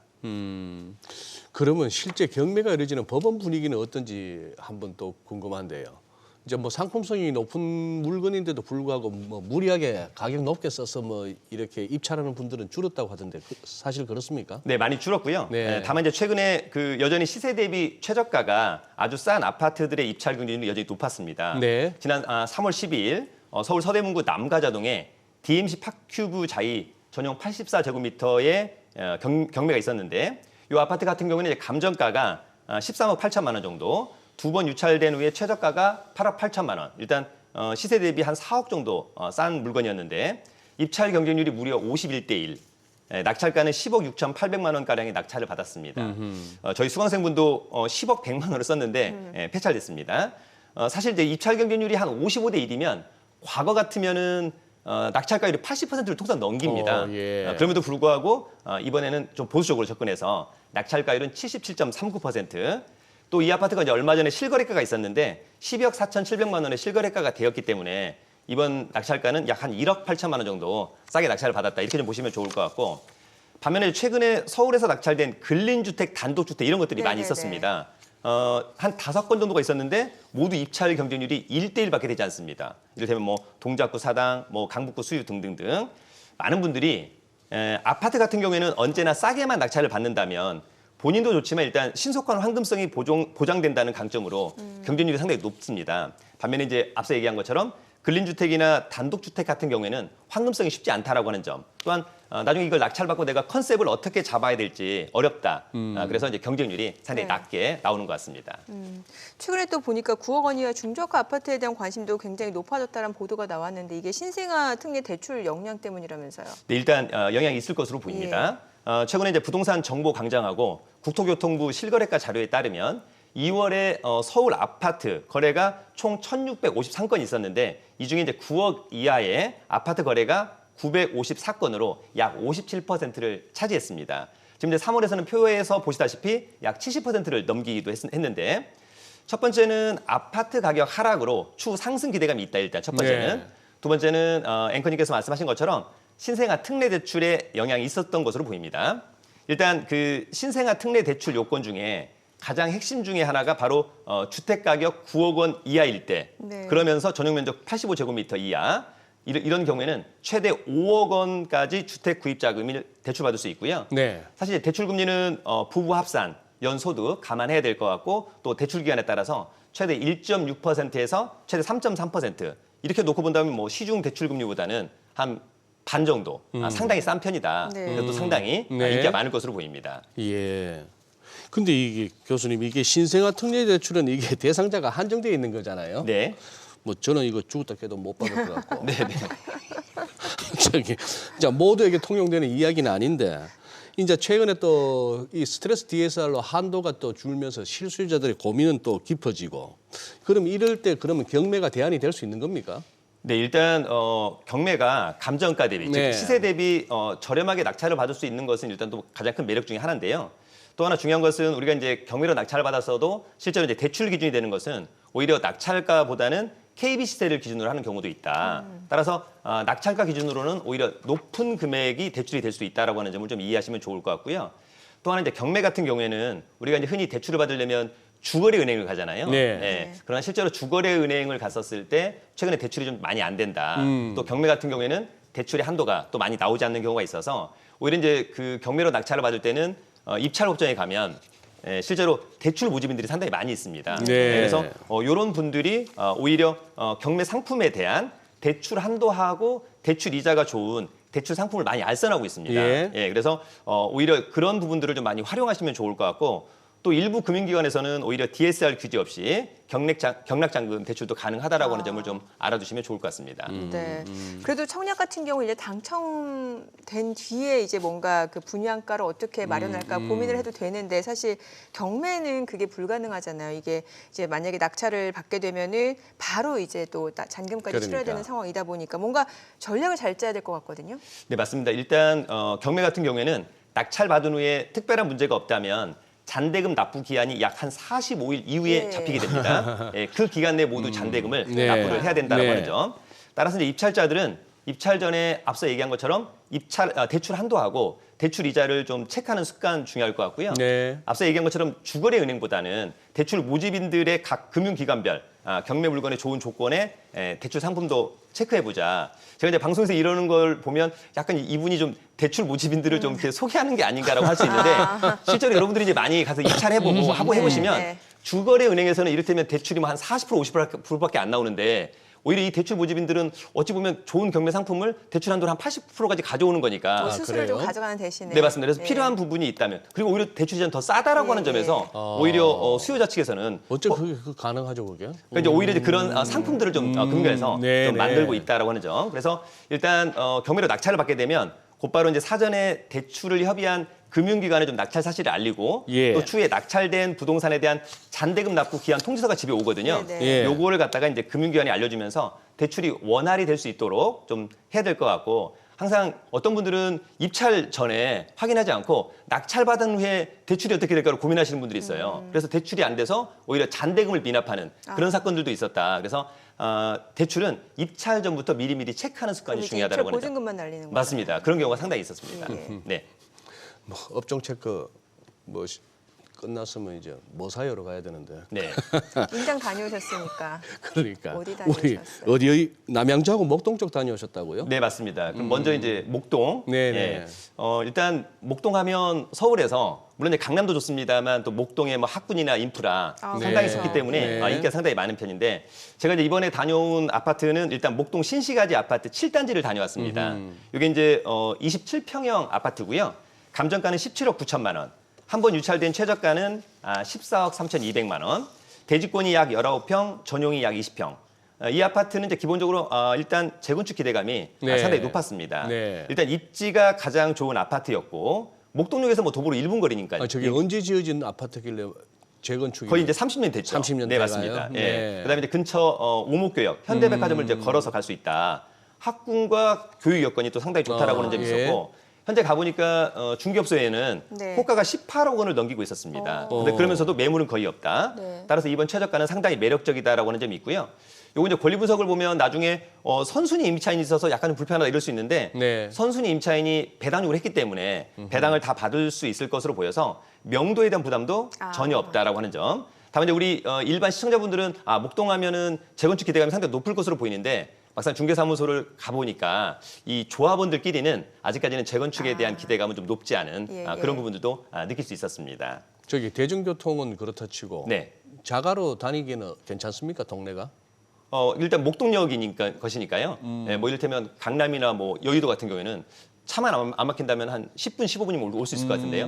S2: 그러면 실제 경매가 이루어지는 법원 분위기는 어떤지 한번 또 궁금한데요. 이제 뭐 상품성이 높은 물건인데도 불구하고 뭐 무리하게 가격 높게 써서 뭐 이렇게 입찰하는 분들은 줄었다고 하던데 사실 그렇습니까?
S8: 네, 많이 줄었고요.
S2: 네.
S8: 다만 이제 최근에 그 여전히 시세 대비 최저가가 아주 싼 아파트들의 입찰 경쟁률이 여전히 높았습니다.
S2: 네.
S8: 지난 3월 12일 서울 서대문구 남가자동에 DMC 파큐브 자이 전용 84제곱미터의 경매가 있었는데 이 아파트 같은 경우는 이제 감정가가 13억 8천만 원 정도, 두 번 유찰된 후에 최저가가 8억 8천만 원. 일단 시세 대비 한 4억 정도 싼 물건이었는데 입찰 경쟁률이 무려 51대 1. 낙찰가는 10억 6,800만 원 가량의 낙찰을 받았습니다. 저희 수강생분도 10억 100만 원을 썼는데 폐찰됐습니다. 사실 이제 입찰 경쟁률이 한 55대 1이면 과거 같으면은 낙찰가율이 80%를 통상 넘깁니다.
S2: 예.
S8: 그럼에도 불구하고 이번에는 좀 보수적으로 접근해서 낙찰가율은 77.39%. 또 이 아파트가 이제 얼마 전에 실거래가가 있었는데 12억 4,700만 원의 실거래가가 되었기 때문에 이번 낙찰가는 약 한 1억 8천만 원 정도 싸게 낙찰을 받았다. 이렇게 좀 보시면 좋을 것 같고 반면에 최근에 서울에서 낙찰된 근린주택, 단독주택 이런 것들이 많이
S1: 네네네.
S8: 있었습니다. 한 5건 정도가 있었는데 모두 입찰 경쟁률이 1대1밖에 되지 않습니다. 이를테면 뭐 동작구 사당, 뭐 강북구 수유 등등등 많은 분들이 아파트 같은 경우에는 언제나 싸게만 낙찰을 받는다면 본인도 좋지만 일단 신속한 환금성이 보장된다는 강점으로 경쟁률이 상당히 높습니다. 반면에 이제 앞서 얘기한 것처럼 근린주택이나 단독주택 같은 경우에는 환금성이 쉽지 않다라고 하는 점. 또한 나중에 이걸 낙찰받고 내가 컨셉을 어떻게 잡아야 될지 어렵다. 그래서 이제 경쟁률이 상당히
S1: 네.
S8: 낮게 나오는 것 같습니다.
S1: 최근에 또 보니까 9억 원 이하 중저가 아파트에 대한 관심도 굉장히 높아졌다는 보도가 나왔는데 이게 신생아 특례 대출 역량 때문이라면서요.
S8: 네, 일단 영향이 있을 것으로 보입니다. 최근에 이제 부동산 정보 강장하고 국토교통부 실거래가 자료에 따르면 2월에 서울 아파트 거래가 총 1,653건이 있었는데 이 중에 이제 9억 이하의 아파트 거래가 954건으로 약 57%를 차지했습니다. 지금 이제 3월에서는 표에서 보시다시피 약 70%를 넘기기도 했는데 첫 번째는 아파트 가격 하락으로 추후 상승 기대감이 있다. 일단 첫 번째는.
S2: 네.
S8: 두 번째는 앵커님께서 말씀하신 것처럼 신생아 특례 대출에 영향이 있었던 것으로 보입니다. 일단 그 신생아 특례 대출 요건 중에 가장 핵심 중에 하나가 바로 주택 가격 9억 원 이하일 때
S1: 네.
S8: 그러면서 전용 면적 85제곱미터 이하 이런 경우에는 최대 5억 원까지 주택 구입 자금을 대출받을 수 있고요.
S2: 네.
S8: 사실 대출 금리는 부부 합산, 연소득 감안해야 될 것 같고 또 대출 기간에 따라서 최대 1.6%에서 최대 3.3% 이렇게 놓고 본다면 뭐 시중 대출 금리보다는 한 반 정도 상당히 싼 편이다.
S1: 네.
S8: 이것도 상당히
S2: 네.
S8: 인기가 많을 것으로 보입니다.
S2: 예. 근데 이게 교수님 이게 신생아 특례 대출은 이게 대상자가 한정되어 있는 거잖아요.
S8: 네.
S2: 뭐 저는 이거 죽었다 깨도 못 받을 것 같고.
S8: 네, 네.
S2: 저기 자 모두에게 통용되는 이야기는 아닌데 이제 최근에 또 이 스트레스 DSR로 한도가 또 줄면서 실수요자들의 고민은 또 깊어지고 그럼 이럴 때 그러면 경매가 대안이 될 수 있는 겁니까?
S8: 네, 일단 경매가 감정가 대비,
S2: 네.
S8: 즉 시세 대비 저렴하게 낙찰을 받을 수 있는 것은 일단 또 가장 큰 매력 중에 하나인데요. 또 하나 중요한 것은 우리가 이제 경매로 낙찰을 받았어도 실제로 이제 대출 기준이 되는 것은 오히려 낙찰가보다는 KB 시세를 기준으로 하는 경우도 있다. 따라서 낙찰가 기준으로는 오히려 높은 금액이 대출이 될 수 있다라고 하는 점을 좀 이해하시면 좋을 것 같고요. 또 하나 이제 경매 같은 경우에는 우리가 이제 흔히 대출을 받으려면 주거래 은행을 가잖아요.
S2: 네.
S8: 그러나 실제로 주거래 은행을 갔었을 때 최근에 대출이 좀 많이 안 된다. 또 경매 같은 경우에는 대출의 한도가 또 많이 나오지 않는 경우가 있어서 오히려 이제 그 경매로 낙찰을 받을 때는 입찰 법정에 가면 실제로 대출 모집인들이 상당히 많이 있습니다.
S2: 네.
S8: 그래서 이런 분들이 오히려 경매 상품에 대한 대출 한도하고 대출 이자가 좋은 대출 상품을 많이 알선하고 있습니다.
S2: 예.
S8: 그래서 오히려 그런 부분들을 좀 많이 활용하시면 좋을 것 같고 또 일부 금융기관에서는 오히려 DSR 규제 없이 경락잔금 대출도 가능하다라고 하는 점을 좀 알아두시면 좋을 것 같습니다.
S1: 네. 그래도 청약 같은 경우 이제 당첨된 뒤에 이제 뭔가 그 분양가를 어떻게 마련할까 고민을 해도 되는데 사실 경매는 그게 불가능하잖아요. 이게 이제 만약에 낙찰을 받게 되면은 바로 이제 또 잔금까지 치러야
S2: 그러니까.
S1: 되는 상황이다 보니까 뭔가 전략을 잘 짜야 될 것 같거든요.
S8: 네, 맞습니다. 일단 경매 같은 경우에는 낙찰 받은 후에 특별한 문제가 없다면 잔대금 납부 기한이 약 한 45일 이후에
S1: 네.
S8: 잡히게 됩니다. 그 기간 내에 모두 잔대금을
S2: 네.
S8: 납부를 해야 된다는
S2: 네.
S8: 거죠. 따라서 이제 입찰자들은 입찰 전에 앞서 얘기한 것처럼 대출 한도하고 대출 이자를 좀 체크하는 습관 중요할 것 같고요.
S2: 네.
S8: 앞서 얘기한 것처럼 주거래 은행보다는 대출 모집인들의 각 금융기관별 경매 물건의 좋은 조건에 대출 상품도 체크해보자. 제가 이제 방송에서 이러는 걸 보면 약간 이분이 좀 대출 모집인들을 좀 이렇게 소개하는 게 아닌가라고 할 수 있는데 실제로 여러분들이 이제 많이 가서 입찰해보고 하고 해보시면
S1: 네.
S8: 주거래 은행에서는 이를테면 대출이 뭐 한 40% 50%밖에 안 나오는데 오히려 이 대출 모집인들은 어찌 보면 좋은 경매 상품을 대출 한도를 한 80%까지 가져오는 거니까.
S1: 뭐 수수료를 좀
S2: 그래요?
S1: 가져가는 대신에.
S8: 네, 맞습니다. 그래서
S1: 네.
S8: 필요한 부분이 있다면 그리고 오히려 대출 이자는 더 싸다라고 하는 점에서 오히려 수요자 측에서는
S2: 어째 그게 가능하죠, 그게?
S8: 그러니까 이제 오히려 이제 그런 상품들을 좀 금융에서
S2: 네,
S8: 좀
S2: 네.
S8: 만들고 있다라고 하는 점. 그래서 일단 경매로 낙찰을 받게 되면 곧바로 이제 사전에 대출을 협의한 금융기관에 좀 낙찰 사실을 알리고
S2: 예.
S8: 또 추후에 낙찰된 부동산에 대한 잔대금 납부 기한 통지서가 집에 오거든요.
S1: 네,
S2: 네. 예.
S8: 요거를 갖다가 이제 금융기관이 알려주면서 대출이 원활히 될 수 있도록 좀 해야 될 것 같고 항상 어떤 분들은 입찰 전에 확인하지 않고 낙찰 받은 후에 대출이 어떻게 될까를 고민하시는 분들이 있어요. 그래서 대출이 안 돼서 오히려 잔대금을 미납하는 그런 사건들도 있었다. 그래서 대출은 입찰 전부터 미리미리 체크하는 습관이
S1: 그럼 이제
S8: 중요하다고
S1: 입찰
S8: 하는 점.
S1: 보증금만 날리는 거예요.
S8: 맞습니다. 그런 경우가 상당히 있었습니다.
S1: 예.
S8: 네.
S2: 뭐 업종 체크 뭐 끝났으면 이제 뭐 사요로 가야 되는데.
S8: 네.
S1: 인장 다녀오셨으니까.
S2: 그러니까
S1: 어디
S2: 우리
S1: 다녀오셨어요?
S2: 어디 남양주하고 목동 쪽 다녀오셨다고요?
S8: 네, 맞습니다. 그럼 먼저 이제 목동.
S2: 네네.
S8: 예. 일단 목동 하면 서울에서 물론 이제 강남도 좋습니다만 또 목동의 뭐 학군이나 인프라 상당히
S2: 네.
S8: 좋기 때문에
S2: 네.
S8: 인기가 상당히 많은 편인데 제가 이제 이번에 다녀온 아파트는 일단 목동 신시가지 아파트 7단지를 다녀왔습니다. 이게 이제 27평형 아파트고요. 감정가는 17억 9천만 원. 한 번 유찰된 최저가는 14억 3,200만 원. 대지권이 약 19평, 전용이 약 20평. 이 아파트는 이제 기본적으로 일단 재건축 기대감이
S2: 네.
S8: 상당히 높았습니다.
S2: 네.
S8: 일단 입지가 가장 좋은 아파트였고 목동역에서 뭐 도보로 1분 거리니까요.
S2: 저게 언제 지어진 아파트길래 재건축이
S8: 거의 이제 30년 됐죠.
S2: 30년
S8: 네,
S2: 돼가요?
S8: 맞습니다.
S2: 네.
S8: 예. 그다음에 이제 근처 오목교역, 현대백화점을 이제 걸어서 갈 수 있다. 학군과 교육 여건이 또 상당히 좋다라고 하는 점이
S2: 예.
S8: 있었고 현재 가보니까 중개업소에는
S1: 네.
S8: 호가가 18억 원을 넘기고 있었습니다. 근데 그러면서도 매물은 거의 없다.
S1: 네.
S8: 따라서 이번 최저가는 상당히 매력적이다라고 하는 점이 있고요. 요거 이제 권리 분석을 보면 나중에 선순위 임차인이 있어서 약간 불편하다 이럴 수 있는데
S2: 네.
S8: 선순위 임차인이 배당 요구를 했기 때문에 배당을 다 받을 수 있을 것으로 보여서 명도에 대한 부담도 전혀 없다라고 하는 점. 다만 이제 우리 일반 시청자분들은 목동하면은 재건축 기대감이 상당히 높을 것으로 보이는데 막상 중개사무소를 가보니까 이 조합원들끼리는 아직까지는 재건축에 대한 기대감은 좀 높지 않은
S1: 예,
S8: 그런
S1: 예.
S8: 부분들도 느낄 수 있었습니다.
S2: 저기 대중교통은 그렇다 치고
S8: 네.
S2: 자가로 다니기는 괜찮습니까, 동네가?
S8: 일단 목동역이니까 것이니까요. 네, 뭐 이를테면 강남이나 뭐 여의도 같은 경우에는 차만 안 막힌다면 한 10분, 15분이면 올 수 있을 것 같은데요.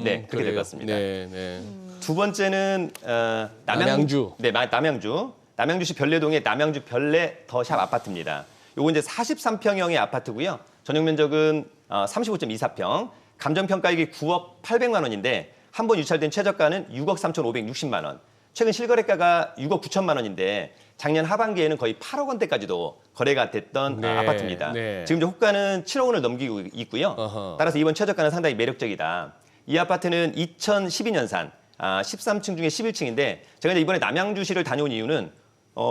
S8: 네, 그렇게 될 것 같습니다.
S2: 네, 네.
S8: 두 번째는
S2: 남양주.
S8: 네, 남양주. 남양주시 별내동의 남양주 별내 더샵 아파트입니다. 요거 이제 43평형의 아파트고요. 전용 면적은 35.24평. 감정평가액이 9억 800만 원인데 한 번 유찰된 최저가는 6억 3,560만 원. 최근 실거래가가 6억 9천만 원인데 작년 하반기에는 거의 8억 원대까지도 거래가 됐던
S2: 네,
S8: 아파트입니다.
S2: 네.
S8: 지금 이제 호가는 7억 원을 넘기고 있고요.
S2: 어허.
S8: 따라서 이번 최저가는 상당히 매력적이다. 이 아파트는 2012년산 13층 중에 11층인데 제가 이제 이번에 남양주시를 다녀온 이유는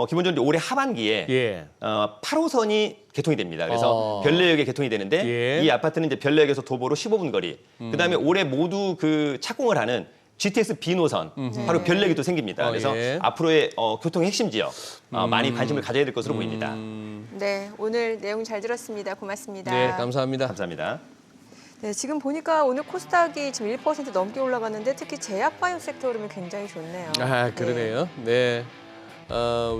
S8: 기본적으로 올해 하반기에
S2: 예.
S8: 8호선이 개통이 됩니다. 그래서 별내역에 개통이 되는데
S2: 예.
S8: 이 아파트는 이제 별내역에서 도보로 15분 거리. 그다음에 올해 모두 그 착공을 하는 GTX B 노선 바로 별내기도 생깁니다. 그래서
S2: 예.
S8: 앞으로의 교통의 핵심 지역 많이 관심을 가져야 될 것으로 보입니다.
S1: 네, 오늘 내용 잘 들었습니다. 고맙습니다.
S2: 네, 감사합니다.
S8: 감사합니다.
S1: 네, 지금 보니까 오늘 코스닥이 지금 1% 넘게 올라갔는데 특히 제약바이오 섹터 흐름이 굉장히 좋네요.
S2: 아, 그러네요. 네.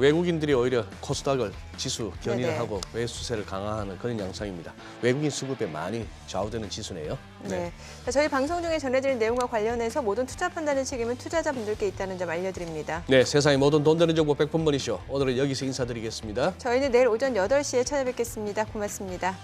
S2: 외국인들이 오히려 코스닥을 지수 견인하고 매수세를 강화하는 그런 양상입니다. 외국인 수급에 많이 좌우되는 지수네요.
S1: 네. 자, 저희 방송 중에 전해드린 내용과 관련해서 모든 투자 판단의 책임은 투자자분들께 있다는 점 알려드립니다.
S2: 네, 세상의 모든 돈 되는 정보 100분 머니쇼. 오늘은 여기서 인사드리겠습니다.
S1: 저희는 내일 오전 8시에 찾아뵙겠습니다. 고맙습니다.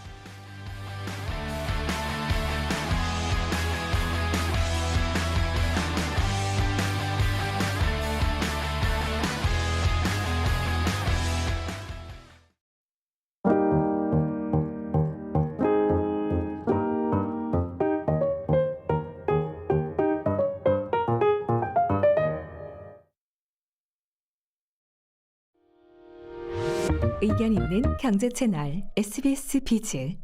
S9: 의견 있는 경제 채널 SBS 비즈